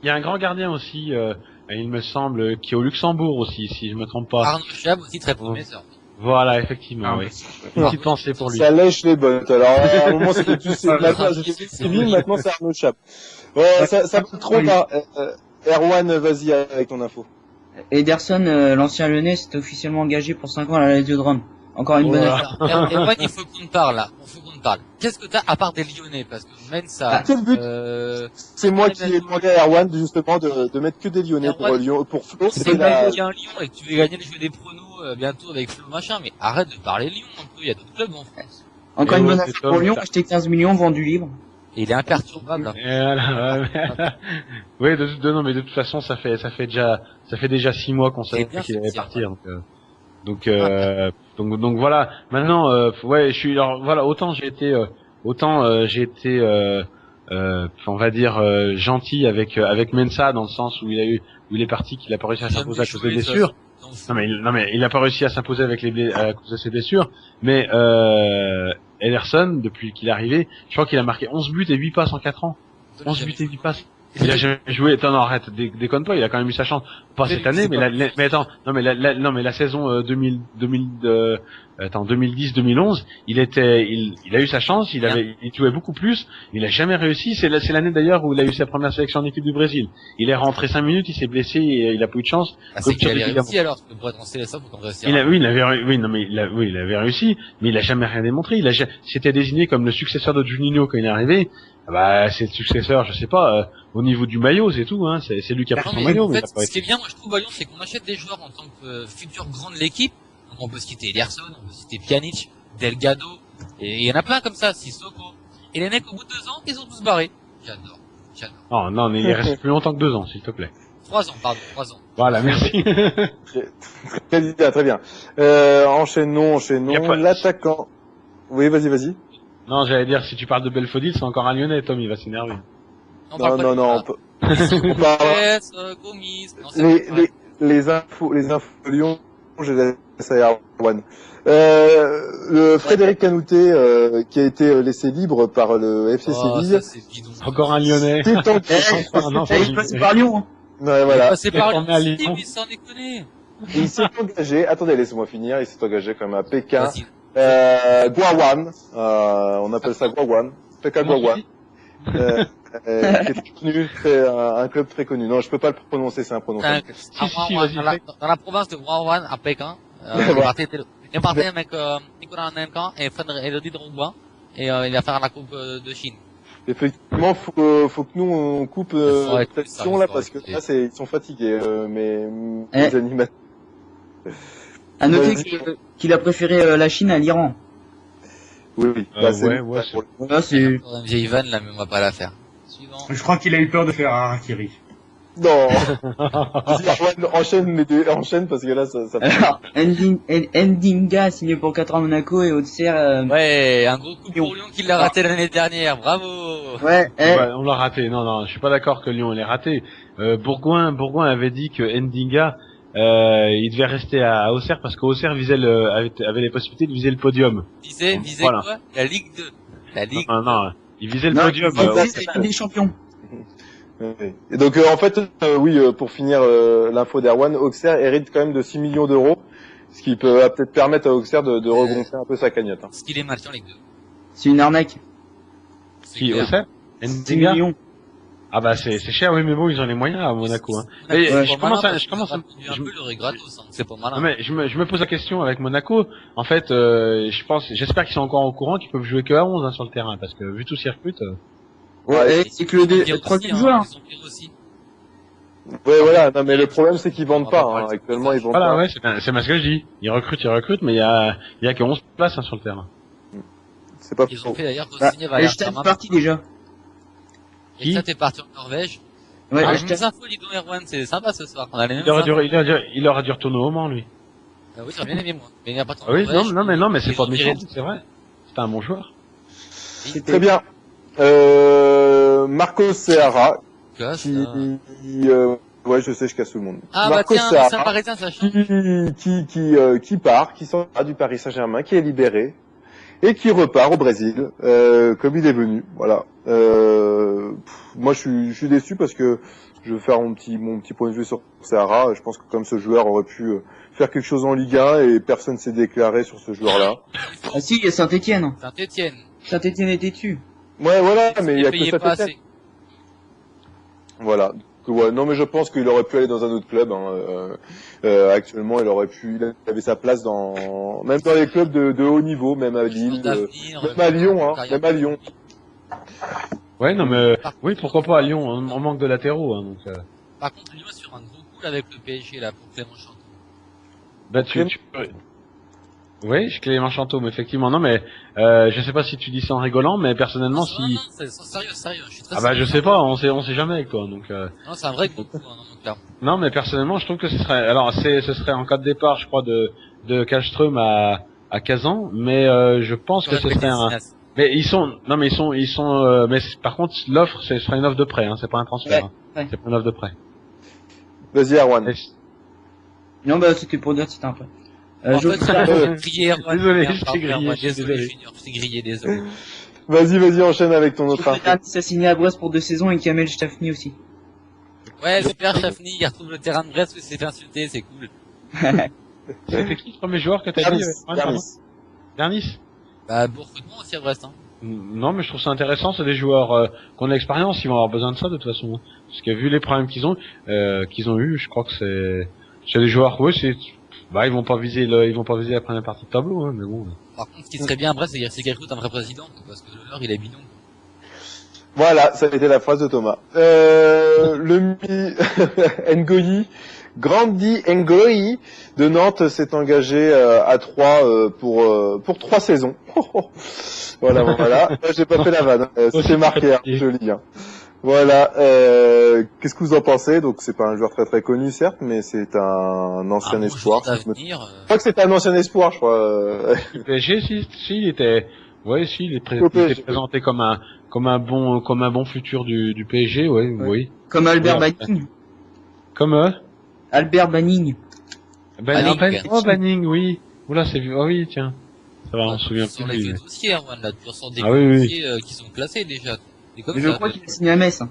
y a un grand gardien aussi, il me semble, qui est au Luxembourg aussi, si je me trompe pas. Arnaud Chab aussi très prometteur. Voilà, effectivement, oui. Une petite pensée pour lui. Ça lèche les bottes. Alors, à un moment, c'était plus civil, maintenant c'est Arnaud Chap. Ça va trop pas. Erwan, vas-y avec ton info. Ederson, l'ancien Lyonnais, s'est officiellement engagé pour 5 ans à la Lazio de Rome. Encore une bonne affaire. Erwan, il faut qu'on te parle, là. Qu'est-ce que t'as à part des Lyonnais? Parce que Mensa, quel but c'est moi qui ai demandé à Erwan, justement, de mettre que des Lyonnais pour Lyon, pour Flo. C'est pas qu'il y a un Lyon et que tu veux gagner le jeu des pronos, bientôt avec Flo machin, mais arrête de parler Lyon un peu, il y a d'autres clubs en France. Encore une bonne affaire pour Lyon, acheté 15 millions, vendu libre. Et il est imperturbable. Oui, non, mais de toute façon, ça fait déjà 6 mois qu'on savait qu'il allait partir, donc voilà. Maintenant, alors voilà, autant j'ai été, on va dire gentil avec Mensa dans le sens où il est parti, qu'il a pas réussi à s'imposer à cause des blessures. Non mais il a pas réussi à s'imposer à cause de ses blessures. Mais Ederson, depuis qu'il est arrivé, je crois qu'il a marqué 11 buts et 8 passes en 4 ans. 11 buts et 8 passes. Il a jamais joué. Attends, non, arrête, déconne pas. Il a quand même eu sa chance. Pas cette année, mais attends, la saison 2010-2011, il a eu sa chance. Il jouait beaucoup plus. Il a jamais réussi. C'est l'année d'ailleurs où il a eu sa première sélection en équipe du Brésil. Il est rentré 5 minutes, il s'est blessé et il a pas eu de chance. C'est qu'il avait réussi alors. Pour être en CSA, faut qu'on réussisse. Il avait réussi, mais il a jamais rien démontré. C'était désigné comme le successeur de Juninho quand il est arrivé. Bah, c'est le successeur, je sais pas, au niveau du maillot, c'est tout, hein. C'est lui qui a pris son maillot. En fait, ce qui est bien, moi, je trouve, à Lyon, c'est qu'on achète des joueurs en tant que futur grand de l'équipe. Donc, on peut citer Ederson, on peut citer Pjanic, Delgado, et il y en a plein comme ça, Sissoko. Et les mecs, au bout de 2 ans, ils ont tous barré. J'adore. Oh, non, mais il reste plus longtemps que 2 ans, s'il te plaît. 3 ans, pardon, 3 ans. Voilà, merci. Très bien. Enchaînons. L'attaquant. Oui, vas-y. Non, j'allais dire, si tu parles de Belfodil, c'est encore un Lyonnais, Tom, il va s'énerver. Non, les infos Lyon, je laisse à Erwan. Le Frédéric Canouté, qui a été laissé libre par le FC Séville. Encore un Lyonnais. Il est passé par Lyon. Ouais, voilà. Il est passé par Lyon, mais sans déconner. Il s'est engagé, attendez, laissez-moi finir, il s'est engagé quand même à Pékin. Guawan, on appelle ça Guawan, Pékin Guawan, qui est connu, un club très connu. Non, je peux pas le prononcer, c'est imprononçable. Dans la province de Guawan, à Pékin, il est parti avec Nicolas Anelka et Elodie Drogba, et il va faire la Coupe de Chine. Effectivement, faut que nous on coupe cette session là parce que là ils sont fatigués, les animateurs. À noter qu'il a préféré la Chine à l'Iran. Oui. C'est une vieille vanne là, mais on va pas la faire. Je crois qu'il a eu peur de faire Harakiri. Non. Vas-y, Erwan, enchaîne parce que là, ça Alors, Ndinga signé pour 4 ans à Monaco et Auxerre. Ouais, un gros coup pour Lyon qui l'a raté l'année dernière, bravo. Ouais, On l'a raté. Non, je suis pas d'accord que Lyon l'ait raté. Bourgoin avait dit que Ndinga, il devait rester à Auxerre parce qu'Auxerre avait les possibilités de viser le podium. Visait voilà. quoi? La Ligue 2. La Ligue Non, il visait le podium. C'est des champions. Et donc en fait, oui, pour finir l'info d'Erwan, Auxerre hérite quand même de 6 millions d'euros, ce qui peut peut-être permettre à Auxerre de regonfler un peu sa cagnotte. Hein. Ce qu'il est marqué en Ligue 2. C'est une arnaque. Qui, Auxerre? 6 millions. Ah bah c'est cher, oui, mais bon, ils ont les moyens à Monaco. Hein. Je commence à gratos, hein, c'est pas malin. Non, mais je me pose la question avec Monaco. En fait, j'espère qu'ils sont encore au courant, qu'ils peuvent jouer que à 11 hein, sur le terrain, parce que vu tout ce qu'ils recrutent. Ouais, c'est que le troisième joueur. Ouais, voilà. Non, mais le problème c'est qu'ils vendent pas. Hein. Actuellement, ils vendent pas. Voilà, ouais, c'est ce que je dis. Ils recrutent, mais il y a que 11 places hein, sur le terrain. C'est pas. Ils ont fait d'ailleurs signer Valère. J'étais parti déjà. Et ça, t'es parti en Norvège. Ouais, des infos, dis donc, Erwan, c'est sympa ce soir. On a les mêmes il aurait dû retourner au Mans, lui. Oui, j'aurais bien aimé, moi. Mais il n'y a pas de oui, non, mais c'est pas méchant, c'est vrai. C'est un bon joueur. Très bien. Marcos Seara. Ouais, je sais, je casse tout le monde. Ah, Marcos bah tiens, c'est un Parisien, ça change. Qui s'en va du Paris Saint-Germain, qui est libéré. Et qui repart au Brésil, comme il est venu. Voilà. Moi, je suis déçu parce que je veux faire mon petit point de vue sur Sahara. Je pense que comme ce joueur aurait pu faire quelque chose en Ligue 1 et personne s'est déclaré sur ce joueur-là. Ah si, il y a Saint-Étienne. Saint-Étienne était dessus. Ouais, voilà, mais il y a que Saint-Étienne. Voilà. Ouais, non, mais je pense qu'il aurait pu aller dans un autre club. Hein. Actuellement, il avait sa place même dans les clubs de haut niveau, même à Lille, même à Lyon, hein, même à Lyon. Ouais, non, mais oui, pourquoi pas à Lyon. On manque de latéraux, hein, donc. Par contre, Lyon est sur un gros coup avec le PSG là pour Clément Chanteau. Bah tu peux. Oui, Clément Chanteau, mais effectivement, non, mais je sais pas si tu dis ça en rigolant, mais personnellement, non, c'est sérieux, je suis très je sais pas, on sait jamais avec toi, donc. Non, c'est un vrai gros coup, hein, donc là. Non, mais personnellement, je trouve que ce serait en cas de départ, je crois, de Kallström à Kazan, mais je pense que ce serait mais mais par contre, l'offre, ce sera une offre de prêt, hein, c'est pas un transfert, ouais. Hein. C'est pas une offre de prêt. Vas-y, Erwan. Non, bah, c'était pour dire que c'était un prêt. Désolé, je t'ai grillé. Désolé. Vas-y, enchaîne avec ton autre info. Ça signé à Brest pour 2 saisons et Kamel Stafni aussi. Ouais, super, Stafni, il retrouve le terrain de Brest, il s'est fait insulter, c'est cool. C'était qui le premier joueur que t'as dit? Dernis. Bah, beau recrutement aussi à Brest, hein. Non, mais je trouve ça intéressant, c'est des joueurs qui ont de l'expérience, ils vont avoir besoin de ça de toute façon. Parce que vu les problèmes qu'ils ont eu, je crois que c'est des joueurs, oui, ils vont pas viser la première partie de tableau, hein, mais bon. Par contre, ce qui serait bien après, c'est qu'il recrute un vrai président, parce que l'heure, il est bidon. Voilà, ça a été la phrase de Thomas. Ngoyi, Grandi Ngoyi de Nantes s'est engagé à 3 pour 3 saisons. Voilà. J'ai pas fait la vanne. C'était marqué, hein, joli. Hein. Voilà. Qu'est-ce que vous en pensez? Donc c'est pas un joueur très très connu certes, mais c'est un ancien espoir. Je crois que c'est un ancien espoir, je crois. Le PSG, il était présenté comme un bon futur du PSG, oui. Comme Albert Banning. Comme Albert Banning. Banning, oui. Oula, oui, tiens. Ça va, on se souvient plus. Sur les dossiers, Erwan, là, tu ressors des dossiers qui sont classés déjà. Mais je crois qu'il a signé à Metz. Hein.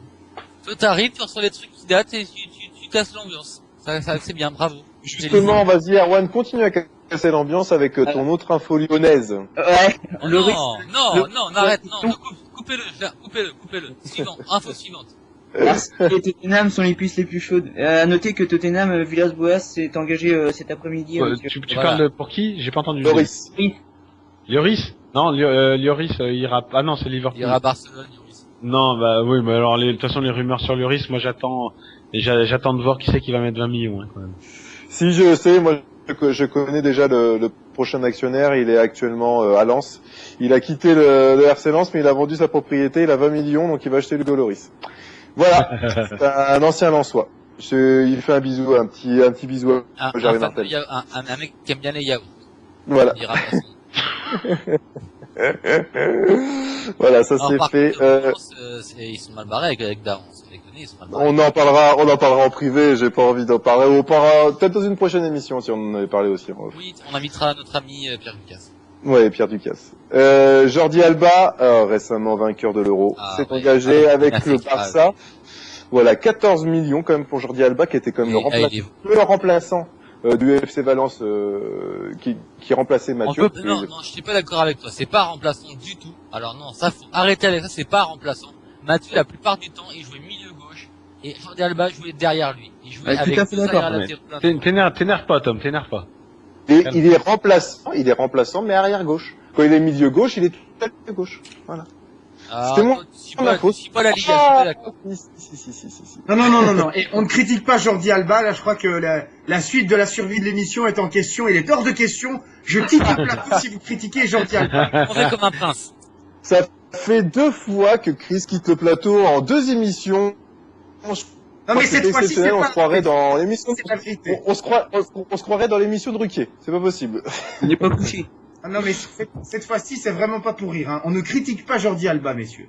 Toi, t'arrives, tu ressors les trucs qui datent et tu casses l'ambiance. Ça, c'est bien, bravo. Justement, vas-y, Erwan, continue à casser l'ambiance avec ton autre info lyonnaise. Ouais. Non, arrête, coupez-le. Info suivante. Les Tottenham sont les pistes les plus chaudes. À noter que Tottenham, Villas-Boas s'est engagé cet après-midi. Tu parles pour qui? J'ai pas entendu. Lloris. Lloris? Non, Lloris ira. Ah non, c'est Liverpool. Il ira à Barcelone, Lloris. Non, bah oui, mais alors de toute façon les rumeurs sur Lloris, moi j'attends de voir qui c'est qui va mettre 20 millions hein, quand même. Si je sais, moi je connais déjà le prochain actionnaire, il est actuellement à Lens. Il a quitté le RC Lens, mais il a vendu sa propriété, il a 20 millions, donc il va acheter Hugo Lloris. Voilà, c'est un ancien Lensois. Il fait un bisou, un petit bisou à Jérémy Martel. Un mec qui aime bien les yaourts. Voilà. Il dira pas son- Voilà, ça Alors, c'est par fait. contre, ils sont mal barrés avec Daron, sans déconner, ils sont mal barrés. On en parlera en privé, j'ai pas envie d'en parler. On parlera peut-être dans une prochaine émission si on en avait parlé aussi. Oui, on invitera notre ami Pierre Lucas. Ouais, Pierre Ducasse. Jordi Alba, récemment vainqueur de l'Euro, s'est engagé avec le Barça. Voilà, 14 millions quand même pour Jordi Alba, qui était quand même le remplaçant du FC Valence, qui remplaçait Mathieu. Non, je suis pas d'accord avec toi. C'est pas remplaçant du tout. Alors non, ça faut arrêter avec ça. C'est pas remplaçant. Mathieu, la plupart du temps, il jouait milieu gauche et Jordi Alba jouait derrière lui. Il jouait avec deux arrières latéraux. T'énerve pas, Tom, t'énerve pas. Il est remplaçant, mais arrière gauche. Quand il est milieu gauche, il est tout à fait gauche. Voilà. C'était mon info. Si pas la Ligue, je suis d'accord. Si. Non. Et on ne critique pas Jordi Alba. Là, je crois que la suite de la survie de l'émission est en question. Il est hors de question. Je quitte le plateau si vous critiquez Jordi Alba. On fait comme un prince. Ça fait 2 fois que Chris quitte le plateau en 2 émissions. Non mais cette fois-ci, c'est on pas se croirait dans l'émission. C'est la vérité. On se croirait dans l'émission de Ruquier. C'est pas possible. Il n'est pas couché. Ah non mais cette fois-ci, c'est vraiment pas pour rire. Hein. On ne critique pas Jordi Alba, messieurs.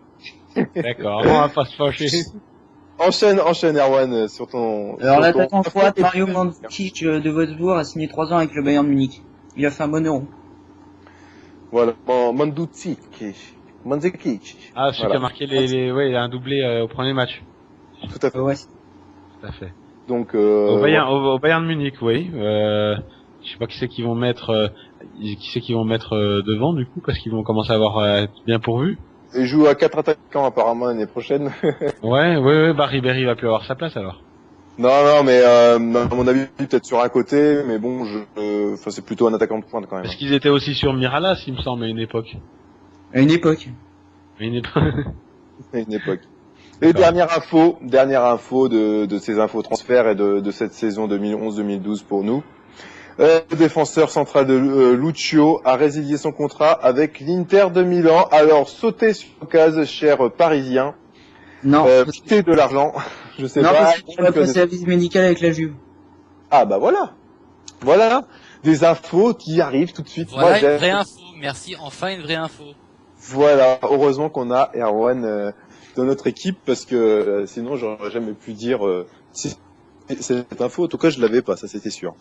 D'accord, on va pas se fâcher. Enchaîne Erwan sur ton... Alors l'attaquant croate Mario Mandzukic de Wolfsburg a signé 3 ans avec le Bayern Munich. Il a fait un bon euro. Voilà, Mandzukic. Ah, celui qui a marqué ouais, il a un doublé au premier match. Tout à fait. Ouais. Tout à fait. Donc au Bayern Munich, oui. Je sais pas qui c'est qu'ils vont mettre devant du coup, parce qu'ils vont commencer à avoir bien pourvu. Il joue à 4 attaquants apparemment l'année prochaine. ouais, bah Ribéry va plus avoir sa place alors. Non, mais à mon avis peut-être sur un côté, mais bon, c'est plutôt un attaquant de pointe quand même. Parce qu'ils étaient aussi sur Miralas, il me semble, à une époque. À une époque. Une époque. Et dernière info de ces infos transferts et de cette saison 2011-2012 pour nous. Le défenseur central de Lucio a résilié son contrat avec l'Inter de Milan. Alors sautez sur l'occasion, cher Parisien. Non. Quittez de l'argent. Je sais non, pas. Parce qu'il va passer la visite médicale avec la Juve. Ah bah voilà. Des infos qui arrivent tout de suite. Voilà une vraie info. Merci. Enfin une vraie info. Voilà. Heureusement qu'on a Erwan dans notre équipe parce que sinon j'aurais jamais pu dire cette info. En tout cas, je l'avais pas. Ça c'était sûr.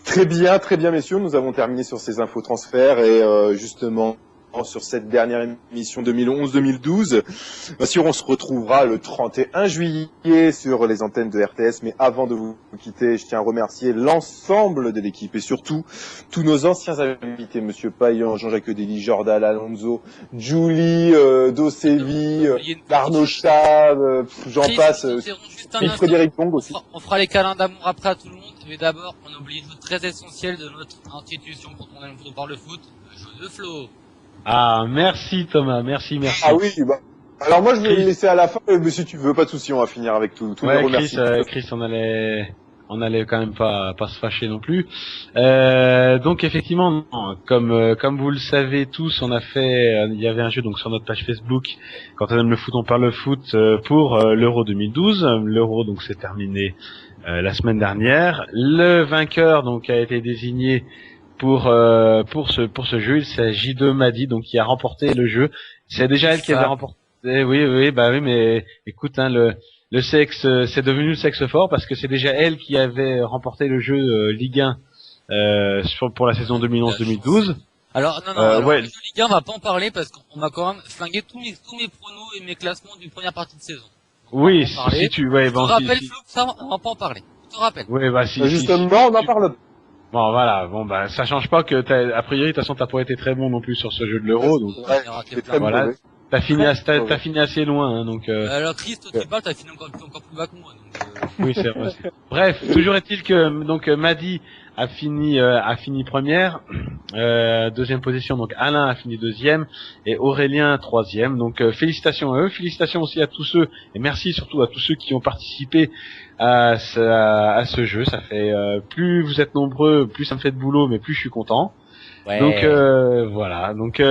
Très bien, messieurs. Nous avons terminé sur ces infos transferts et justement sur cette dernière émission 2011-2012. Bien sûr, on se retrouvera le 31 juillet sur les antennes de RTS. Mais avant de vous quitter, je tiens à remercier l'ensemble de l'équipe et surtout tous nos anciens invités, Monsieur Payan, Jean-Jacques Dely, Jordan Alonso, Julie, Dosevi, Arnaud Chab, j'en passe, Frédéric Bong aussi. On fera les câlins d'amour après à tout le monde, mais d'abord, on oublie une chose très essentielle de notre institution quand on parle de foot, le jeu de Flo. Ah, merci Thomas, merci. Ah oui, bah. Alors moi je vais le laisser à la fin, mais si tu veux, pas de souci, on va finir avec tout les remerciements. Chris, on allait quand même pas se fâcher non plus. Donc effectivement, comme vous le savez tous, on a fait, il y avait un jeu donc sur notre page Facebook. Quand on aime le foot, on parle le foot pour l'Euro 2012. L'Euro donc s'est terminé la semaine dernière. Le vainqueur donc a été désigné pour ce jeu. Il s'agit de Maddy, donc qui a remporté le jeu. C'est déjà elle qui avait remporté. Oui, mais écoute, hein, le sexe, c'est devenu le sexe fort parce que c'est déjà elle qui avait remporté le jeu Ligue 1 pour la saison 2011-2012. Alors le jeu Ligue 1, on va pas en parler parce qu'on m'a quand même flingué tous mes pronos et mes classements d'une première partie de saison. Oui, si tu, ouais, bon. Je te rappelle, Flo, ça, on va pas en parler. Je te rappelle. Oui, bah si. Justement, on en parle. Bon, voilà, bah ça change pas que a priori, de toute façon, t'as pas été très bon non plus sur ce jeu de l'Euro, donc voilà. T'as fini assez loin, hein, donc. Alors Chris, toi tu parles, t'as fini encore plus bas que moi, donc. Oui, c'est vrai. Bref, toujours est-il que donc Maddy a fini première, deuxième position, donc Alain a fini deuxième et Aurélien troisième. Donc félicitations à eux, félicitations aussi à tous ceux et merci surtout à tous ceux qui ont participé à ce jeu. Ça fait plus vous êtes nombreux, plus ça me fait de boulot, mais plus je suis content. Ouais. Donc voilà. Donc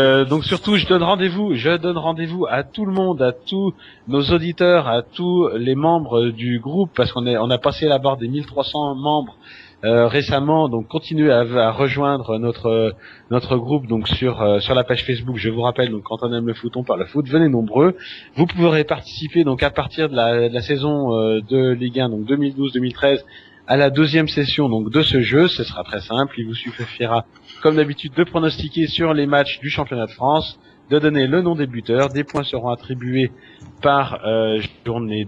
surtout, je donne rendez-vous à tout le monde, à tous nos auditeurs, à tous les membres du groupe, parce qu'on a passé la barre des 1300 membres récemment. Donc continuez à rejoindre notre groupe donc sur la page Facebook. Je vous rappelle, donc quand on aime le foot, on parle foot. Venez nombreux. Vous pourrez participer donc à partir de la saison de Ligue 1, donc 2012-2013. À la deuxième session donc de ce jeu. Ce sera très simple. Il vous suffira, comme d'habitude, de pronostiquer sur les matchs du championnat de France, de donner le nom des buteurs. Des points seront attribués par journée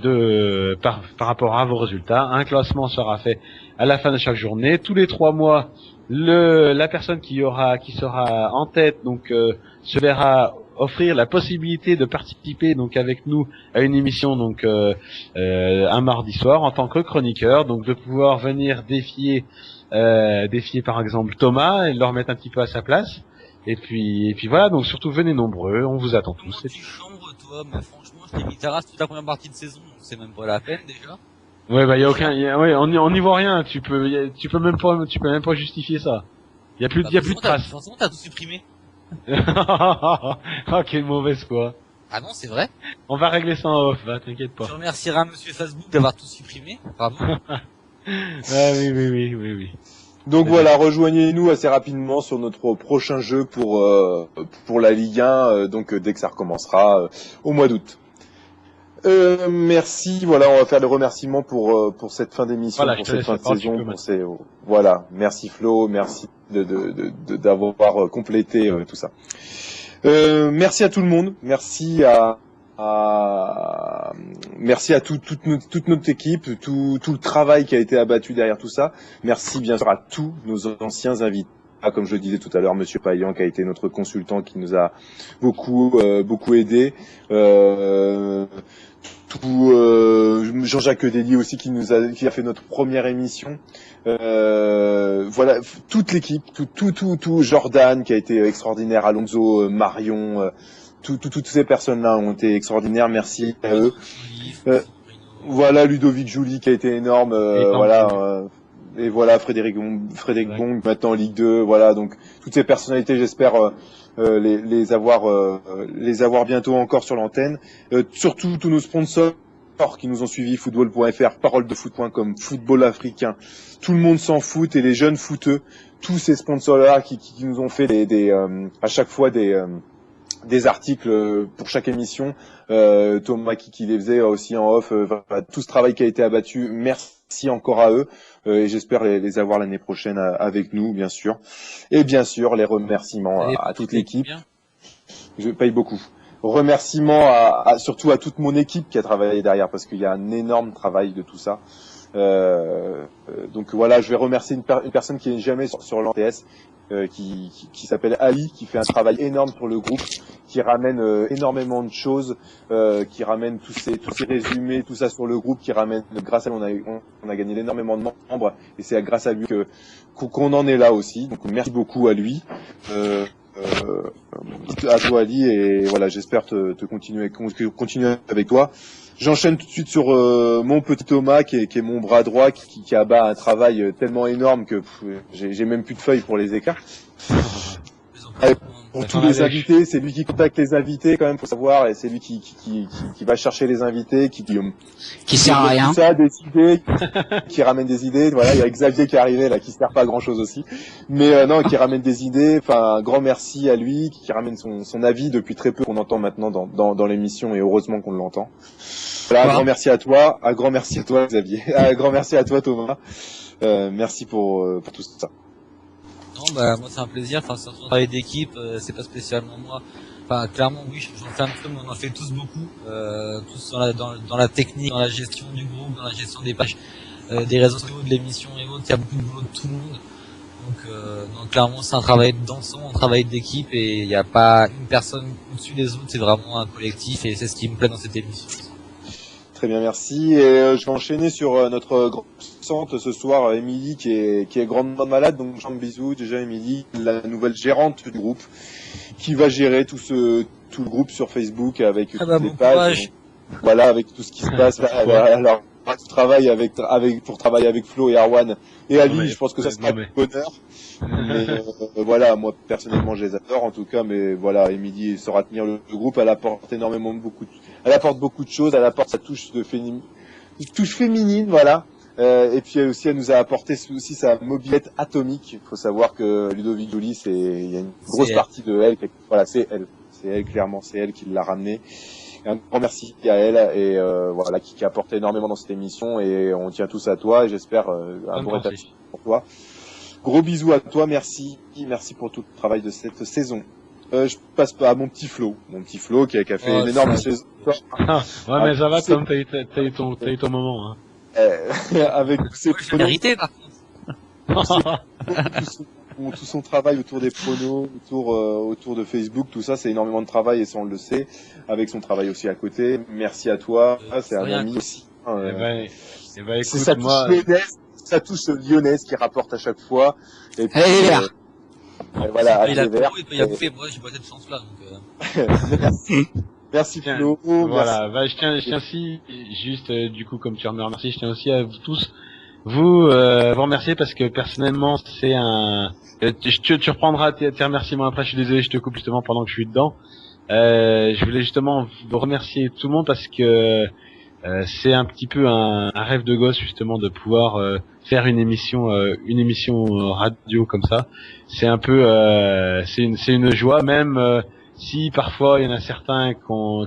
par rapport à vos résultats. Un classement sera fait à la fin de chaque journée. Tous les 3 mois, la personne qui sera en tête donc se verra offrir la possibilité de participer donc avec nous à une émission donc un mardi soir en tant que chroniqueur, donc de pouvoir venir défier par exemple Thomas et le remettre un petit peu à sa place. Et puis voilà, donc surtout venez nombreux, on vous attend tous. Tu chambres toi, mais franchement je t'ai mis terrasse toute la première partie de saison, donc c'est même pas la peine déjà. Ouais bah on n'y voit rien, tu peux même pas justifier ça. Il y a plus de traces. De toute façon t'as tout supprimé. Oh quelle mauvaise foi. Ah non, c'est vrai. On va régler ça en off, va, t'inquiète pas. Tu remercieras monsieur Facebook d'avoir tout supprimé. Bravo. Ah oui. Donc voilà, rejoignez-nous assez rapidement sur notre prochain jeu pour la Ligue 1, donc dès que ça recommencera au mois d'août. Merci, voilà, on va faire les remerciements pour cette fin d'émission, voilà, pour cette fin de saison. Voilà, merci Flo, merci d'avoir complété tout ça. Merci à tout le monde, merci à toute notre équipe, tout le travail qui a été abattu derrière tout ça. Merci bien sûr à tous nos anciens invités. Comme je le disais tout à l'heure, Monsieur Payan qui a été notre consultant, qui nous a beaucoup aidé. Jean-Jacques Dely aussi qui a fait notre première émission. Voilà, toute l'équipe, tout Jordan qui a été extraordinaire, Alonso, Marion, toutes ces personnes-là ont été extraordinaires. Merci à eux. Voilà, Ludovic Jouli qui a été énorme. Et voilà, Frédéric Bong maintenant en Ligue 2. Voilà, donc toutes ces personnalités, j'espère les avoir bientôt encore sur l'antenne. Surtout tous nos sponsors qui nous ont suivis, football.fr, paroledefoot.com, football africain. Tout le monde s'en fout et les jeunes footeux, tous ces sponsors-là qui nous ont fait à chaque fois des articles pour chaque émission. Thomas qui les faisait aussi en off. Tout ce travail qui a été abattu, merci encore à eux. Et j'espère les avoir l'année prochaine avec nous, bien sûr. Et bien sûr, les remerciements à toute l'équipe. Je paye beaucoup. Remerciements surtout à toute mon équipe qui a travaillé derrière, parce qu'il y a un énorme travail de tout ça. Donc voilà, je vais remercier une personne qui n'est jamais sur l'ANTS, qui s'appelle Ali, qui fait un travail énorme pour le groupe, qui ramène énormément de choses, qui ramène tous ces résumés, tout ça sur le groupe, qui ramène, grâce à lui, on a gagné énormément de membres, et c'est grâce à lui qu'on en est là aussi. Donc merci beaucoup à lui, à toi Ali, et voilà, j'espère continuer avec toi. J'enchaîne tout de suite sur mon petit Thomas qui est mon bras droit, qui abat un travail tellement énorme que j'ai même plus de feuilles pour les écarts. Pour tous les invités, c'est lui qui contacte les invités quand même, faut savoir, et c'est lui qui va chercher les invités, qui sert à rien, ça, des idées, qui ramène des idées. Voilà, il y a Xavier qui est arrivé là, qui sert pas à grand chose aussi, mais non, qui ramène des idées. Enfin, un grand merci à lui, qui ramène son avis depuis très peu, qu'on entend maintenant dans l'émission, et heureusement qu'on l'entend. Voilà, un grand merci à toi, Xavier, un grand merci à toi Thomas. Merci pour tout ça. Non, bah moi c'est un plaisir. Enfin, c'est un travail d'équipe, c'est pas spécialement moi. Enfin, clairement oui, j'en fais un peu, mais on en fait tous beaucoup, tous dans la technique, dans la gestion du groupe, dans la gestion des pages, des réseaux sociaux, de l'émission et autres. Il y a beaucoup de boulot de tout le monde. Donc clairement c'est un travail d'ensemble, un travail d'équipe, et il n'y a pas une personne au-dessus des autres. C'est vraiment un collectif, et c'est ce qui me plaît dans cette émission. Très bien, merci. Et je vais enchaîner sur notre grande centre ce soir, Émilie, qui est grandement malade. Donc, un bisou déjà, Émilie, la nouvelle gérante du groupe, qui va gérer tout le groupe sur Facebook avec toutes les pages. Voilà, avec tout ce qui se passe. Alors, tu travailles pour travailler avec Flo et Arwan et Ali, mais, je pense que ça sera du bonheur. Mais voilà, moi personnellement je les adore en tout cas, mais voilà, Émilie saura tenir le groupe, elle apporte elle apporte beaucoup de choses, elle apporte sa touche féminine, voilà. Et puis aussi, elle nous a apporté aussi sa mobilette atomique. Il faut savoir que Ludovic Joly, il y a une grosse partie de elle. Voilà, c'est elle clairement, c'est elle qui l'a ramené. Et un grand merci à elle et voilà qui a apporté énormément dans cette émission. Et on tient tous à toi et j'espère un bon rétablissement pour toi. Gros bisous à toi, merci pour tout le travail de cette saison. Je passe pas à mon petit Flo qui a fait une énorme saison. Ouais, mais ça va, Tom, t'as eu ton moment, hein. Avec ses vérité, par contre. tout son travail autour des pronos, autour de Facebook, tout ça, c'est énormément de travail et ça on le sait. Avec son travail aussi à côté. Merci à toi, c'est un ami aussi. Écoute, c'est sa touche lyonnaise qui rapporte à chaque fois. Et puis, voilà, il a bouffé, moi j'ai pas cette chance-là. Merci. Merci Flo. Voilà, je tiens aussi, juste du coup comme tu me remercies, je tiens aussi à vous tous vous remercier parce que personnellement c'est tu reprendras tes remerciements après, je suis désolé, je te coupe justement pendant que je suis dedans. Je voulais justement vous remercier tout le monde parce que c'est un petit peu un rêve de gosse justement de pouvoir faire une émission radio comme ça. C'est un peu c'est une joie même si parfois il y en a certains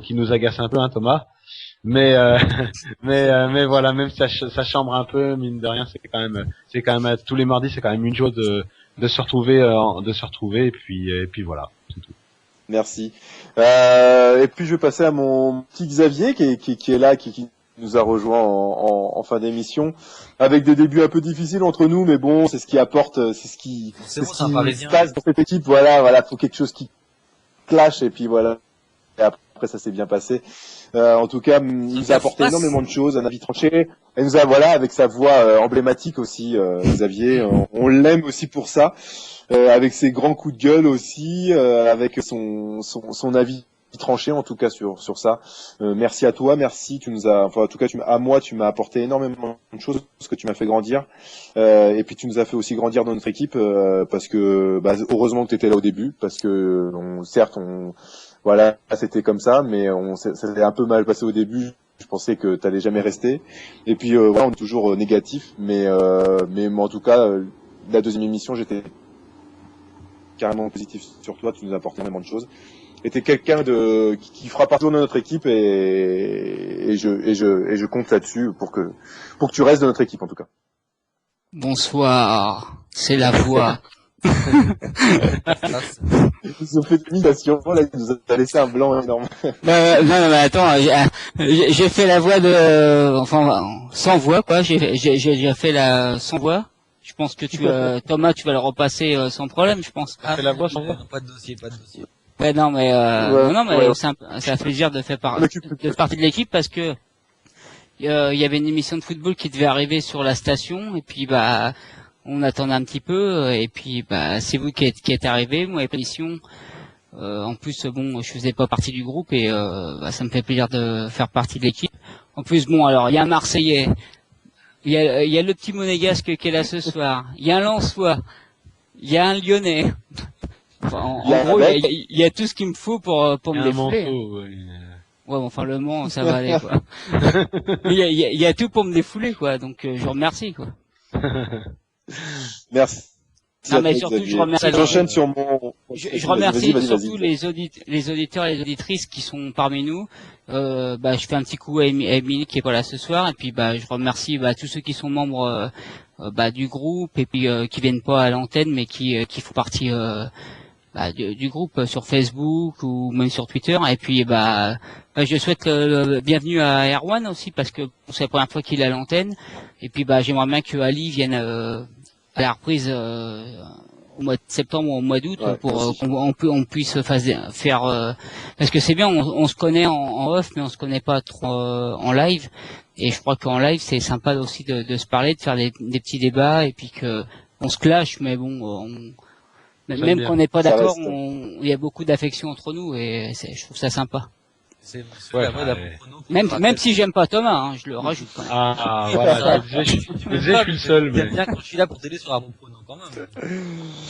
qui nous agacent un peu, hein, Thomas. Mais voilà, même ça chambre un peu, mine de rien, c'est quand même tous les mardis, c'est quand même une joie de se retrouver et puis voilà, c'est tout. Merci. Et puis je vais passer à mon petit Xavier qui est là, qui nous a rejoint en fin d'émission, avec des débuts un peu difficiles entre nous, mais bon, c'est ce qui apporte, c'est ce qui se passe dans cette équipe. Voilà, faut quelque chose qui clash et puis voilà. Et après ça s'est bien passé. En tout cas, il nous a apporté énormément de choses, un avis tranché. Et nous a avec sa voix emblématique aussi, Xavier. On l'aime aussi pour ça, avec ses grands coups de gueule aussi, avec son avis tranché en tout cas sur ça. Merci à toi, merci. Tu m'as apporté énormément de choses parce que tu m'as fait grandir. Et puis tu nous as fait aussi grandir dans notre équipe parce que heureusement que tu étais là au début parce que voilà, c'était comme ça, mais ça s'est un peu mal passé au début. Je pensais que t'allais jamais rester. Et puis voilà, on est toujours négatif, mais en tout cas, la deuxième émission, j'étais carrément positif sur toi. Tu nous as apporté énormément de choses. Et t'es quelqu'un qui fera partie de notre équipe et je compte là-dessus pour que tu restes de notre équipe en tout cas. Bonsoir, c'est la voix. Ils ont fait une imitation, là, ils nous ont laissé un blanc énorme. Non, mais attends, j'ai fait la voix sans voix, quoi. J'ai fait la sans voix. Je pense que Thomas, tu vas le repasser sans problème, je pense. Fait la voix sans voix. Pas de dossier. Ouais, non, mais c'est un plaisir de faire partie de l'équipe parce que il y avait une émission de football qui devait arriver sur la station et puis on attendait un petit peu et puis c'est vous qui êtes arrivé, moi et l'émission. En plus je faisais pas partie du groupe et ça me fait plaisir de faire partie de l'équipe. En plus alors il y a un Marseillais, il y a le petit Monégasque qui est là ce soir, il y a un Lensois, il y a un Lyonnais. Enfin, en gros il y a tout ce qu'il me faut pour me défouler. Ouais, enfin le Mans ça va aller quoi. Il y a tout pour me défouler quoi, donc je vous remercie quoi. Merci. Non, mais surtout, je remercie. J'enchaîne sur mon. Je remercie surtout les auditeurs et les auditrices qui sont parmi nous. Je fais un petit coup à Émilie qui est pas là ce soir, et puis je remercie tous ceux qui sont membres du groupe et puis qui viennent pas à l'antenne, mais qui font partie du groupe sur Facebook ou même sur Twitter. Et puis je souhaite bienvenue à Erwan aussi parce que c'est la première fois qu'il est à l'antenne. Et puis j'aimerais bien que Ali vienne à la reprise au mois de septembre ou au mois d'août pour qu'on puisse faire parce que c'est bien, on se connaît en off mais on se connaît pas trop en live, et je crois qu'en live c'est sympa aussi de se parler, de faire des petits débats, et puis que on se clash mais bon même qu'on n'est pas d'accord, il y a beaucoup d'affection entre nous et je trouve ça sympa. C'est Ouais, la voix d'un ouais. prono. Même si j'aime pas Thomas, hein, je le rajoute quand même. Ah, voilà. Je suis le seul, mais. J'aime bien quand je suis là pour t'aider sur un bon prono quand même.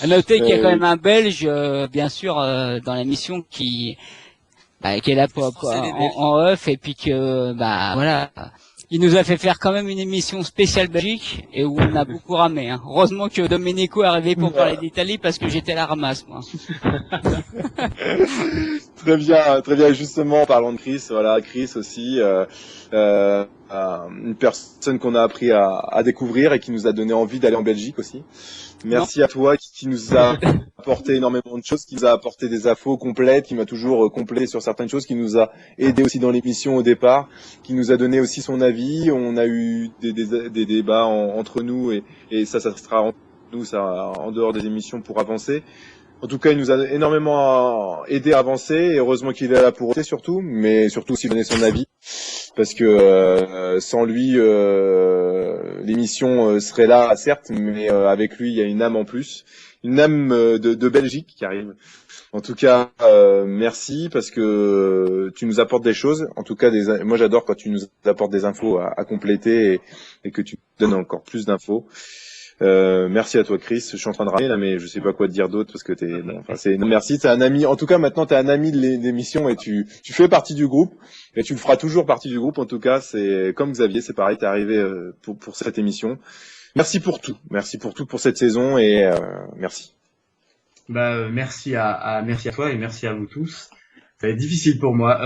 À noter qu'il y a quand même un Belge, bien sûr, dans l'émission qui est là en off, et puis que, voilà. Il nous a fait faire quand même une émission spéciale Belgique, et où on a beaucoup ramé, hein. Heureusement que Domenico est arrivé pour parler d'Italie, parce que j'étais à la ramasse, moi. Très bien. Justement, parlant de Chris, voilà, Chris aussi, une personne qu'on a appris à découvrir et qui nous a donné envie d'aller en Belgique aussi. Merci à toi qui nous a apporté énormément de choses, qui nous a apporté des infos complètes, qui m'a toujours complété sur certaines choses, qui nous a aidé aussi dans l'émission au départ, qui nous a donné aussi son avis. On a eu des débats entre nous et ça sera entre nous, ça en dehors des émissions pour avancer. En tout cas, il nous a énormément aidé à avancer, et heureusement qu'il est là pour aider surtout, mais surtout aussi donner son avis, parce que sans lui, l'émission serait là, certes, mais avec lui, il y a une âme en plus, une âme de Belgique qui arrive. En tout cas, merci, parce que tu nous apportes des choses. En tout cas, moi j'adore quand tu nous apportes des infos à compléter et que tu donnes encore plus d'infos. Merci à toi Chris, je suis en train de râler là, mais je sais pas quoi te dire d'autre parce que merci, t'es un ami. En tout cas, maintenant t'es un ami de l'émission et tu fais partie du groupe et tu le feras toujours partie du groupe. En tout cas, c'est comme Xavier, c'est pareil, t'es arrivé pour cette émission. Merci pour tout pour cette saison et merci. Merci à toi et merci à vous tous. Ça va être difficile pour moi.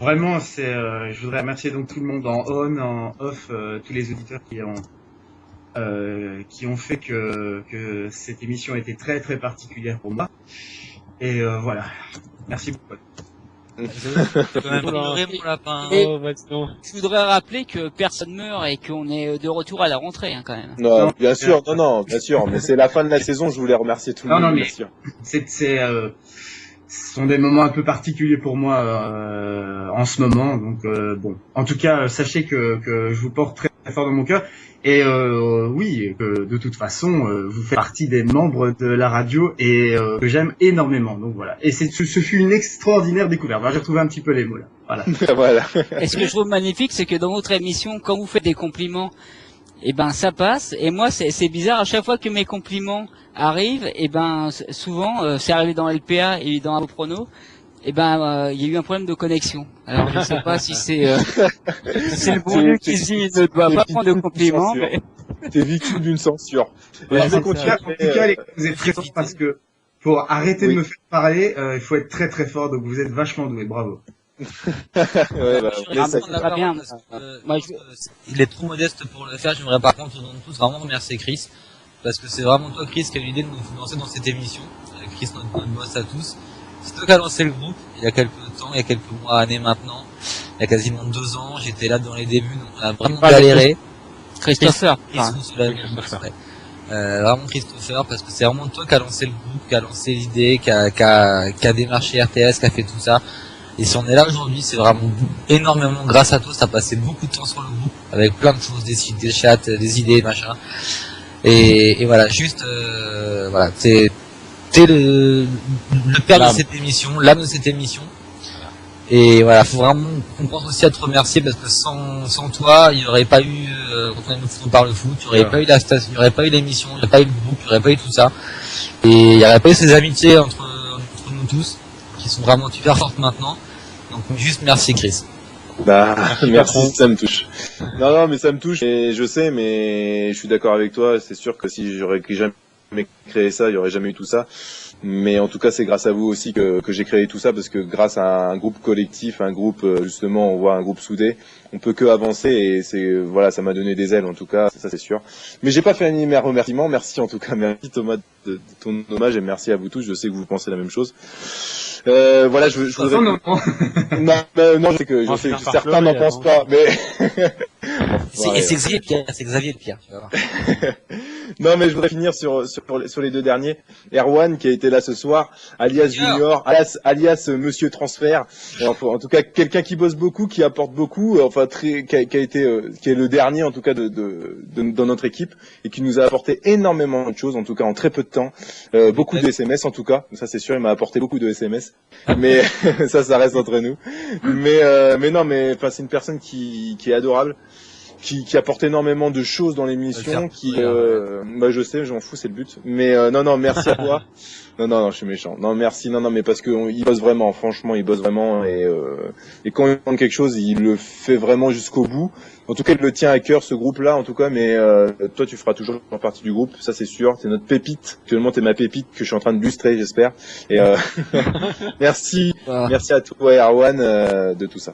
Vraiment, je voudrais remercier donc tout le monde en on, en off, tous les auditeurs qui ont fait que cette émission était très très particulière pour moi. Et voilà. Merci beaucoup. Je voudrais rappeler que personne meurt et qu'on est de retour à la rentrée, hein, quand même. Non, bien sûr, bien sûr, mais c'est la fin de la saison, je voulais remercier tout le monde, bien sûr. Ce sont des moments un peu particuliers pour moi en ce moment, donc bon. En tout cas, sachez que je vous porte très, très fort dans mon cœur. Et oui, que de toute façon, vous faites partie des membres de la radio et que j'aime énormément. Donc voilà. Et ce fut une extraordinaire découverte. J'ai retrouvé un petit peu les mots là. Voilà. Voilà. Et ce que je trouve magnifique, c'est que dans votre émission, quand vous faites des compliments, ça passe. Et moi, c'est bizarre. À chaque fois que mes compliments arrivent, souvent, c'est arrivé dans LPA et dans Prono. Il y a eu un problème de connexion. Alors je sais pas si c'est le bon lieu qui se dit ne doit pas prendre de compliments. Mais... T'es victime d'une censure. En tout cas, vous êtes très fort parce que pour arrêter de me faire parler, il faut être très très fort. Donc vous êtes vachement doué. Bravo. Il est trop modeste pour le faire. J'aimerais par contre, nous tous vraiment remercier Chris, parce que c'est vraiment toi, Chris, qui a eu l'idée de nous lancer dans cette émission. Chris, notre boss à tous. C'est toi qui as lancé le groupe il y a quelques temps, il y a quelques mois, années maintenant. Il y a quasiment 2 ans, j'étais là dans les débuts, donc on a vraiment galéré. Christopher. Vraiment Christopher, parce que c'est vraiment toi qui a lancé le groupe, qui a lancé l'idée, qui a démarché RTS, qui a fait tout ça. Et si on est là aujourd'hui, c'est vraiment énormément grâce à toi. Ça a passé beaucoup de temps sur le groupe, avec plein de choses, des sites, des chats, des idées, machin. Et voilà, juste, voilà, t'es le père de cette émission, l'âme de cette émission. Et voilà, faut vraiment qu'on pense aussi à te remercier, parce que sans toi, il n'y aurait pas eu, quand on parle de foot, il n'y aurait pas eu la station, il n'y aurait pas eu l'émission, il n'y aurait pas eu le groupe, il n'y aurait pas eu tout ça. Et il n'y aurait pas eu ces amitiés entre nous tous, qui sont vraiment super fortes maintenant. Donc juste merci Chris. Merci, ça me touche. Non, mais ça me touche, et je sais, mais je suis d'accord avec toi, c'est sûr que si j'aurais jamais créé ça, il n'y aurait jamais eu tout ça. Mais en tout cas, c'est grâce à vous aussi que j'ai créé tout ça, parce que grâce à un groupe collectif, un groupe, justement, on voit un groupe soudé, on peut que avancer, et voilà, ça m'a donné des ailes, en tout cas, ça c'est sûr. Mais j'ai pas fait mes remerciements, merci en tout cas, merci Thomas de ton hommage, et merci à vous tous, je sais que vous pensez la même chose. Voilà, je voudrais... Non, je sais que certains n'en pensent pas, mais... C'est Xavier le pire, tu vas voir. Non, mais je voudrais finir sur les deux derniers. Erwan, qui a été là ce soir, alias Junior, alias Monsieur Transfert. Enfin, en tout cas, quelqu'un qui bosse beaucoup, qui apporte beaucoup, enfin, qui est le dernier, en tout cas, dans notre équipe, et qui nous a apporté énormément de choses, en tout cas, en très peu de temps. Beaucoup de SMS, en tout cas. Ça, c'est sûr, il m'a apporté beaucoup de SMS. Mais, ça reste entre nous. Mais non, mais, enfin, c'est une personne qui est adorable. Qui apporte énormément de choses dans l'émission, bah je sais, j'en fous, c'est le but. Mais non, merci à toi. Non, je suis méchant. Non, merci, non, mais parce que il bosse vraiment, franchement, il bosse vraiment et quand il demande quelque chose, il le fait vraiment jusqu'au bout. En tout cas, il le tient à cœur ce groupe-là, en tout cas. Mais toi, tu feras toujours partie du groupe, ça c'est sûr. C'est notre pépite. Actuellement, t'es ma pépite que je suis en train de lustrer, j'espère. Et merci à toi, Erwan, de tout ça.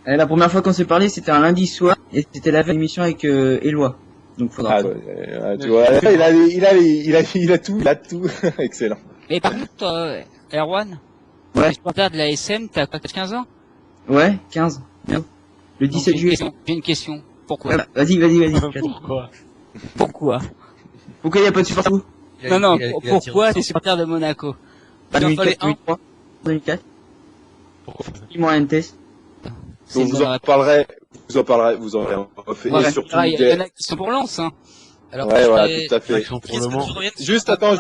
La première fois qu'on s'est parlé, c'était un lundi soir, et c'était la émission avec Éloi. Donc faudra. Tu vois, il a tout. Excellent. Mais par contre, Erwan, ouais. Supporter de la SM, t'as 15 ans? Ouais, 15. Bien. Le 17 juillet. J'ai une question. Pourquoi? Vas-y. Pourquoi il n'y a pas de supporter? Non, pourquoi t'es supporter de Monaco? Bah, 2004. Pourquoi? Dis-moi un test. Donc vous en parlerez fait. Ouais, et surtout, il y en a qui sont pour Lens, hein. Alors, ouais, voilà, tout à fait. Juste, attends,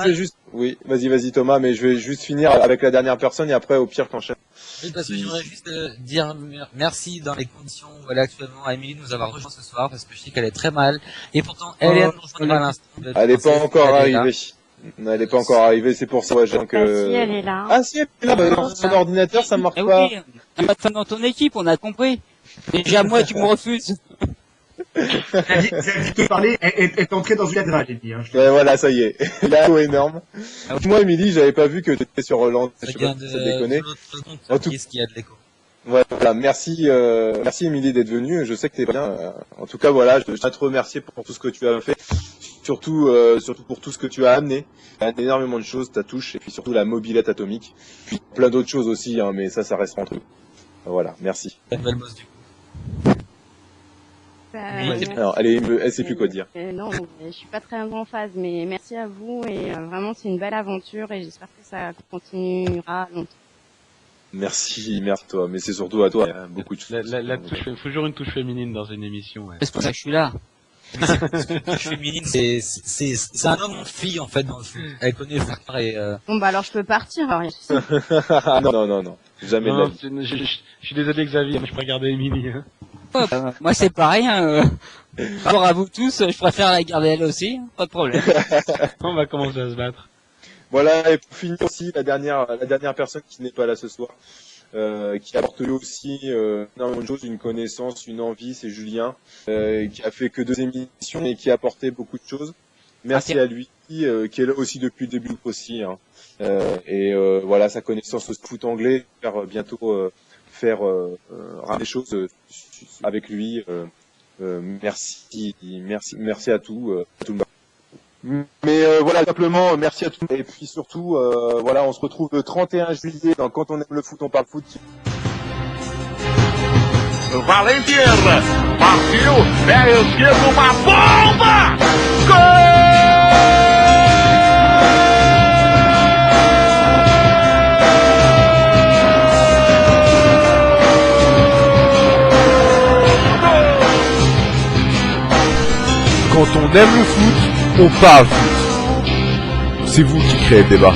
oui, vas-y Thomas, mais je vais juste finir avec la dernière personne et après, au pire, t'enchaînes. Oui, parce que je voudrais juste dire merci dans les conditions où elle est actuellement à Émilie de nous avoir rejoint ce soir, parce que je sais qu'elle est très mal, et pourtant, elle est à nous rejoindre à l'instant. Elle n'est pas encore arrivée. Elle n'est pas encore arrivée, c'est pour ça, donc, si, elle est là. Ah, si, elle est là, bah, son ordinateur, ça marche pas. Oui, on n'a pas de femme dans ton équipe, on a compris. Déjà, moi, tu me refuses. Te parler est entré dans une cadre, j'ai dit. Ouais, voilà, ça y est. Là, c'est énorme. Moi, Émilie, j'avais pas vu que tu étais sur Roland. Je sais pas si ça déconne. En tout cas, il y a de l'écho. Voilà, merci Émilie d'être venue. Je sais que t'es bien. En tout cas, voilà, je tiens à te remercier pour tout ce que tu as fait. Surtout pour tout ce que tu as amené. Il y a énormément de choses, ta touche, et puis surtout la mobilette atomique. Puis plein d'autres choses aussi, hein, mais ça reste entre eux. Voilà, merci. La nouvelle boss du coup. Alors, elle sait plus quoi dire. Non, je suis pas très en phase, mais merci à vous et vraiment c'est une belle aventure et j'espère que ça continuera longtemps. Merci toi, mais c'est surtout à toi. Beaucoup de choses. La touche, faut toujours une touche féminine dans une émission. Ouais. C'est pour ça que je suis là. Une touche féminine, c'est un homme ou fille en fait dans le foot. Elle connaît faire et. Bon bah alors je peux partir. Alors, non, jamais. Non, je suis désolé Xavier, mais je peux regarder Émilie. Hein. Moi c'est pareil, par rapport à vous tous, je préfère la garder elle aussi, pas de problème. On va commencer à se battre. Voilà, et pour finir aussi, la dernière personne qui n'est pas là ce soir, qui apporte lui aussi énormément de choses, une connaissance, une envie, c'est Julien, qui a fait que 2 émissions et qui a apporté beaucoup de choses. Merci à lui, qui est là aussi depuis le début aussi, hein. Voilà, sa connaissance au foot anglais, bientôt faire des choses avec lui. Merci à tout le monde. Mais voilà, simplement merci à tous et puis surtout voilà, on se retrouve le 31 juillet dans Quand on aime le foot, on parle foot. Valentir partiu, pé esquerdo, uma bomba! Gol! Quand on aime le foot, on parle foot. C'est vous qui créez le débat.